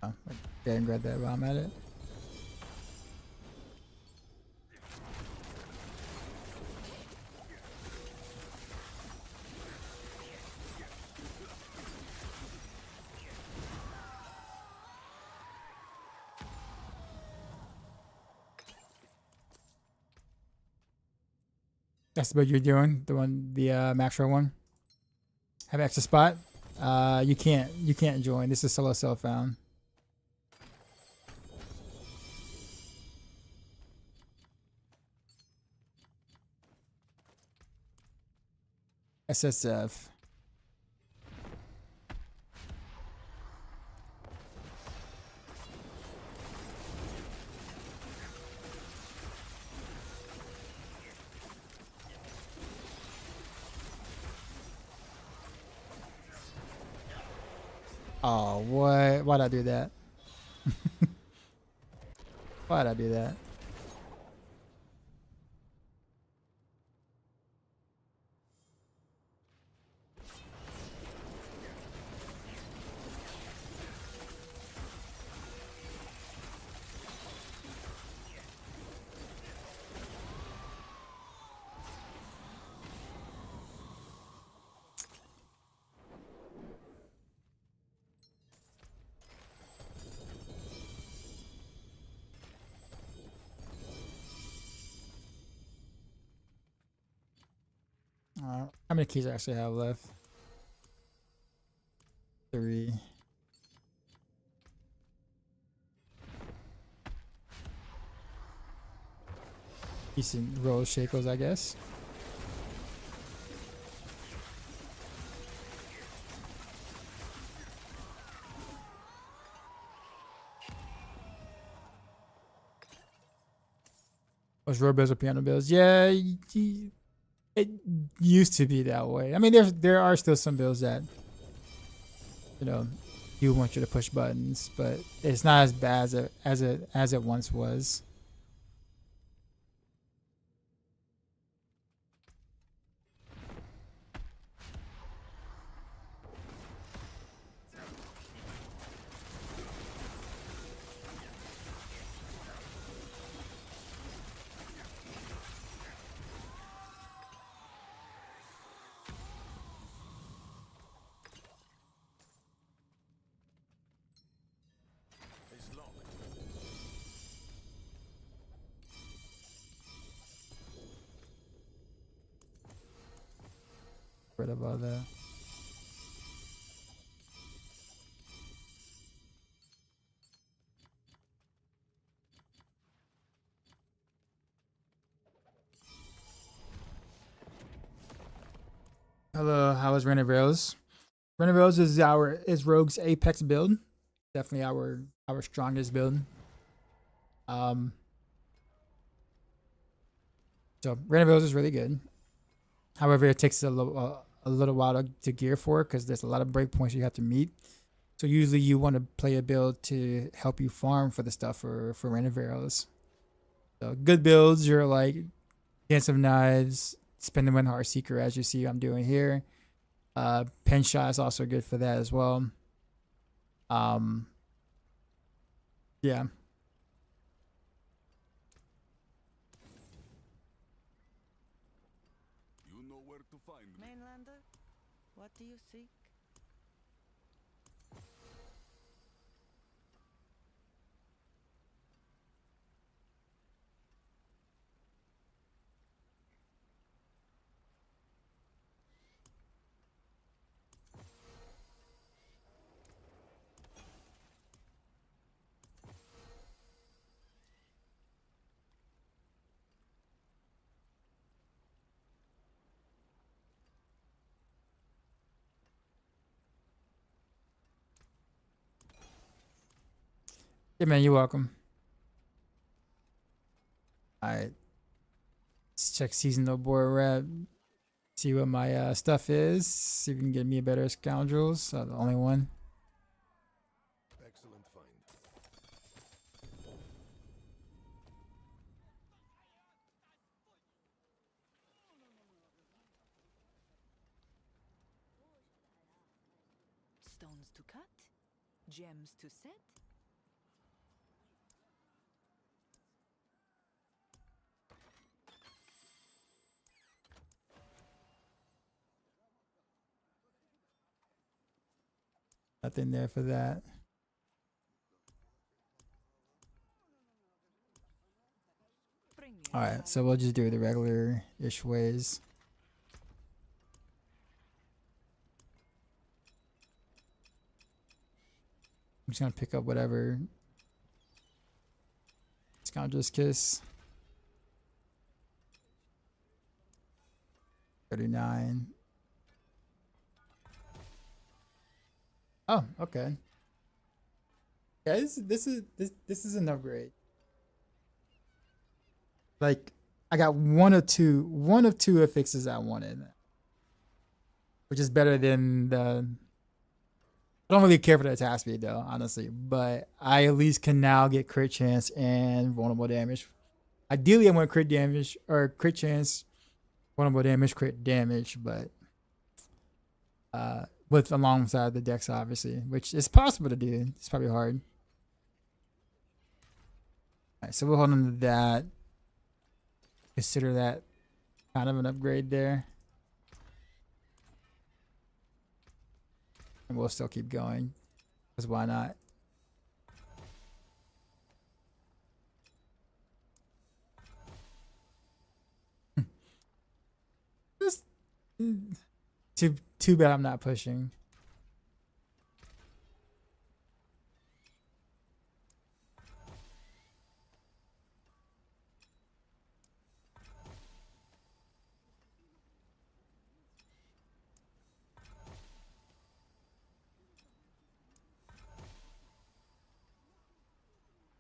Oh, okay, and grab that while I'm at it. That's what you're doing. The one, the Maxwell one. Have extra spot. You can't join. This is solo self found. SSF. Oh, what? Why'd I do that? Why'd I do that? How many keys I actually have left? 3. Decent roll shakos, I guess. Was road bills or piano bills? Yeah, it used to be that way. I mean, there are still some bills that, you know, do want you to push buttons, but it's not as bad as it once was. Right about that. Hello, how is Rails? Rails is Rogue's Apex build. Definitely our strongest build. So Rails is really good. However, it takes a little while to gear for it because there's a lot of breakpoints you have to meet. So usually you want to play a build to help you farm for the stuff for Rails. So good builds, you're like Dance of Knives, Spin the Wind Heart Seeker, as you see I'm doing here. Pen Shot is also good for that as well. Yeah. You know where to find me. Mainlander, what do you seek? Yeah, man, you're welcome. All right. check seasonal board rep. See what my stuff is. See if you can get me a better scoundrels. The only one. Excellent find. Stones to cut, gems to set. Nothing there for that. Bring me All right, so we'll just do it the regular-ish ways. I'm just gonna pick up whatever. Scoundrel's Kiss. 39. Oh, okay. Yeah, this is an upgrade. Like, I got one of two affixes I wanted, which is better than the. I don't really care for the attack speed though, honestly, but I at least can now get crit chance and vulnerable damage. Ideally, I want crit damage or crit chance, vulnerable damage, crit damage, but with alongside the dex, obviously, which is possible to do. It's probably hard. All right, so we'll hold on to that. Consider that kind of an upgrade there. And we'll still keep going, because why not? Just too bad I'm not pushing.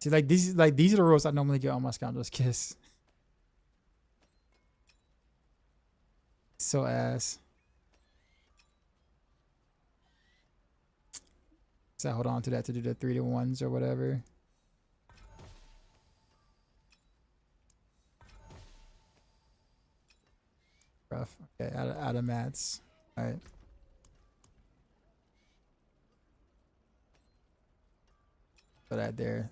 See, like these are the rolls I normally get on my Scoundrel's Kiss. So ass. So I hold on to that to do the 3-1s or whatever. Rough. Okay, out of mats. All right. Put that there.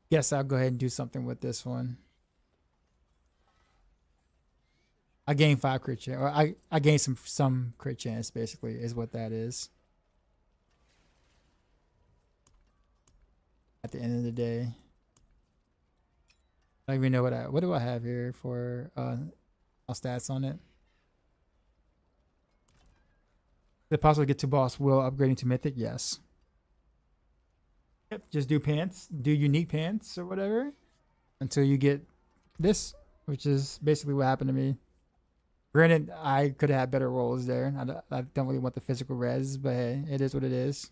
Yes, I'll go ahead and do something with this one. I gain 5 crit chance, or I gain some crit chance. Basically, is what that is. At the end of the day, I don't even know what do I have here for stats on it. Is it possible to get to boss will upgrading to mythic? Yes. Yep, just do pants, do unique pants or whatever until you get this, which is basically what happened to me. Granted, I could have had better rolls there. I don't really want the physical res, but hey, it is what it is.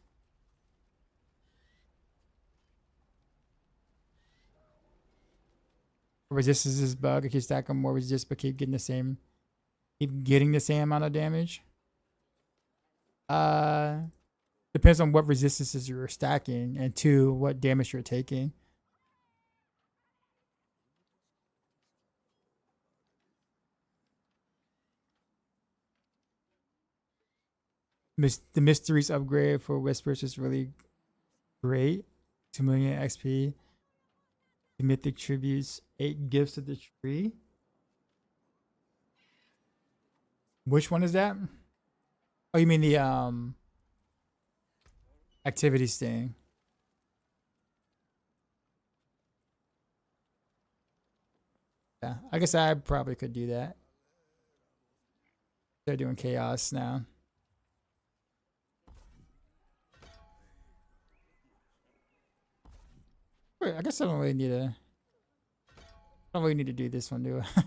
Resistance is bug. I keep stacking more resist, but keep getting the same amount of damage. Depends on what resistances you're stacking, and 2, what damage you're taking. The mysteries upgrade for whispers is really great. 2 million XP. The mythic tributes 8 gifts of the tree. Which one is that? Oh, you mean the activities thing? Yeah, I guess I probably could do that. They're doing chaos now. Wait, I guess I don't really need to do this one, do I?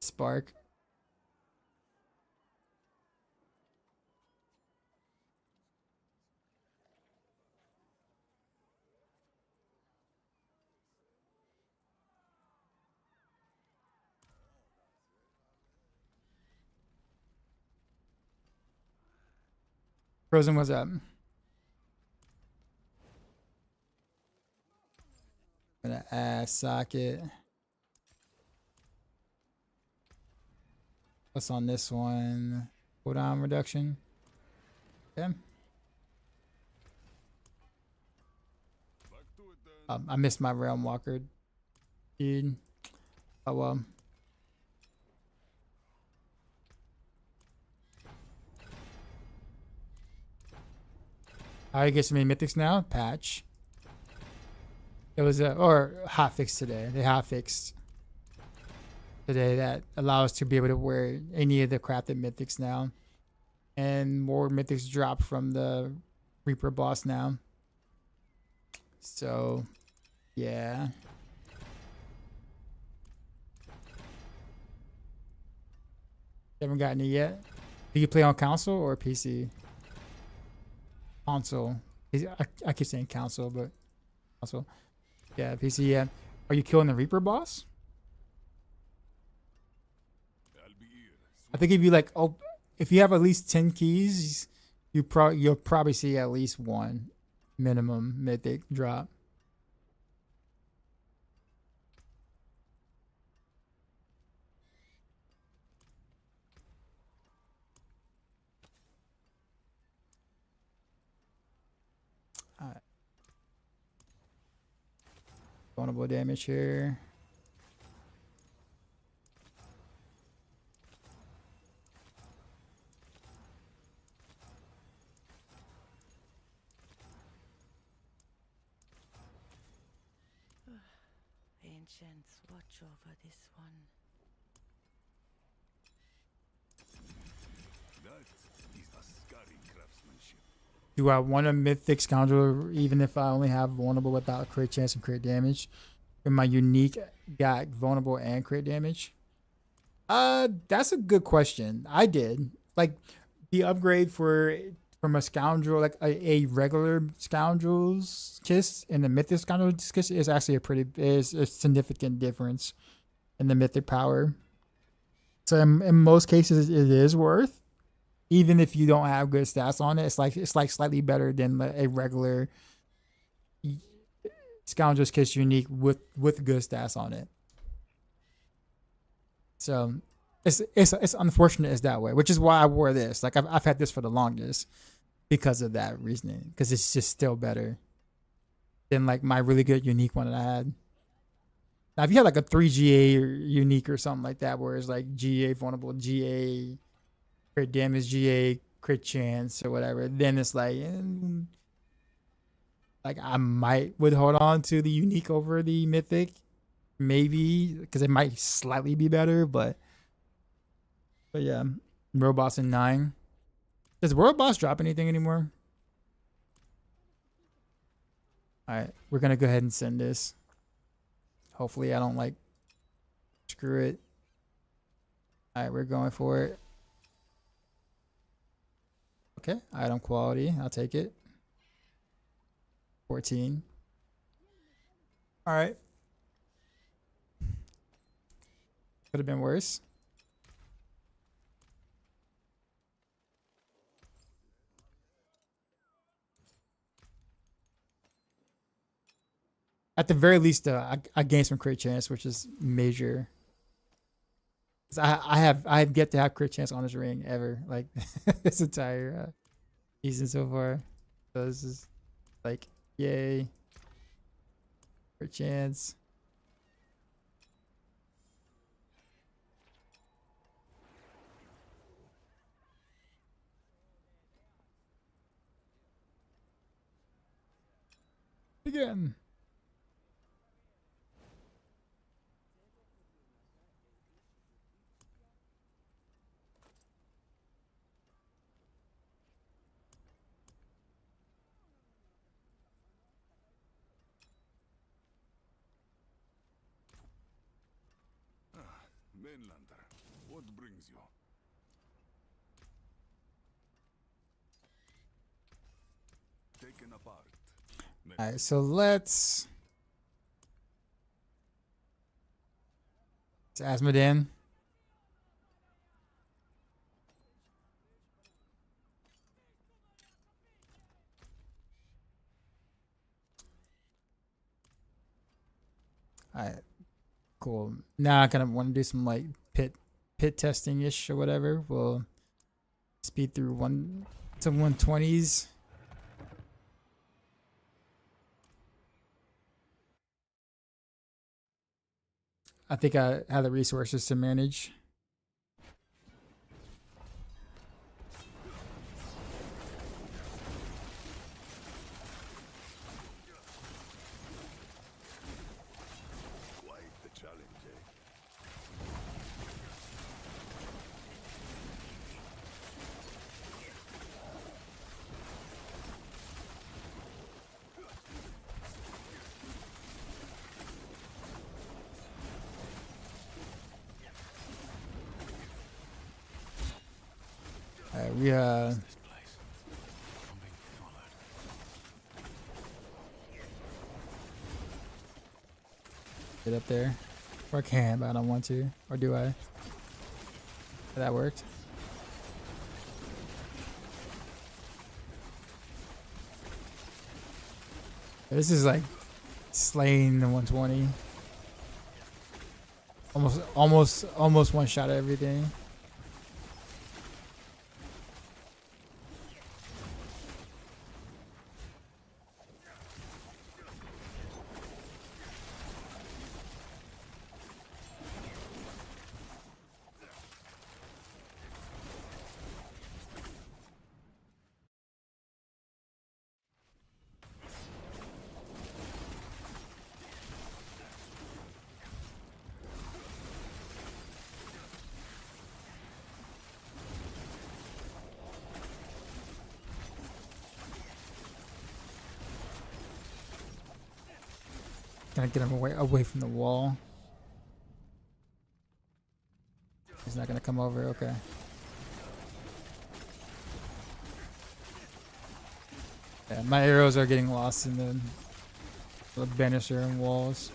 Spark. Frozen, what's up? Gonna add socket. What's on this one? Cooldown reduction. Okay. I missed my Realm Walker, dude. Oh well. How do you get so many mythics now? Patch. It was or hot fix today. They hot fixed today that allow us to be able to wear any of the crafted mythics now, and more mythics drop from the Reaper boss now. So, yeah. Haven't gotten it yet. Do you play on console or PC? Console. I keep saying console, but console. Yeah, PC. Yeah. Are you killing the Reaper boss? I think if you like, oh, if you have at least 10 keys, you'll probably see at least one minimum mythic drop. Alright. Vulnerable damage here. Ancients, watch over this one. That is a scary craftsmanship. Do I want a mythic scoundrel even if I only have vulnerable without crit chance and crit damage? And my unique got vulnerable and crit damage? That's a good question. I did. Like the upgrade from a scoundrel, like a regular scoundrel's kiss and the mythic scoundrel's kiss is actually is a significant difference in the mythic power. So in most cases it is worth, even if you don't have good stats on it. It's like slightly better than a regular scoundrel's kiss unique with good stats on it. So it's unfortunate it's that way, which is why I wore this. Like I've had this for the longest because of that reasoning, because it's just still better than like my really good unique one that I had. Now if you had like a 3 GA unique or something like that, where it's like GA vulnerable, GA crit damage, GA crit chance or whatever, then it's like I might would hold on to the unique over the mythic, maybe because it might slightly be better, but yeah. World boss in 9. Does world boss drop anything anymore? All right, we're gonna go ahead and send this. Hopefully I don't like screw it. All right, we're going for it. Okay, item quality, I'll take it. 14. All right. Could have been worse. At the very least, I gained some crit chance, which is major. I have yet to have crit chance on this ring ever, like this entire season so far. So this is like, yay, crit chance. Again. Mainlander, what brings you? Taken apart. All right, so let's Asmodan. Alright, cool. Now I kind of want to do some like pit testing ish or whatever. We'll speed through some 120s. I think I have the resources to manage. Quite the challenge, eh? Alright, This place. I'm being followed. get up there. Or I can, but I don't want to. Or do I? That worked. This is like slaying the 120. Almost one shot at everything. Gotta get him away from the wall. He's not gonna come over. Okay. Yeah, my arrows are getting lost in the banister and walls.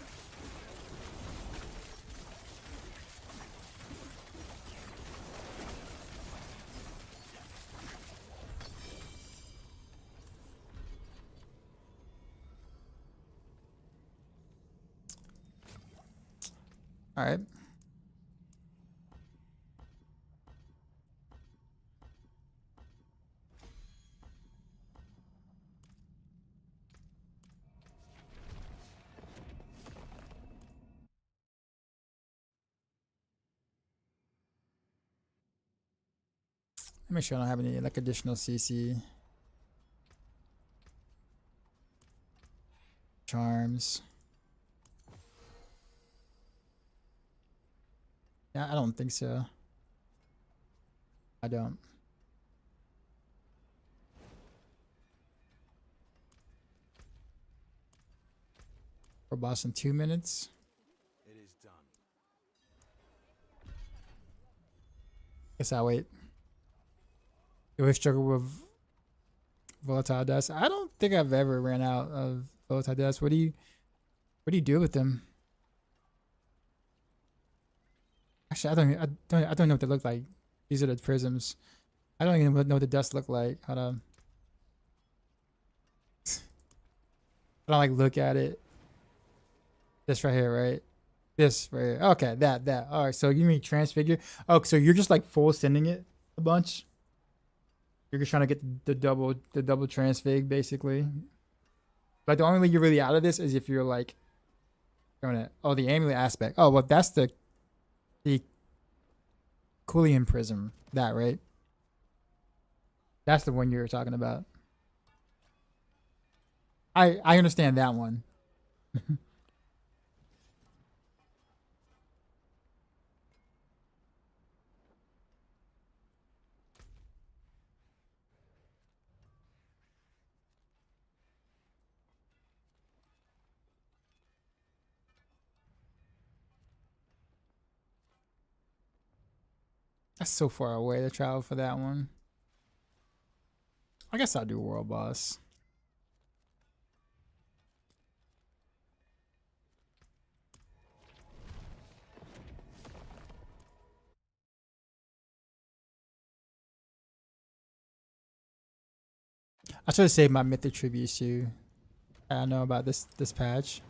All right. Make sure I don't have any like additional CC. Charms. Yeah, I don't think so. I don't. We're boss in 2 minutes. It is done. Guess I'll wait. Do we struggle with volatile dust? I don't think I've ever ran out of volatile dust. What do you do with them? Actually, I don't know what they look like. These are the prisms. I don't even know what the dust look like. Hold on. I don't like look at it. This right here, right? This right here. Okay, that. All right. So you mean transfigure? Oh, so you're just like full sending it a bunch. You're just trying to get the double transfig basically. But the only way you're really out of this is if you're like going to the amulet aspect. Oh well, that's the Coolian prism. That right? That's the one you're talking about. I understand that one. That's so far away to travel for that one. I guess I'll do world boss. I should have saved my mythic tributes too. I don't know about this patch.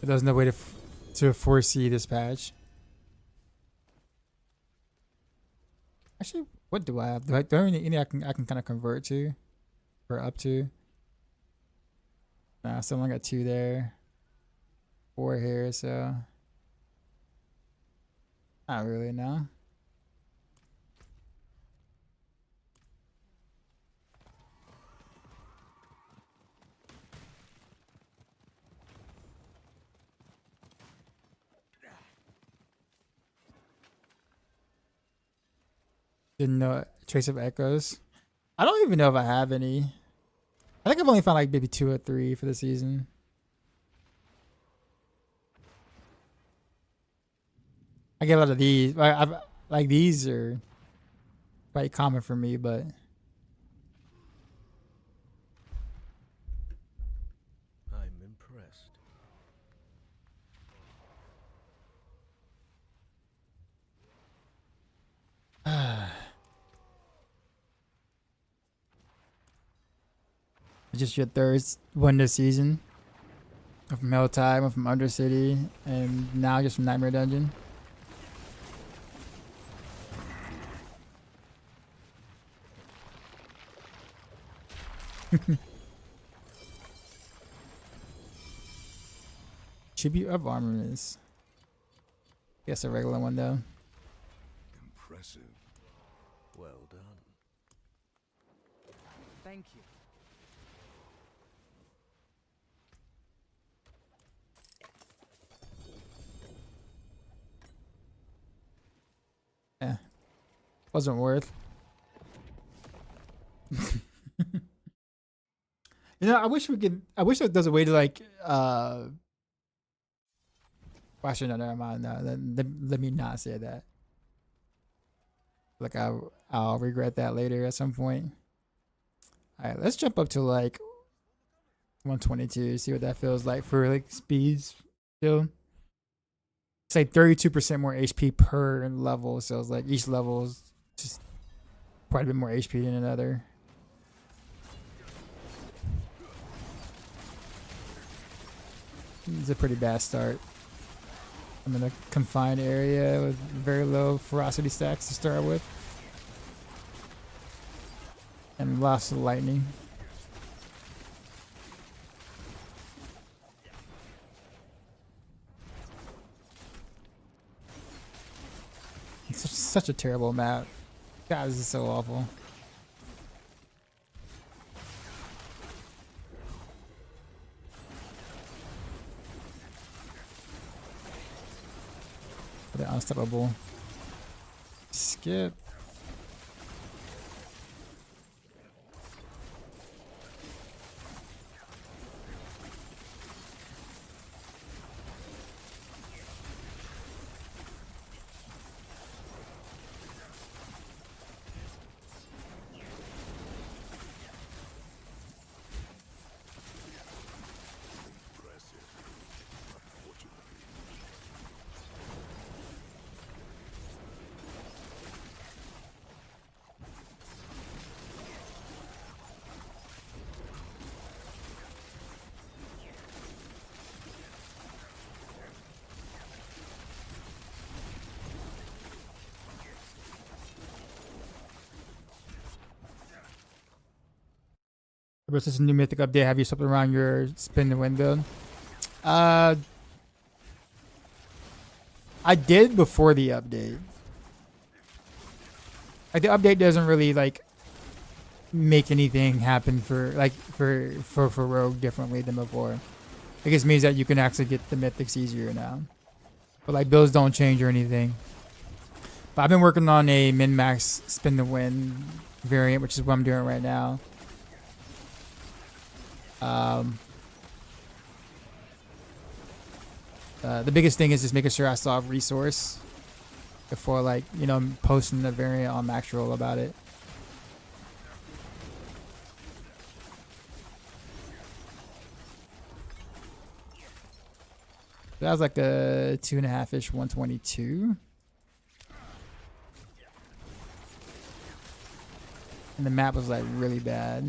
There's no way to foresee this patch. Actually, what do I have? Do I have any I can kind of convert to, or up to? Nah, so I only got 2 there, 4 here, so not really. No. Didn't know trace of echoes. I don't even know if I have any. I think I've only found like maybe 2 or 3 for the season. I get a lot of these. I've like these are quite common for me, but I'm impressed. just your third one this season. From Helltide, went from Undercity, and now just from Nightmare Dungeon. Tribute of Armaments. Guess a regular one though. Impressive. Well done. Thank you. Yeah. Wasn't worth. You know, I wish there was a way to like actually no, never mind. No, let me not say that. Like I'll regret that later at some point. Alright, let's jump up to like 122, see what that feels like for like speeds still. It's like 32% more HP per level, so it's like each level is just quite a bit more HP than another. It's a pretty bad start. I'm in a confined area with very low ferocity stacks to start with. And lots of lightning. It's such a terrible map. God, this is so awful. They're unstoppable. Skip. Versus a new mythic update, have you something around your spin the wind build? I did before the update. Like the update doesn't really like make anything happen for like for Rogue differently than before. It just means that you can actually get the mythics easier now. But like builds don't change or anything. But I've been working on a min-max spin the wind variant, which is what I'm doing right now. The biggest thing is just making sure I solve resource before, like, you know, posting the variant on max roll about it. That was like a 2.5-ish 122. And the map was like really bad.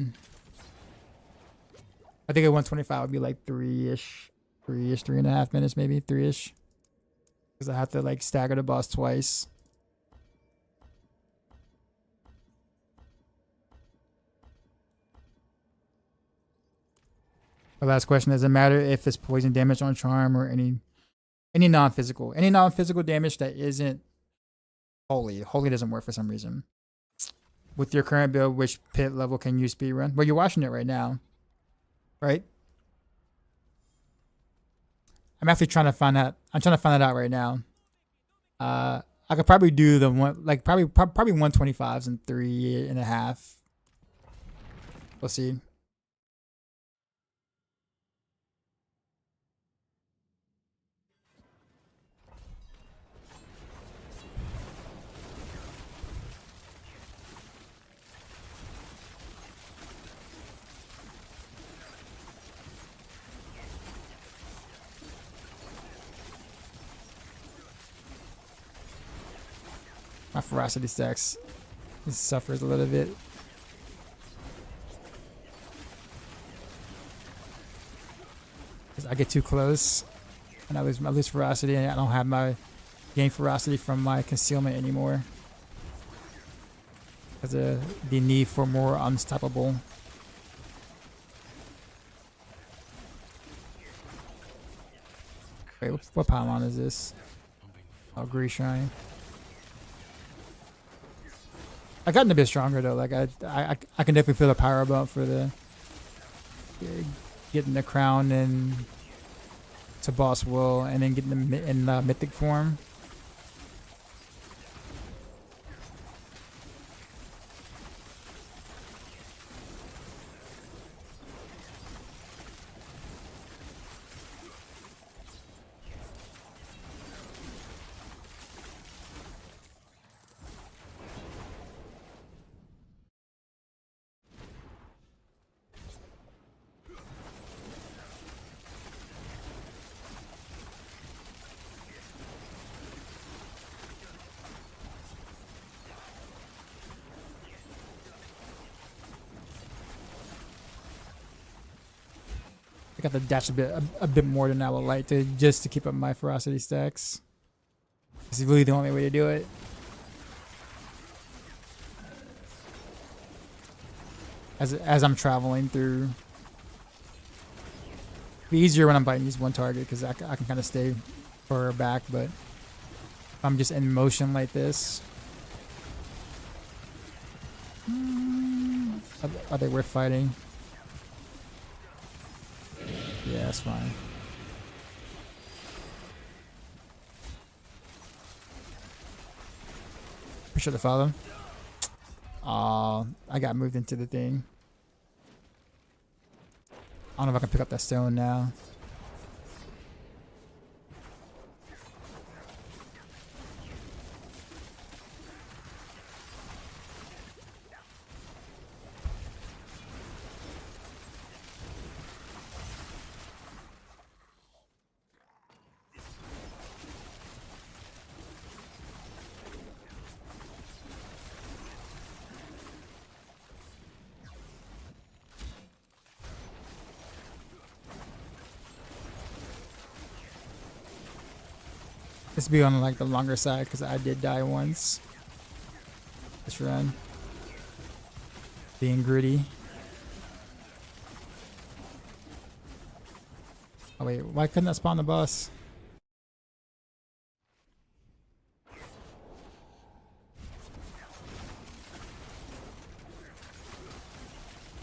I think at 125 would be like 3-ish, 3.5 minutes, maybe 3-ish. Because I have to like stagger the boss twice. The last question: does it matter if it's poison damage on charm or any non-physical damage that isn't holy? Holy doesn't work for some reason. With your current build, which pit level can you speedrun? Well, you're watching it right now, right? I'm actually trying to find that. I'm trying to find that out right now. I could probably do the one, like probably 125s in 3.5. We'll see. My ferocity stacks suffers a little bit. Cause I get too close and I lose ferocity, and I don't have my gain ferocity from my concealment anymore. Because of the need for more unstoppable. Wait, what pylon is this? Oh, Grease Shrine. I gotten a bit stronger though. Like I can definitely feel the power bump for the getting the crown and to boss will, and then getting them in mythic form. I got to dash a bit more than I would like to, just to keep up my ferocity stacks. This is really the only way to do it. As I'm traveling through. It'd be easier when I'm biting just one target because I can kind of stay further back, but if I'm just in motion like this. Are they worth fighting? Yeah, that's fine. Appreciate the follow. I got moved into the thing. I don't know if I can pick up that stone now. This be on like the longer side because I did die once. This run. Being gritty. Oh wait, why couldn't I spawn the boss?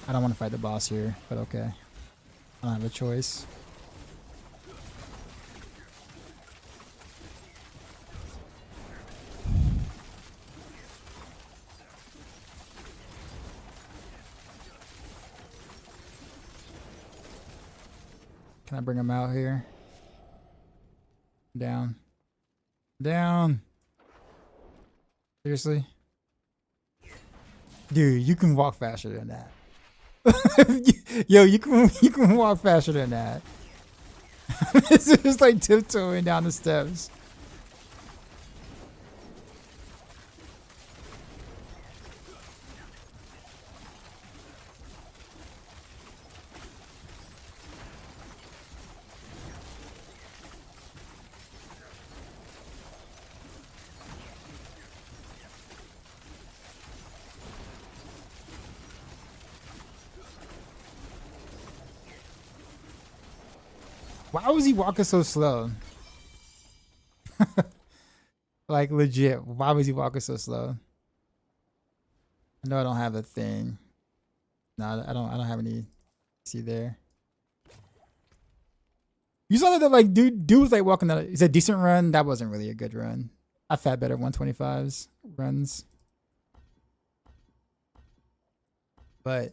I don't want to fight the boss here, but okay. I don't have a choice. Can I bring him out here? Down. Down. Seriously? Dude, you can walk faster than that. Yo, you can walk faster than that. It's just like tiptoeing down the steps. Why was he walking so slow? Like legit, why was he walking so slow? I know I don't have a thing. No, I don't have any. See there. You saw that like dude was like walking that. It's a decent run. That wasn't really a good run. I've had better 125s runs. But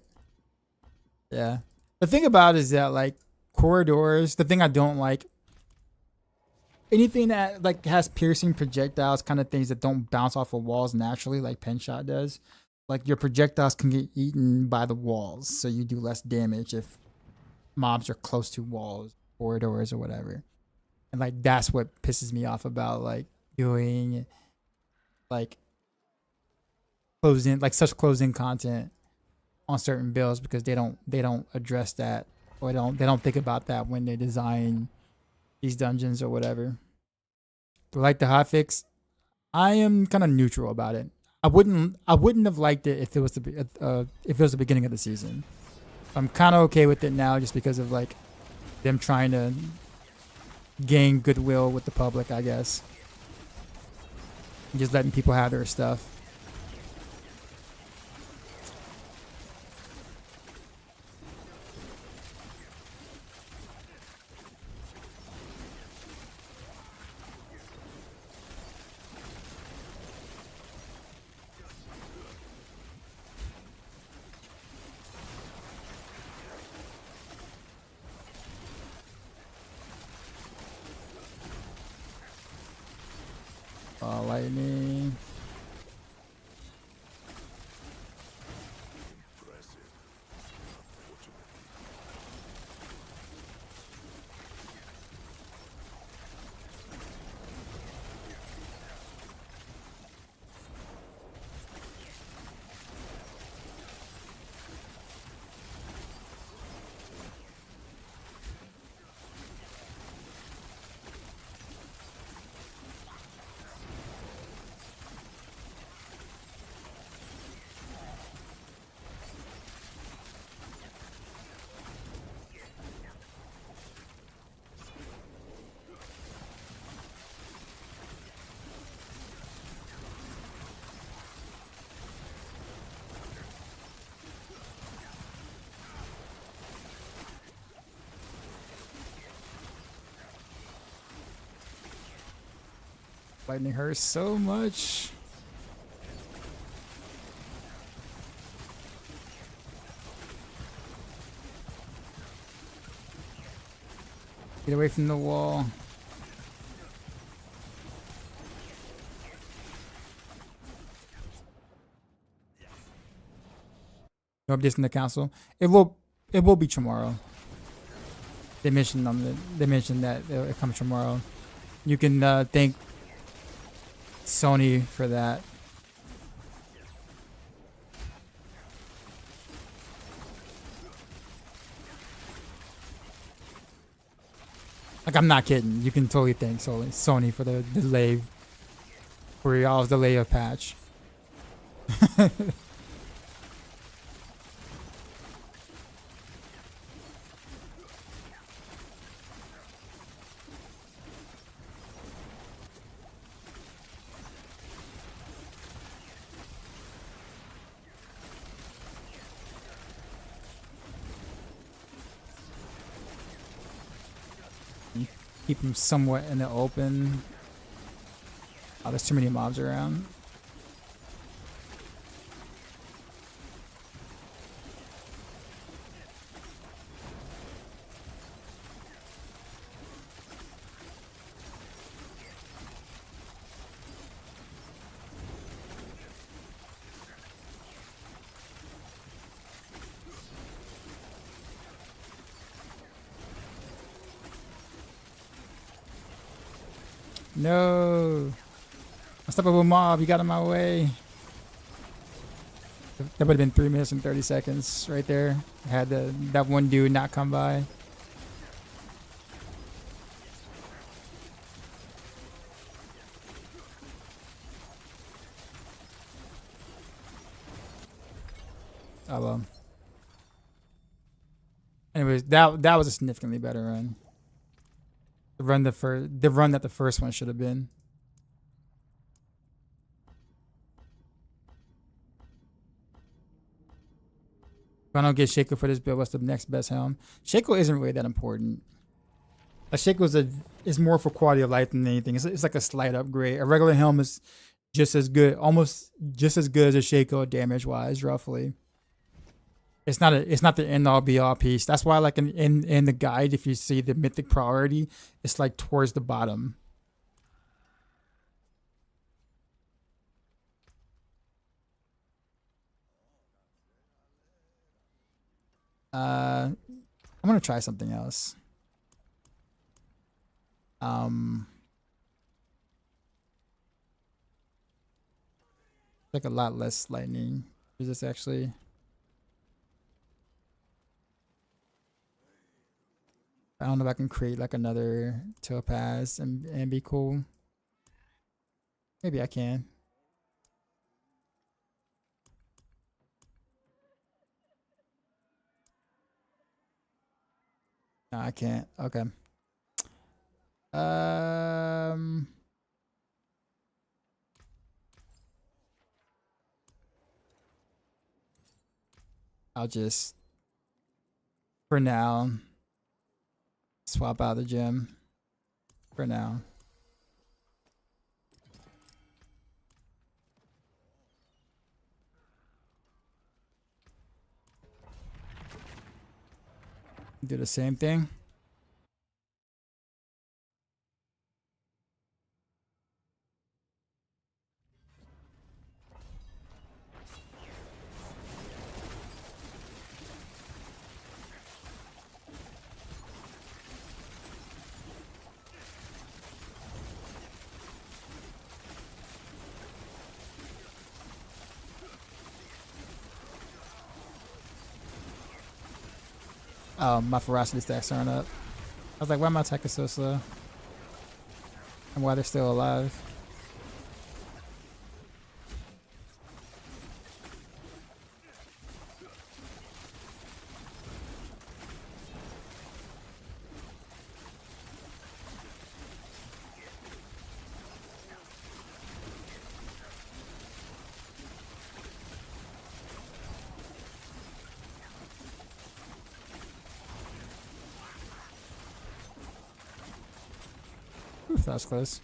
yeah. The thing about it is that like corridors, the thing I don't like, anything that like has piercing projectiles, kind of things that don't bounce off of walls naturally, like pen shot does. Like your projectiles can get eaten by the walls, so you do less damage if mobs are close to walls, corridors, or whatever. And like that's what pisses me off about like doing like such closed-in content on certain builds, because they don't address that, or they don't think about that when they design these dungeons or whatever. Do I like the hotfix? I am kind of neutral about it. I wouldn't have liked it if it was the beginning of the season. I'm kind of okay with it now, just because of like them trying to gain goodwill with the public, I guess. Just letting people have their stuff. Lightning. Lightning hurts so much. Get away from the wall. No updates in the council. It will be tomorrow. They mentioned that it comes tomorrow. You can thank Sony for that. Like, I'm not kidding. You can totally thank Sony for the delay, for y'all's delay of patch. Keep them somewhat in the open. Oh, there's too many mobs around. No. Unstoppable mob, you got in my way. That would have been 3 minutes and 30 seconds right there. Had that one dude not come by. Oh well. Anyways, that was a significantly better run. the run that the first one should have been. If I don't get Shaco for this build, what's the next best helm? Shaco isn't really that important. A Shaco is more for quality of life than anything. It's like a slight upgrade. A regular helm is just as good, almost just as good as a Shaco damage wise, roughly. It's not the end all be all piece. That's why, like in the guide, if you see the mythic priority, it's like towards the bottom. I'm gonna try something else. Like a lot less lightning. Is this actually? I don't know if I can create like another topaz and be cool. Maybe I can. No, I can't. Okay. I'll just, for now, swap out the gem. For now. Do the same thing. Oh, my ferocity stacks aren't up. I was like, why am I attacking so slow? And why they're still alive? Oof, that was close.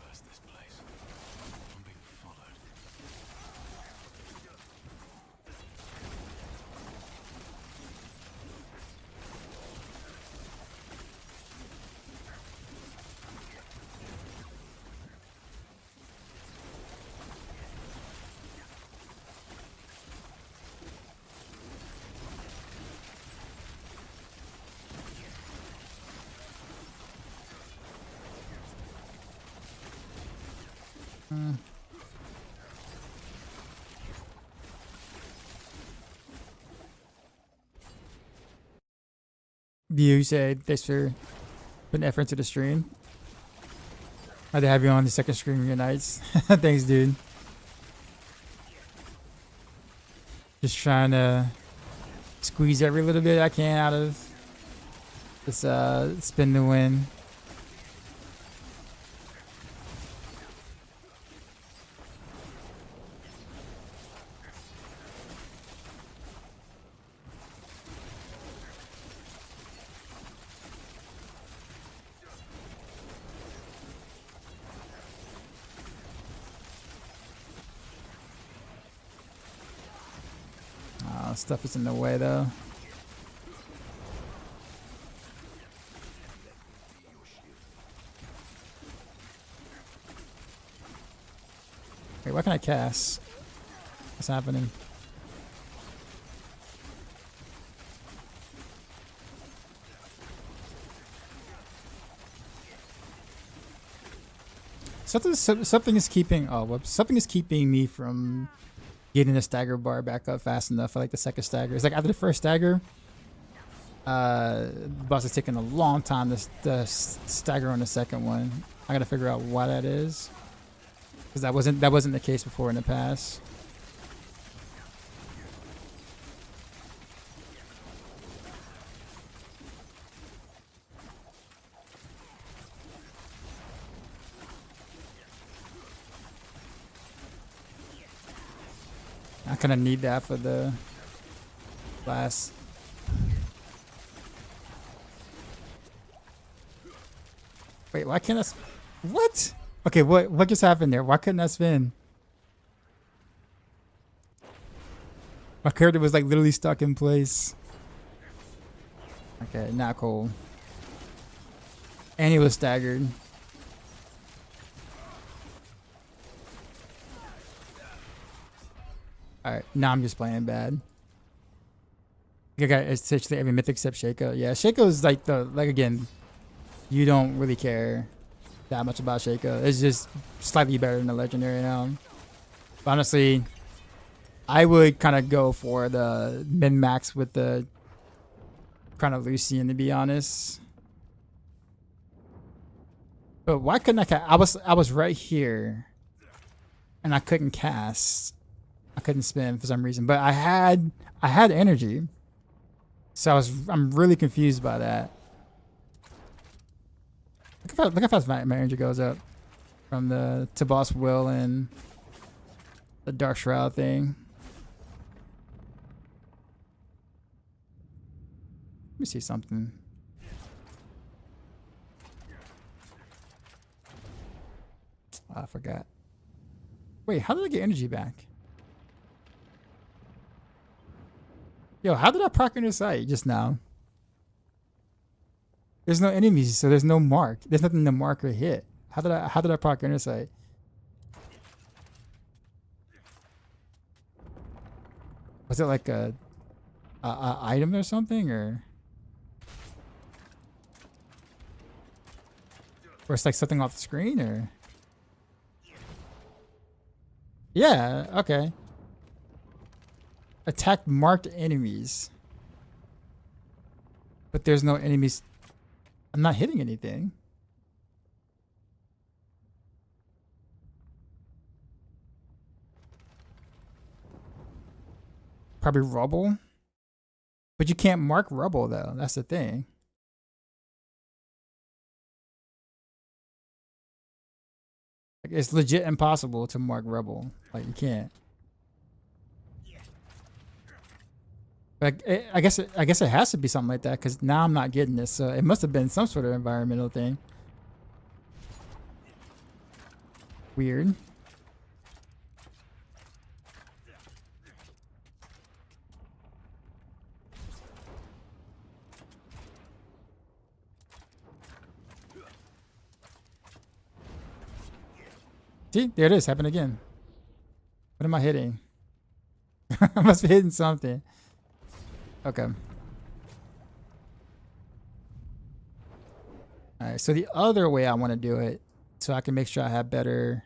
Curse this place. I'm being followed. You said thanks for putting effort into the stream. Glad to have you on the second stream of your nights. Thanks, dude. Just trying to squeeze every little bit I can out of this spin to win. Stuff is in the way though. Wait, why can I cast? What's happening? Something is keeping. Oh, whoops! Something is keeping me from getting the stagger bar back up fast enough for like the second stagger. It's like after the first stagger, the boss is taking a long time to stagger on the second one. I gotta figure out why that is, because that wasn't the case before in the past. I kind of need that for the last. Wait, why can't I? What? Okay, what just happened there? Why couldn't I spin? My character was like literally stuck in place. Okay, not cool. And he was staggered. Alright, now I'm just playing bad. Okay, essentially every mythic except Shaco. Yeah, Shaco's like again, you don't really care that much about Shaco. It's just slightly better than the legendary now. But honestly, I would kind of go for the min-max with the kind of Lucian, to be honest. But why couldn't I I was right here and I couldn't cast. I couldn't spin for some reason, but I had energy, so I'm really confused by that. Look how fast my energy goes up from the to boss will and the dark shroud thing. Let me see something. I forgot. Wait, how did I get energy back? Yo, how did I proc into sight just now? There's no enemies, so there's no mark. There's nothing to mark or hit. How did I proc into sight? Was it like a item or something, or it's like something off the screen, or? Yeah, okay. Attack marked enemies. But there's no enemies. I'm not hitting anything. Probably rubble. But you can't mark rubble though. That's the thing. Like, it's legit impossible to mark rubble. Like, you can't. Like, I guess it has to be something like that, because now I'm not getting this. So it must have been some sort of environmental thing. Weird. See, there it is. Happened again. What am I hitting? I must be hitting something. Okay. Alright, so the other way I want to do it, so I can make sure I have better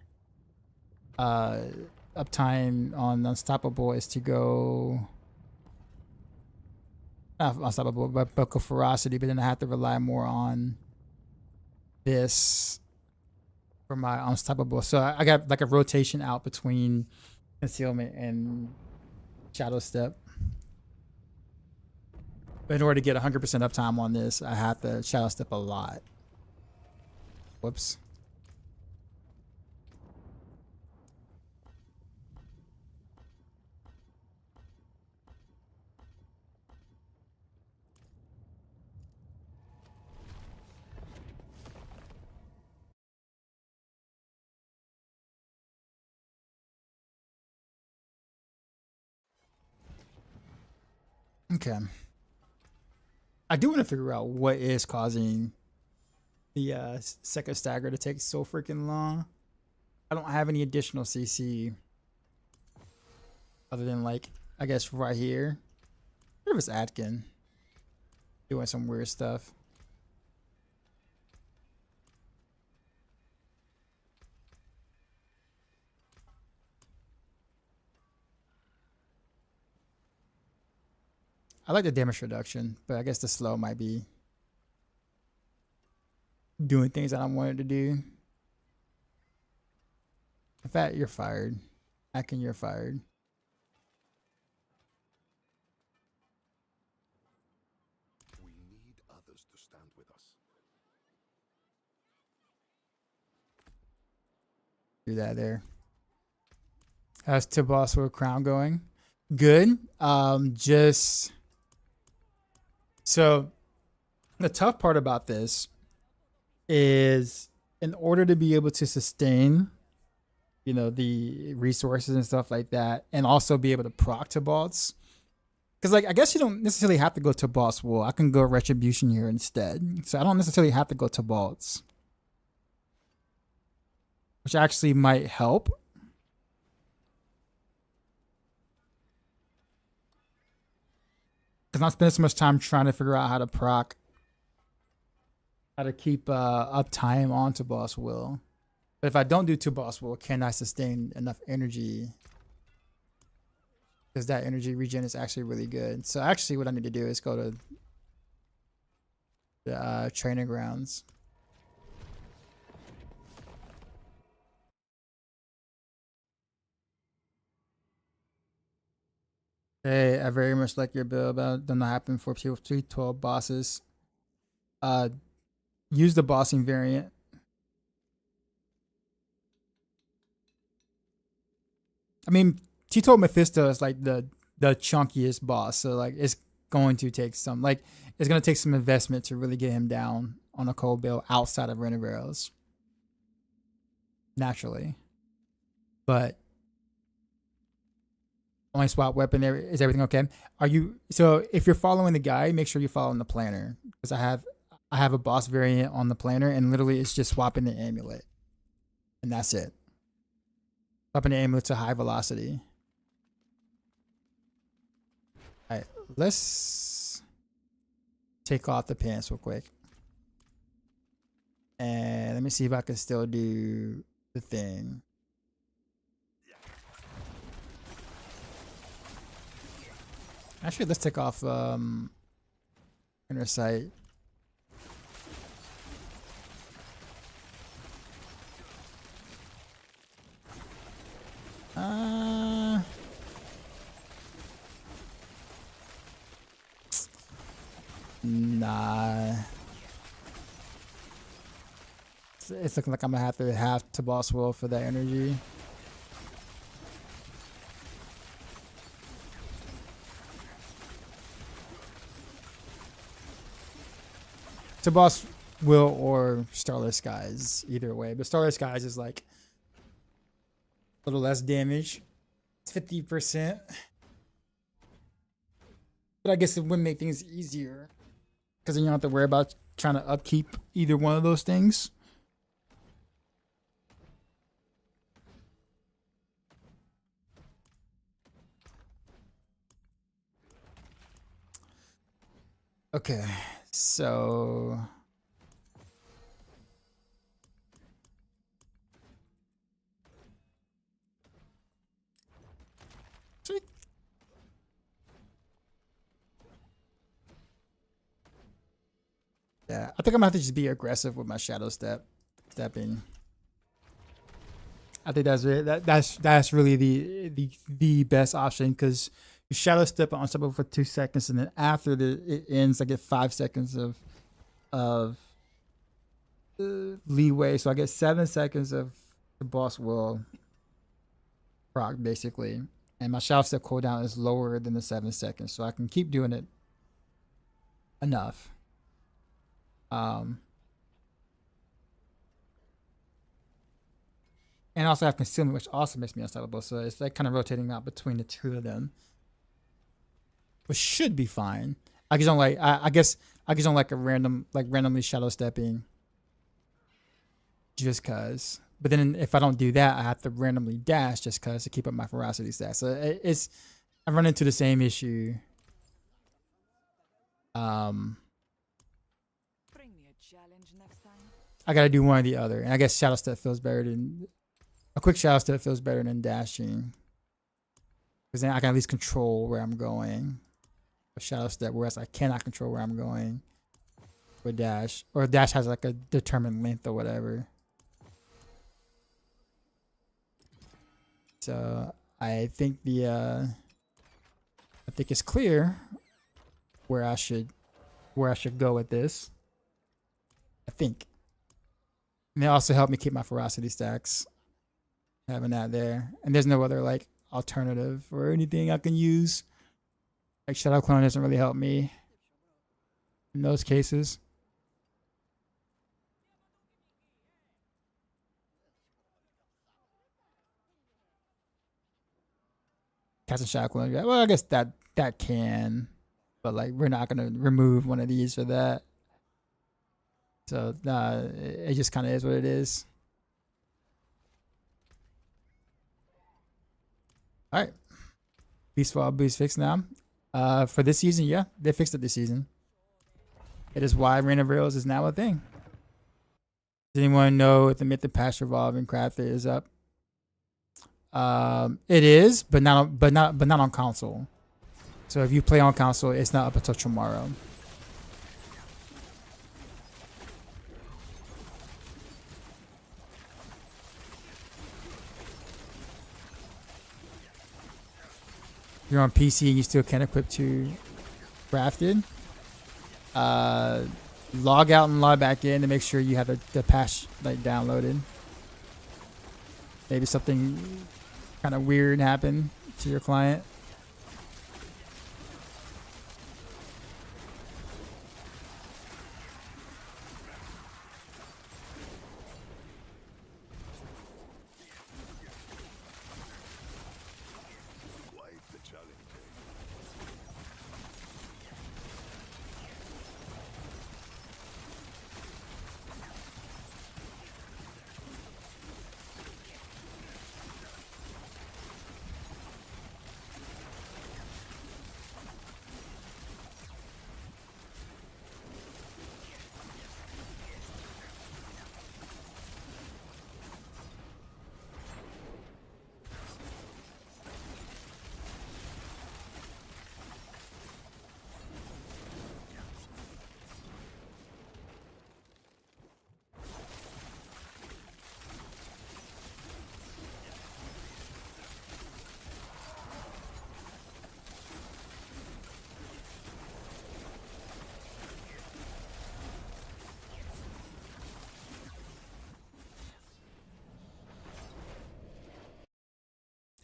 uptime on Unstoppable, is to go not Unstoppable, but go Ferocity, but then I have to rely more on this for my Unstoppable. So I got like a rotation out between Concealment and Shadow Step. But in order to get 100% uptime on this, I have to Shadow Step a lot. Whoops. Okay. I do want to figure out what is causing the second stagger to take so freaking long. I don't have any additional CC other than, like, I guess right here. Where was Atkin doing some weird stuff? I like the damage reduction, but I guess the slow might be doing things that I wanted to do. In fact, you're fired. Akin, you're fired. We need others to stand with us. Do that there. How's Tibos with Crown going? Good. Just so the tough part about this is in order to be able to sustain, you know, the resources and stuff like that, and also be able to proc to bots. Because like I guess you don't necessarily have to go to boss wool. I can go retribution here instead. So I don't necessarily have to go to bots. Which actually might help. Because I'm spending so much time trying to figure out how to proc, how to keep uptime onto boss will. But if I don't do to boss will, can I sustain enough energy? Because that energy regen is actually really good. So actually what I need to do is go to the training grounds. Hey, I very much like your build, but don't know happen for people 312 bosses. Use the bossing variant. I mean, Tito Mephisto is like the chunkiest boss, so like it's going to take some it's gonna take some investment to really get him down on a cold build outside of Renovaros. Naturally. But only swap weapon there. Is everything okay? Are you so if you're following the guide, make sure you follow the planner. Because I have a boss variant on the planner and literally it's just swapping the amulet. And that's it. Swapping the amulet to high velocity. Alright, let's take off the pants real quick. And let me see if I can still do the thing. Actually, let's take off inner sight. Nah. It's looking like I'm gonna have to boss will for that energy. To boss will or Starless Skies, either way. But Starless Skies is like a little less damage. It's 50%. But I guess it would make things easier. Because then you don't have to worry about trying to upkeep either one of those things. Okay, so yeah, I think I'm gonna have to just be aggressive with my shadow stepping. I think that's it. That's really the best option because you shadow step on something for 2 seconds and then after it ends, I get 5 seconds of leeway. So I get 7 seconds of the boss will proc basically, and my shadow step cooldown is lower than the 7 seconds, so I can keep doing it enough. And also have concealment, which also makes me unstoppable. So it's like kind of rotating out between the two of them, which should be fine. I just don't like. I guess I just don't like randomly shadow stepping. Just cause. But then if I don't do that, I have to randomly dash just cause to keep up my ferocity stats. So it's I run into the same issue. Bring me a challenge next time. I gotta do one or the other, and I guess shadow step feels better than a quick shadow step feels better than dashing, because then I can at least control where I'm going. a shadow step, whereas I cannot control where I'm going with dash, or dash has like a determined length or whatever. So I think it's clear where I should go with this. I think. And it also helped me keep my ferocity stacks, having that there. And there's no other like alternative or anything I can use. Like Shadow Clone doesn't really help me in those cases. Casting Shadow Clone, yeah, well, I guess that can, but like we're not gonna remove one of these for that. So it just kind of is what it is. All right, Beast Fall boost fixed now. For this season, yeah, they fixed it this season. It is why Rain of Rails is now a thing. Does anyone know if the Mythic Patch Revolving Crafter is up? It is, but not on console. So if you play on console, it's not up until tomorrow. If you're on PC and you still can't equip to crafted, log out and log back in to make sure you have the patch like downloaded. Maybe something kind of weird happened to your client.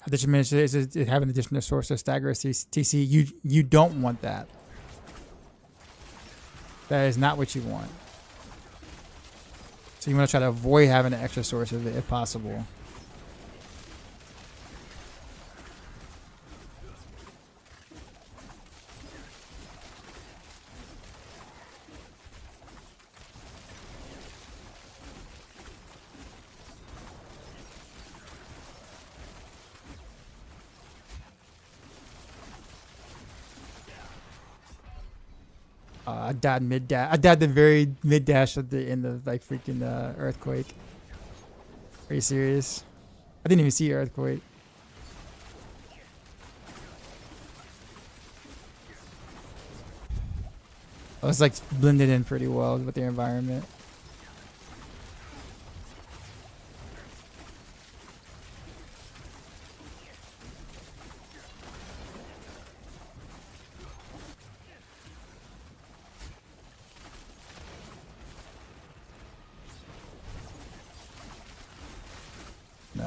Additional is have an additional source of stagger TC. You don't want that. That is not what you want. So you want to try to avoid having an extra source of it if possible. I died mid dash. I died the very mid dash at the end of like freaking earthquake. Are you serious? I didn't even see earthquake. I was like blended in pretty well with the environment. No.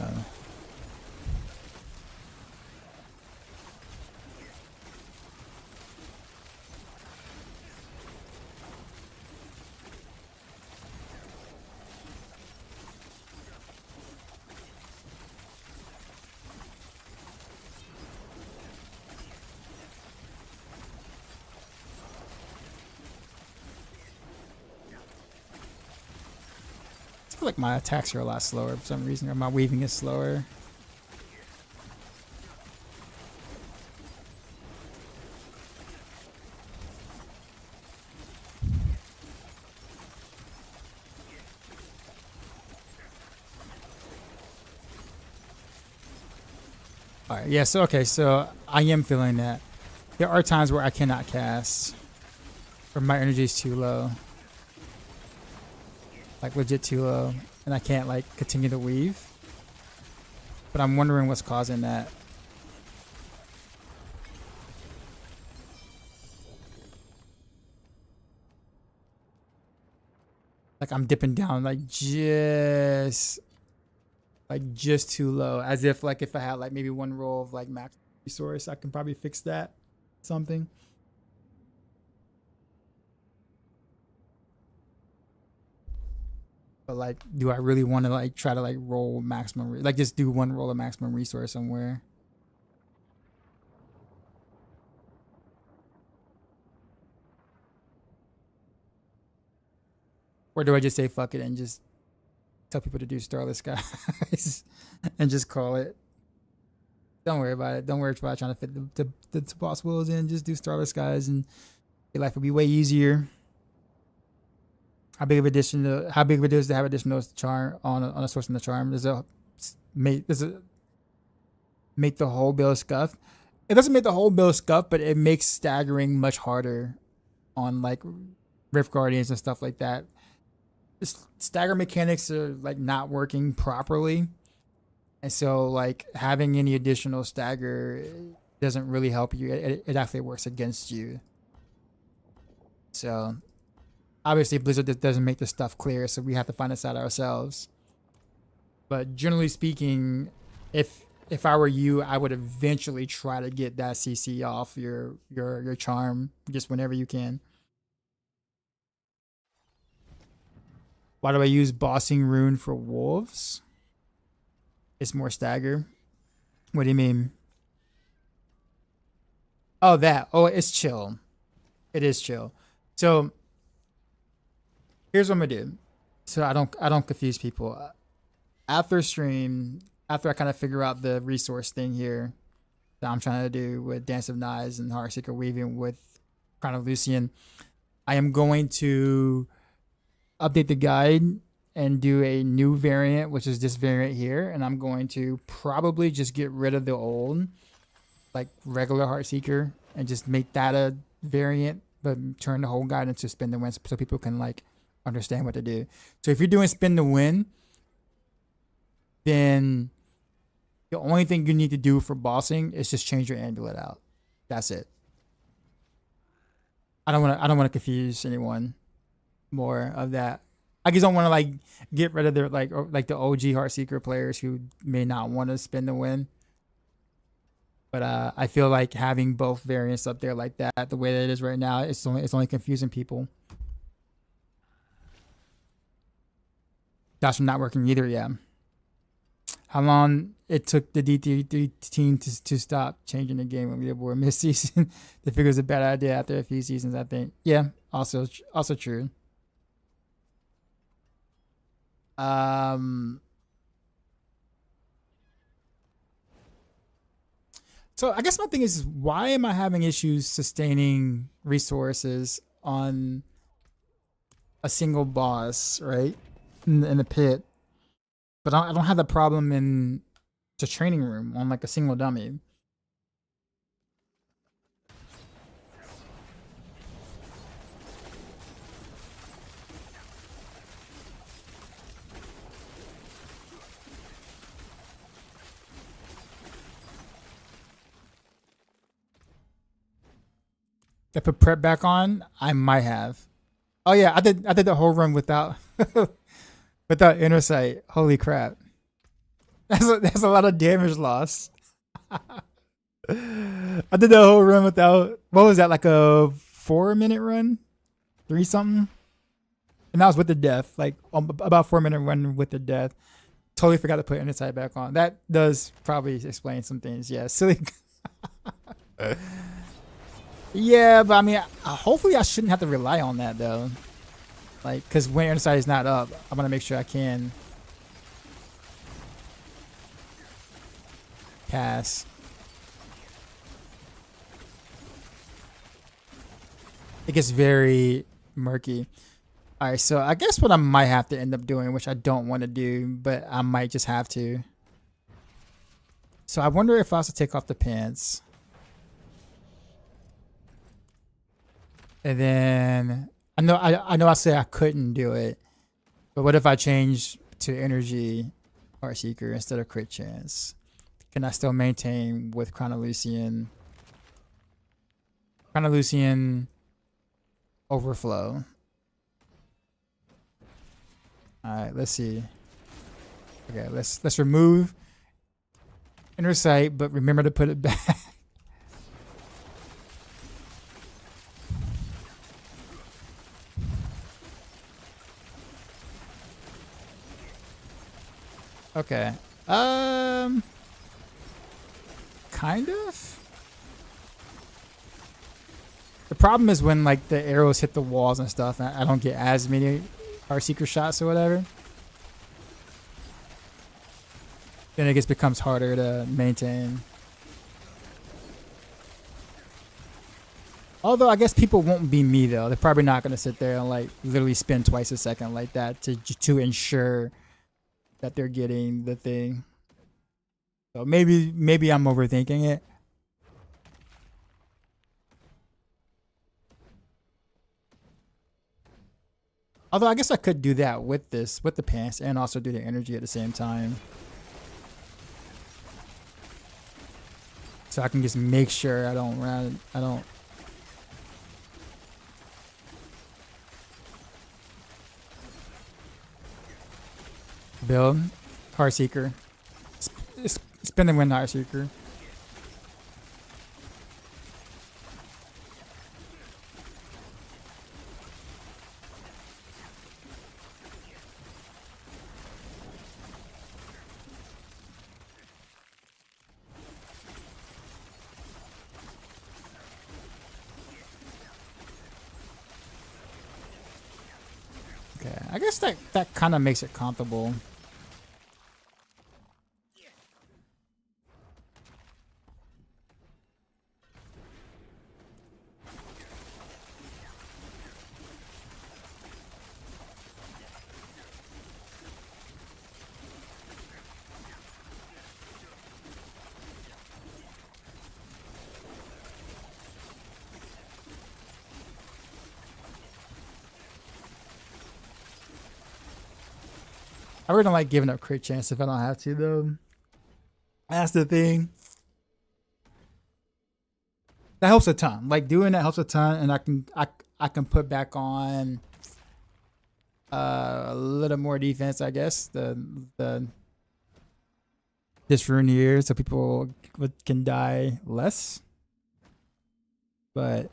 I feel like my attacks are a lot slower for some reason, or my weaving is slower. Alright, yeah, so okay, so I am feeling that. There are times where I cannot cast, or my energy is too low, like legit too low, and I can't like continue to weave. But I'm wondering what's causing that. Like I'm dipping down like just too low, as if like if I had like maybe one roll of like max resource, I can probably fix that something. But like, do I really want to like try to like roll maximum, like just do one roll of maximum resource somewhere? Or do I just say fuck it and just tell people to do Starless Skies and just call it? Don't worry about it. Don't worry about trying to fit the boss wills in. Just do Starless Skies and your life will be way easier. How big of it is to have additional charm on a source in the charm? Does it make the whole build scuff? It doesn't make the whole build scuff, but it makes staggering much harder on like Rift Guardians and stuff like that. Stagger mechanics are like not working properly, and so like having any additional stagger doesn't really help you. It actually works against you. So obviously Blizzard doesn't make the stuff clear, so we have to find this out ourselves. But generally speaking, if I were you, I would eventually try to get that CC off your charm just whenever you can. Why do I use Bossing Rune for wolves? It's more stagger. What do you mean? Oh, that. Oh, it's chill. It is chill. So here's what I'm gonna do. So I don't confuse people. After stream, after I kind of figure out the resource thing here that I'm trying to do with Dance of Knives and Heartseeker Weaving with Crown of Lucian, I am going to update the guide and do a new variant, which is this variant here, and I'm going to probably just get rid of the old like regular Heartseeker and just make that a variant, but turn the whole guide into spin to win so people can like understand what to do. So if you're doing spin to win, then the only thing you need to do for bossing is just change your amulet out. That's it. I don't want to confuse anyone more of that. I just don't want to like get rid of their like the OG Heartseeker players who may not want to spin to win. But I feel like having both variants up there like that, the way that it is right now, it's only confusing people. That's not working either. Yeah. How long it took the D3 team to stop changing the game when we were mid-season to figure it was a bad idea after a few seasons, I think. Yeah, also true. So I guess my thing is, why am I having issues sustaining resources on a single boss, right? In the pit. But I don't have the problem in the training room on like a single dummy. If I put prep back on, I might have. Oh yeah, I did the whole run without without inner sight. Holy crap. That's a lot of damage loss. I did the whole run without, what was that, like a 4-minute run? 3 something? And that was with the death, like about 4-minute run with the death. Totally forgot to put inner sight back on. That does probably explain some things. Yeah, silly. Yeah, but I mean, hopefully I shouldn't have to rely on that though. Like, because when inner sight is not up, I'm gonna make sure I can pass. It gets very murky. All right, so I guess what I might have to end up doing, which I don't want to do, but I might just have to. So I wonder if I was to take off the pants. And then I know I said I couldn't do it, but what if I change to energy Heart Seeker instead of crit chance? Can I still maintain with Chronolucian overflow? Alright, let's see. Okay, let's remove Inner Sight, but remember to put it back. Okay. Kind of. The problem is when like the arrows hit the walls and stuff, I don't get as many Heart Seeker shots or whatever. Then it just becomes harder to maintain. Although I guess people won't be me though. They're probably not gonna sit there and like literally spin twice a second like that to ensure that they're getting the thing. So maybe I'm overthinking it. Although I guess I could do that with the pants and also do the energy at the same time. So I can just make sure I don't build Heart Seeker. Spin and win Heart Seeker. Okay, I guess that kind of makes it comfortable. I really don't like giving up crit chance if I don't have to though. That's the thing. That helps a ton. Like doing that helps a ton, and I can put back on a little more defense, I guess. The this Runeer, so people can die less. But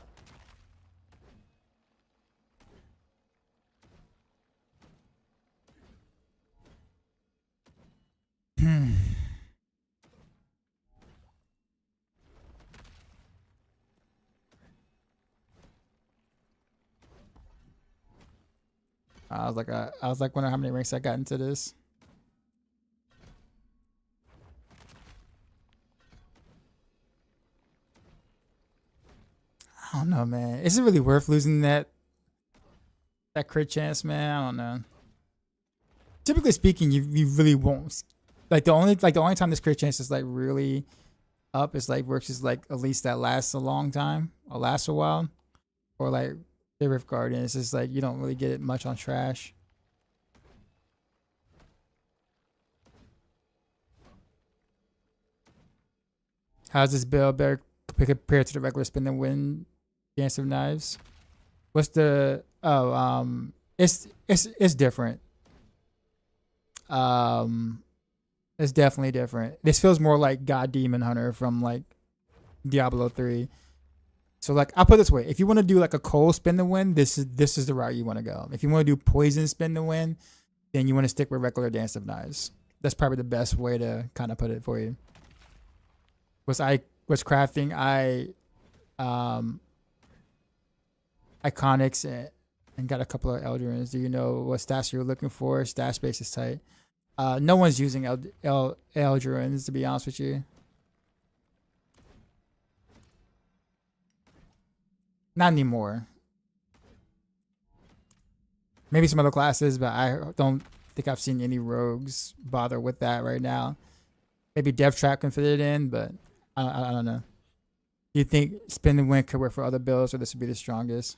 I was like wondering how many ranks I got into this. I don't know, man. Is it really worth losing that crit chance, man? I don't know. Typically speaking, you really won't. Like the only time this crit chance is like really up is like versus like at least that lasts a long time or lasts a while, or like the Rift Guardian. It's just like you don't really get it much on trash. How's this build better compared to the regular spin and win Dance of Knives? What's the it's different. It's definitely different. This feels more like God Demon Hunter from like Diablo 3. So like I'll put it this way, if you want to do like a cold spin to win, this is the route you want to go. If you want to do poison spin to win, then you want to stick with regular Dance of Knives. That's probably the best way to kind of put it for you. Was crafting Iconics and got a couple of Eldrins. Do you know what stats you're looking for? Stat space is tight. No one's using Eldrins, to be honest with you. Not anymore. Maybe some other classes, but I don't think I've seen any rogues bother with that right now. Maybe Death Trap can fit it in, but I don't know. Do you think Spin and Win could work for other builds, or this would be the strongest?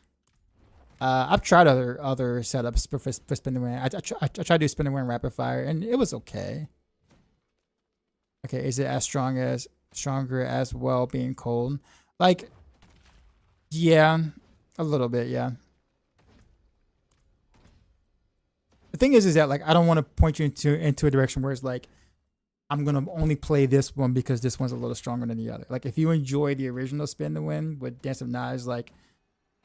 I've tried other setups for spin to win. I tried to do spin to win rapid fire, and it was okay. Okay, is it as stronger as well being cold? Like, yeah, a little bit, yeah. The thing is that like I don't want to point you into a direction where it's like I'm gonna only play this one because this one's a little stronger than the other. Like if you enjoy the original spin to win with Dance of Knives, like,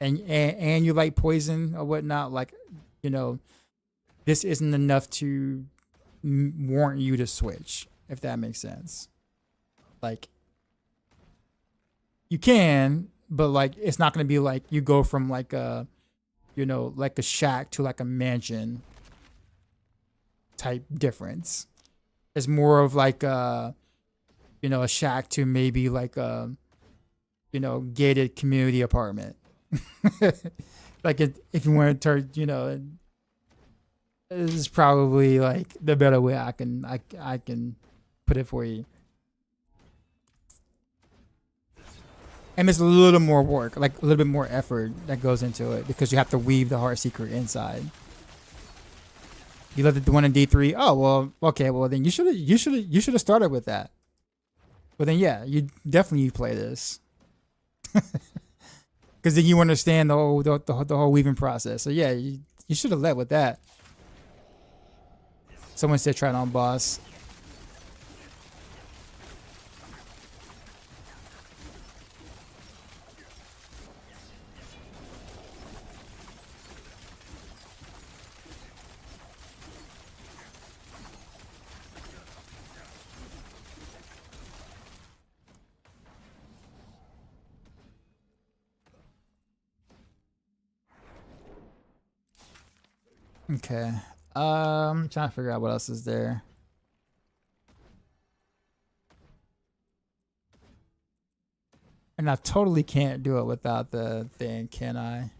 and you like Poison or whatnot, like, you know, this isn't enough to warrant you to switch, if that makes sense. Like, you can, but like it's not gonna be like you go from like a, you know, like a shack to like a mansion type difference. It's more of like a, you know, a shack to maybe like a, you know, gated community apartment. Like if you want to turn, you know, this is probably like the better way I can put it for you. And it's a little more work, like a little bit more effort that goes into it because you have to weave the heart secret inside. You left the one in D3. Oh well, okay. Well then you should have started with that. But then yeah, you definitely play this because then you understand the whole weaving process. So yeah, you should have led with that. Someone said try it on boss. Okay. Trying to figure out what else is there. And I totally can't do it without the thing, can I?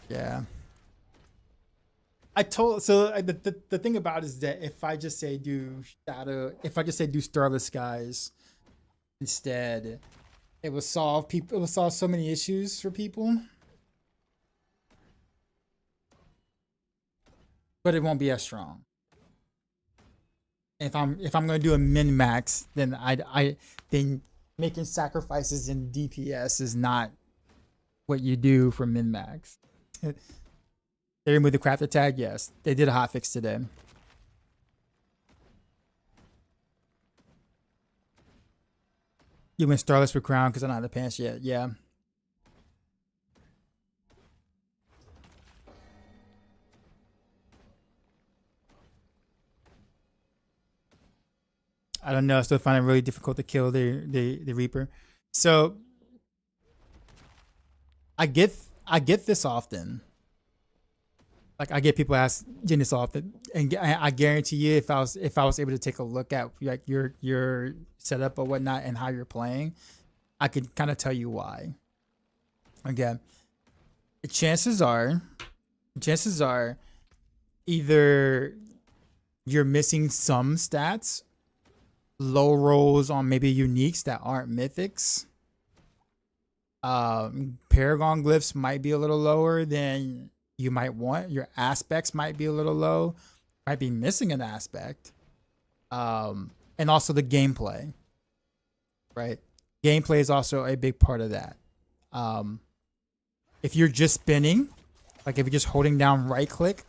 Yeah. The thing about it is that if I just say do Starless Skies instead, it will solve so many issues for people. But it won't be as strong. If I'm gonna do a min max, then then making sacrifices in DPS is not what you do for min max. They removed the crafter tag. Yes, they did a hotfix today. You went Starless for Crown because I don't have the pants yet. Yeah. I don't know. I still find it really difficult to kill the Reaper. So I get this often. Like I get people asking this often, and I guarantee you, if I was able to take a look at like your setup or whatnot and how you're playing, I could kind of tell you why. Again, chances are, either you're missing some stats, low rolls on maybe uniques that aren't mythics. Paragon glyphs might be a little lower than you might want. Your aspects might be a little low, might be missing an aspect. And also the gameplay, right? Gameplay is also a big part of that. If you're just spinning, like if you're just holding down right click,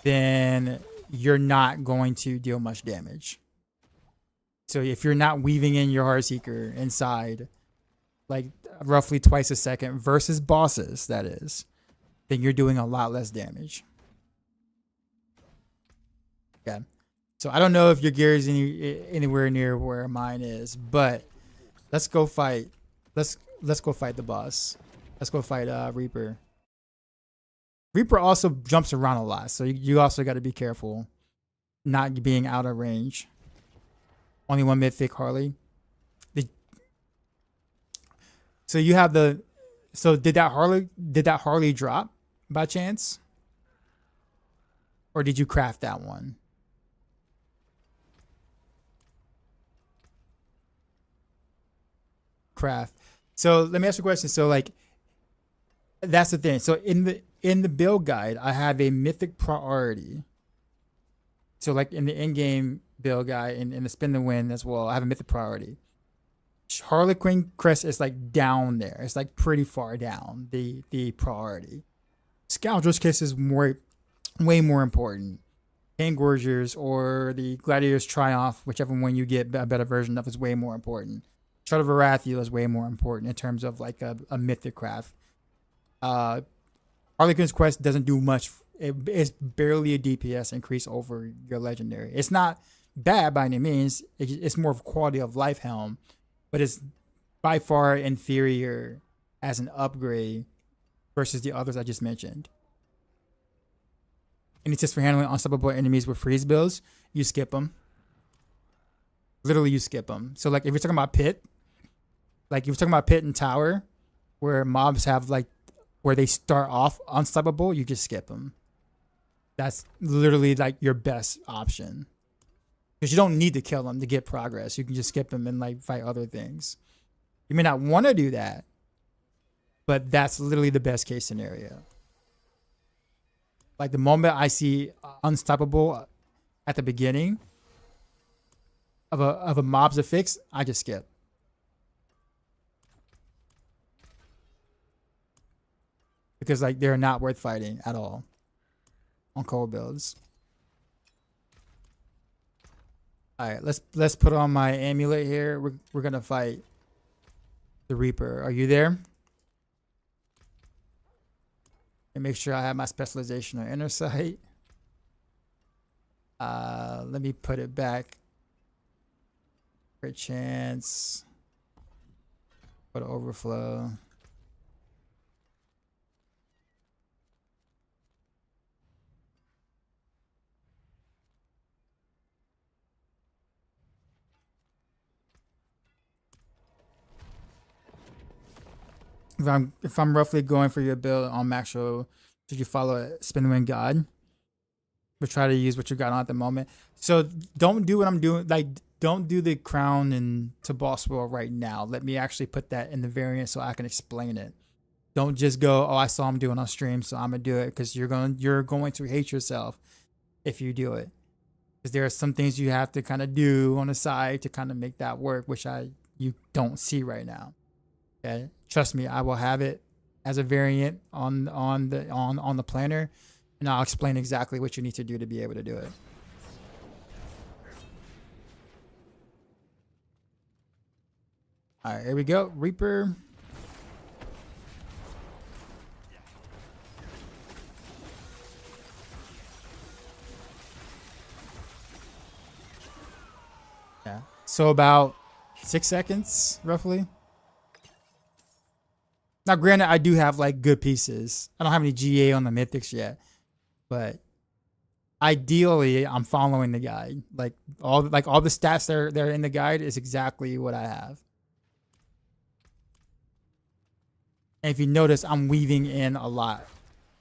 then you're not going to deal much damage. So if you're not weaving in your Heartseeker inside, like roughly twice a second versus bosses, that is, then you're doing a lot less damage. Okay. So I don't know if your gear is anywhere near where mine is, but let's go fight. Let's go fight the boss. Let's go fight Reaper. Reaper also jumps around a lot, so you also got to be careful not being out of range. Only one mythic Harley. So you have the. So did that Harley drop by chance? Or did you craft that one? Craft. So let me ask you a question. So like, that's the thing. So in the build guide, I have a mythic priority. So like in the in-game build guide and in the spin to win as well, I have a mythic priority. Harlequin crest is like down there. It's like pretty far down the priority. Scoundrel's kiss is way more important. Engorgers or the Gladiator's Triumph, whichever one you get a better version of, is way more important. Shard of Arathia is way more important in terms of like a mythic craft. Harlequin's Quest doesn't do much. It's barely a DPS increase over your legendary. It's not bad by any means. It's more of quality of life helm, but it's by far inferior as an upgrade versus the others I just mentioned. Any tips for handling unstoppable enemies with freeze builds? You skip them. Literally, you skip them. So like if you're talking about pit, like if you're talking about pit and tower, where mobs have like where they start off unstoppable, you just skip them. That's literally like your best option, because you don't need to kill them to get progress. You can just skip them and like fight other things. You may not want to do that, but that's literally the best case scenario. Like the moment I see unstoppable at the beginning of a mob's affix, I just skip. Because like they're not worth fighting at all on cold builds. All right, let's put on my amulet here. We're gonna fight the Reaper. Are you there? And make sure I have my specialization on inner sight. Let me put it back. Great chance. Put overflow. If I'm roughly going for your build on max row, should you follow a spin win god? But try to use what you got on at the moment. So don't do what I'm doing. Like don't do the crown and to boss world right now. Let me actually put that in the variant so I can explain it. Don't just go, oh, I saw him doing on stream, so I'm gonna do it, because you're going to hate yourself if you do it. Because there are some things you have to kind of do on the side to kind of make that work, which you don't see right now. Okay, trust me, I will have it as a variant on the planner, and I'll explain exactly what you need to do to be able to do it. All right, here we go, Reaper. Yeah, so about 6 seconds roughly. Now, granted, I do have like good pieces. I don't have any GA on the Mythics yet, but ideally, I'm following the guide. Like all the stats that are in the guide is exactly what I have. And if you notice, I'm weaving in a lot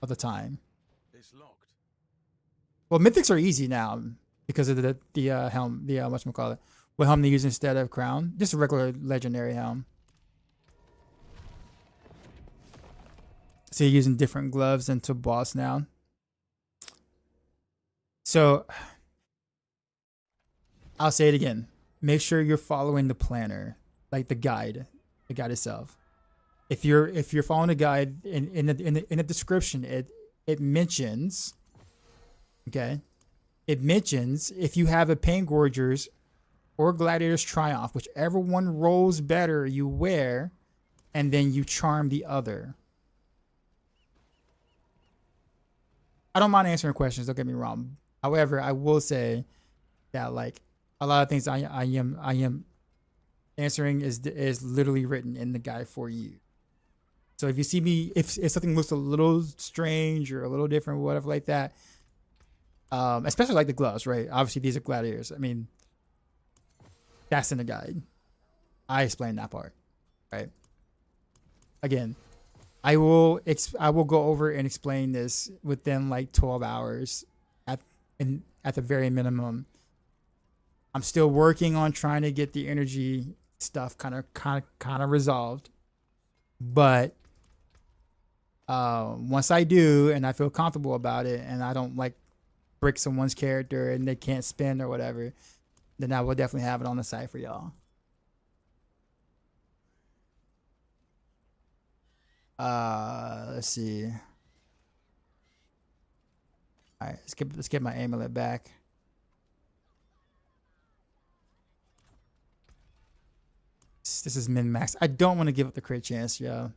of the time. It's locked. Well, Mythics are easy now because of the helm, whatchamacallit, what helm they use instead of crown. Just a regular legendary helm. So you're using different gloves into boss now. So I'll say it again. Make sure you're following the planner, like the guide itself. If you're following the guide in the description, it mentions, okay, it mentions if you have a Paingorger's or Gladiator's Triumph, whichever one rolls better, you wear, and then you charm the other. I don't mind answering questions, don't get me wrong. However, I will say that like a lot of things I am answering is literally written in the guide for you. So if you see me, if something looks a little strange or a little different, whatever like that, Especially like the gloves, right? Obviously, these are gladiators. I mean, that's in the guide. I explained that part, right? Again, I will go over and explain this within like 12 hours at the very minimum. I'm still working on trying to get the energy stuff kind of resolved, but once I do and I feel comfortable about it and I don't like brick someone's character and they can't spin or whatever, then I will definitely have it on the site for y'all. Let's see. All right, let's get my amulet back. This is min max. I don't want to give up the crit chance, yo.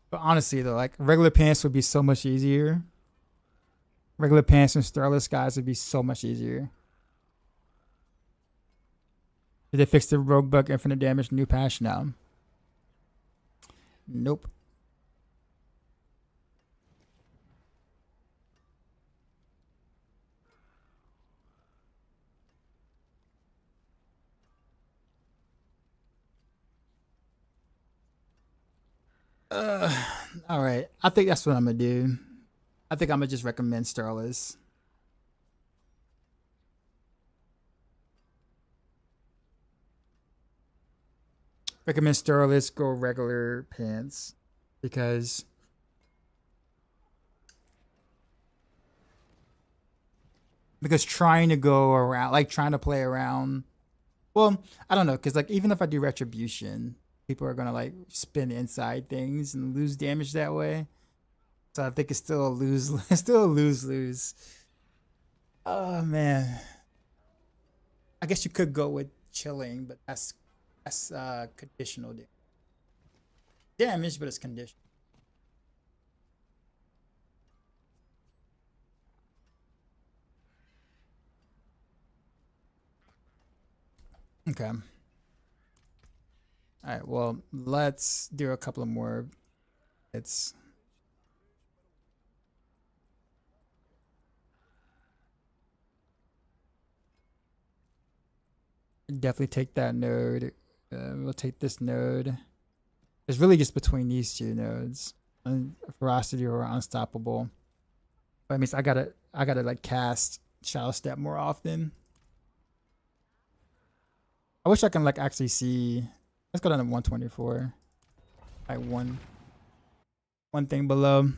But honestly, though, like regular pants would be so much easier. Regular pants and Starless guys would be so much easier. Did they fix the rogue bug infinite damage new patch now? Nope. All right. I think that's what I'm gonna do. I think I'm gonna just recommend Starless. Recommend Starless, go regular pants because trying to go around, like trying to play around. Well, I don't know, because like even if I do retribution, people are gonna like spin inside things and lose damage that way. So I think it's still a lose, still a lose. Oh man, I guess you could go with chilling, but that's conditional damage, but it's conditional. Okay. All right. Well, let's do a couple of more. It's definitely take that node. We'll take this node. It's really just between these two nodes, ferocity or unstoppable. But it means I gotta like cast shadow step more often. I wish I can like actually see. Let's go down to 124. Like one thing below.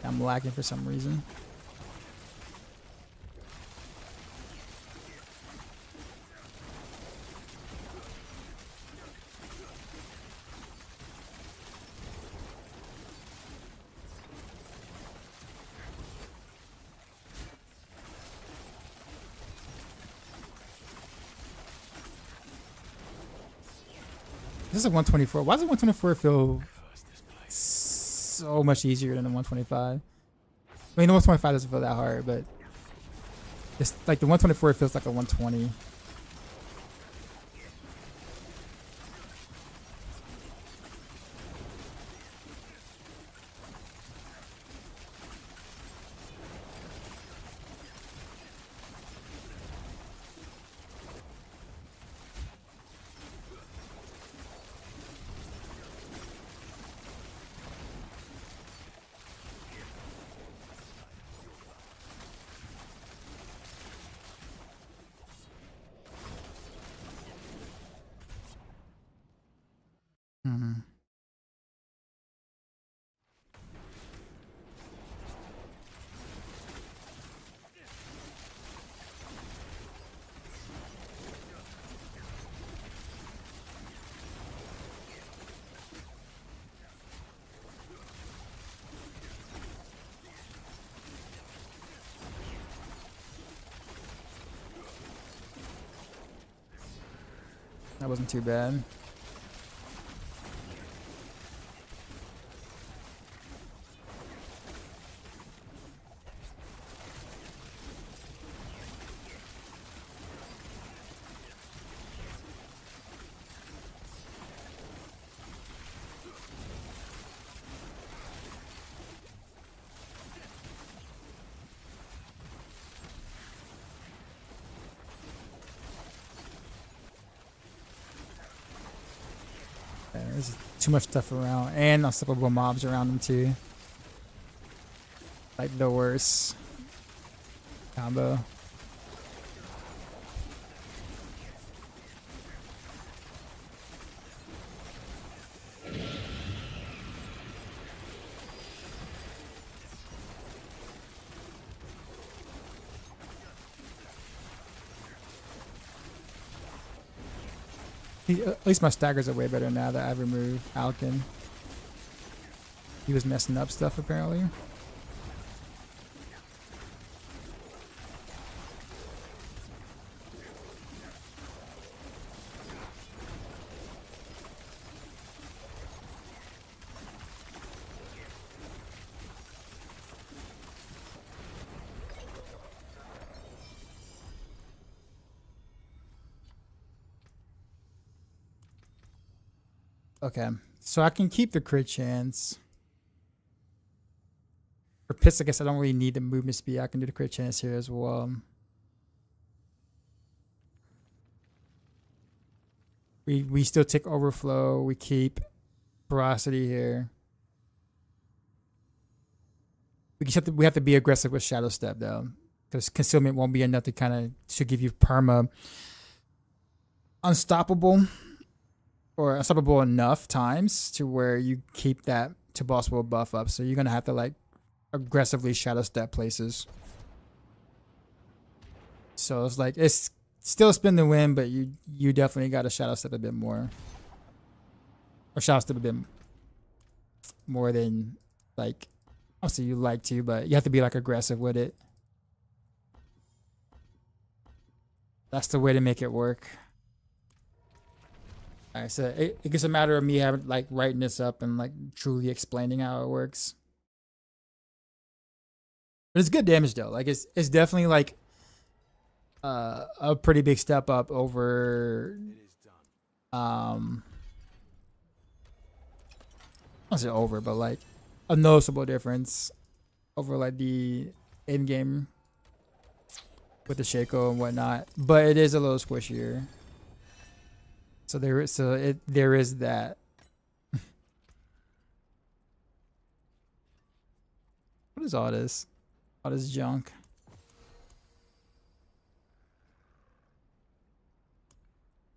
I'm lagging for some reason. This is a 124. Why does the 124 feel so much easier than the 125? I mean, the 125 doesn't feel that hard, but it's like the 124 feels like a 120. That wasn't too bad. Yeah, there's too much stuff around, and unstoppable mobs around them too. Like the worst combo. At least my staggers are way better now that I've removed Alkin. He was messing up stuff apparently. Okay, so I can keep the crit chance. For Piss, I guess I don't really need the movement speed. I can do the crit chance here as well. We still take overflow. We keep ferocity here. We have to be aggressive with Shadow Step though, because concealment won't be enough to kind of to give you perma unstoppable. Or unstoppable enough times to where you keep that to boss will buff up. So you're gonna have to like aggressively shadow step places. So it's like it's still spin the win, but you definitely gotta shadow step a bit more. Or shadow step a bit more than like obviously you like to, but you have to be like aggressive with it. That's the way to make it work. Alright, so it's just a matter of me having like writing this up and like truly explaining how it works. But it's good damage though. Like it's definitely like a pretty big step up over I don't say over, but like a noticeable difference over like the in game with the Shaco and whatnot. But it is a little squishier. So there is that. What is all this? All this junk.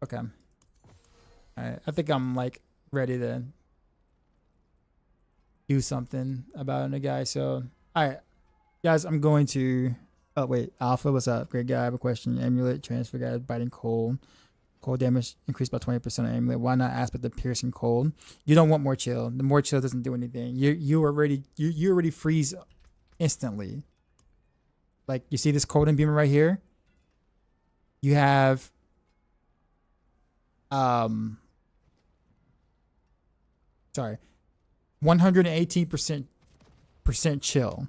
Okay. Alright. I think I'm like ready to do something about it, guys. So alright. Guys, I'm going to wait, Alpha, what's up? Great guy, I have a question. Amulet, transfer guy, biting cold. Cold damage increased by 20% on amulet. Why not aspect the piercing cold? You don't want more chill. The more chill doesn't do anything. You already freeze instantly. Like you see this cold and beam right here. You have sorry, 118% chill,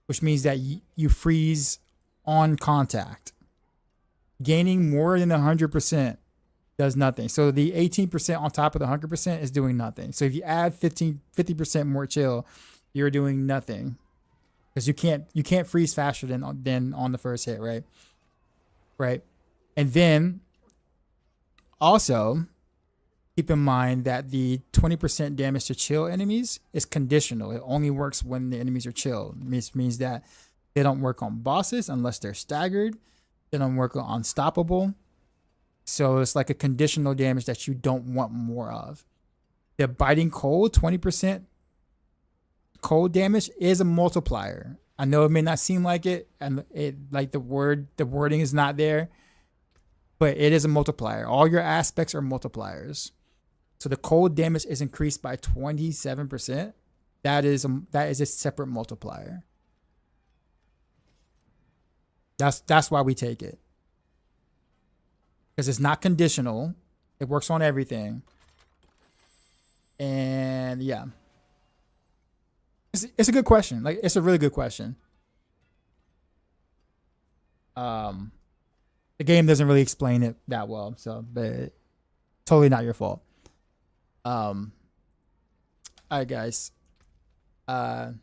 which means that you freeze on contact. Gaining more than 100% does nothing. So the 18% on top of the 100% is doing nothing. So if you add 50% more chill, you're doing nothing because you can't freeze faster than on the first hit, right? Right. And then also keep in mind that the 20% damage to chill enemies is conditional. It only works when the enemies are chill. It means that they don't work on bosses unless they're staggered. They don't work on unstoppable. So it's like a conditional damage that you don't want more of. The biting cold, 20% cold damage is a multiplier. I know it may not seem like it, and it like the wording is not there, but it is a multiplier. All your aspects are multipliers. So the cold damage is increased by 27%. That is a separate multiplier. That's why we take it. because it's not conditional. It works on everything. And yeah, it's a good question. Like, it's a really good question. The game doesn't really explain it that well, so but totally not your fault. All right, guys. Okay.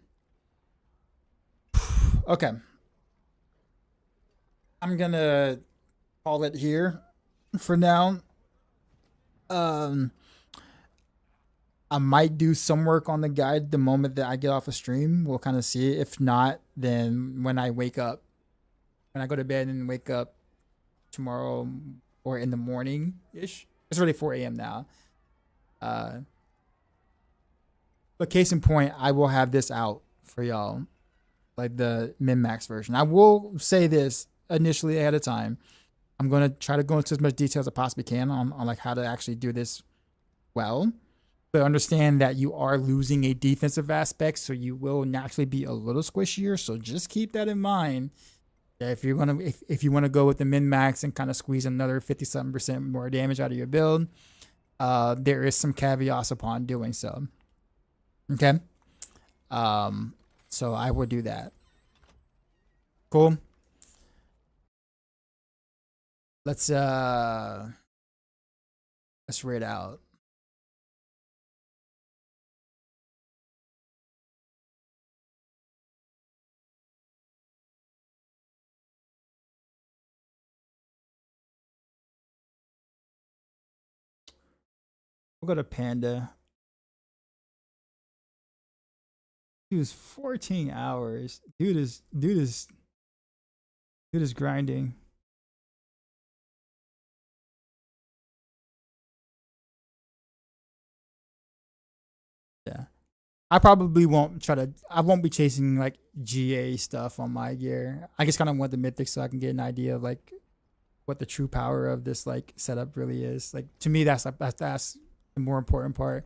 I'm gonna call it here for now. I might do some work on the guide the moment that I get off a stream. We'll kind of see. If not, then when I wake up, when I go to bed and wake up tomorrow or in the morning ish. It's already 4 a.m. now. But case in point, I will have this out for y'all, like the min-max version. I will say this initially ahead of time. I'm gonna try to go into as much detail as I possibly can on like how to actually do this well. But understand that you are losing a defensive aspect, so you will naturally be a little squishier. So just keep that in mind. That if you're gonna if you want to go with the min-max and kind of squeeze another 57% more damage out of your build, there is some caveats upon doing so. Okay. So I would do that. Cool. Let's rate out. We'll go to Panda. Dude, 14 hours. Dude is grinding. Yeah. I probably won't try to, I won't be chasing like GA stuff on my gear. I just kind of want the Mythics so I can get an idea of like what the true power of this like setup really is. Like, to me, that's the more important part.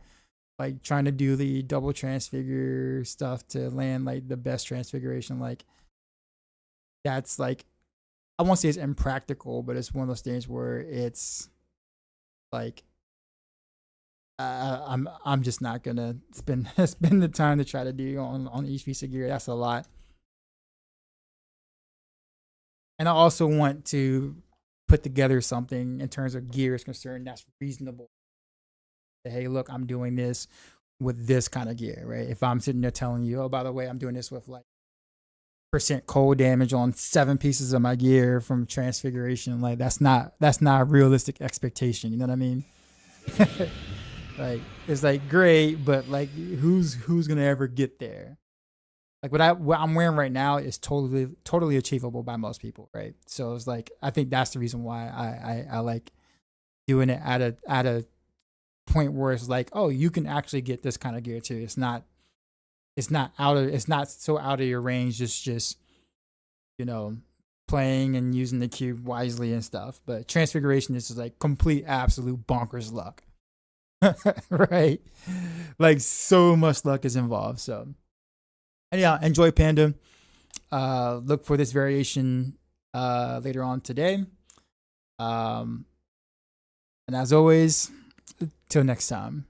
Like, trying to do the double transfigure stuff to land like the best transfiguration. Like, that's like, I won't say it's impractical, but it's one of those things where it's like, I'm just not gonna spend the time to try to do on each piece of gear. That's a lot. And I also want to put together something in terms of gear is concerned that's reasonable. Hey, look, I'm doing this with this kind of gear, right? If I'm sitting there telling you, oh, by the way, I'm doing this with like % cold damage on 7 pieces of my gear from transfiguration, like that's not a realistic expectation. You know what I mean? Like, it's like great, but like who's gonna ever get there? Like what I'm wearing right now is totally achievable by most people, right? So it's like, I think that's the reason why I like doing it at a point where it's like, oh, you can actually get this kind of gear too. It's not so out of your range. It's just, you know, playing and using the cube wisely and stuff. But transfiguration is just like complete absolute bonkers luck. Right? Like, so much luck is involved. So, and yeah, enjoy Panda. Look for this variation later on today. And as always, till next time.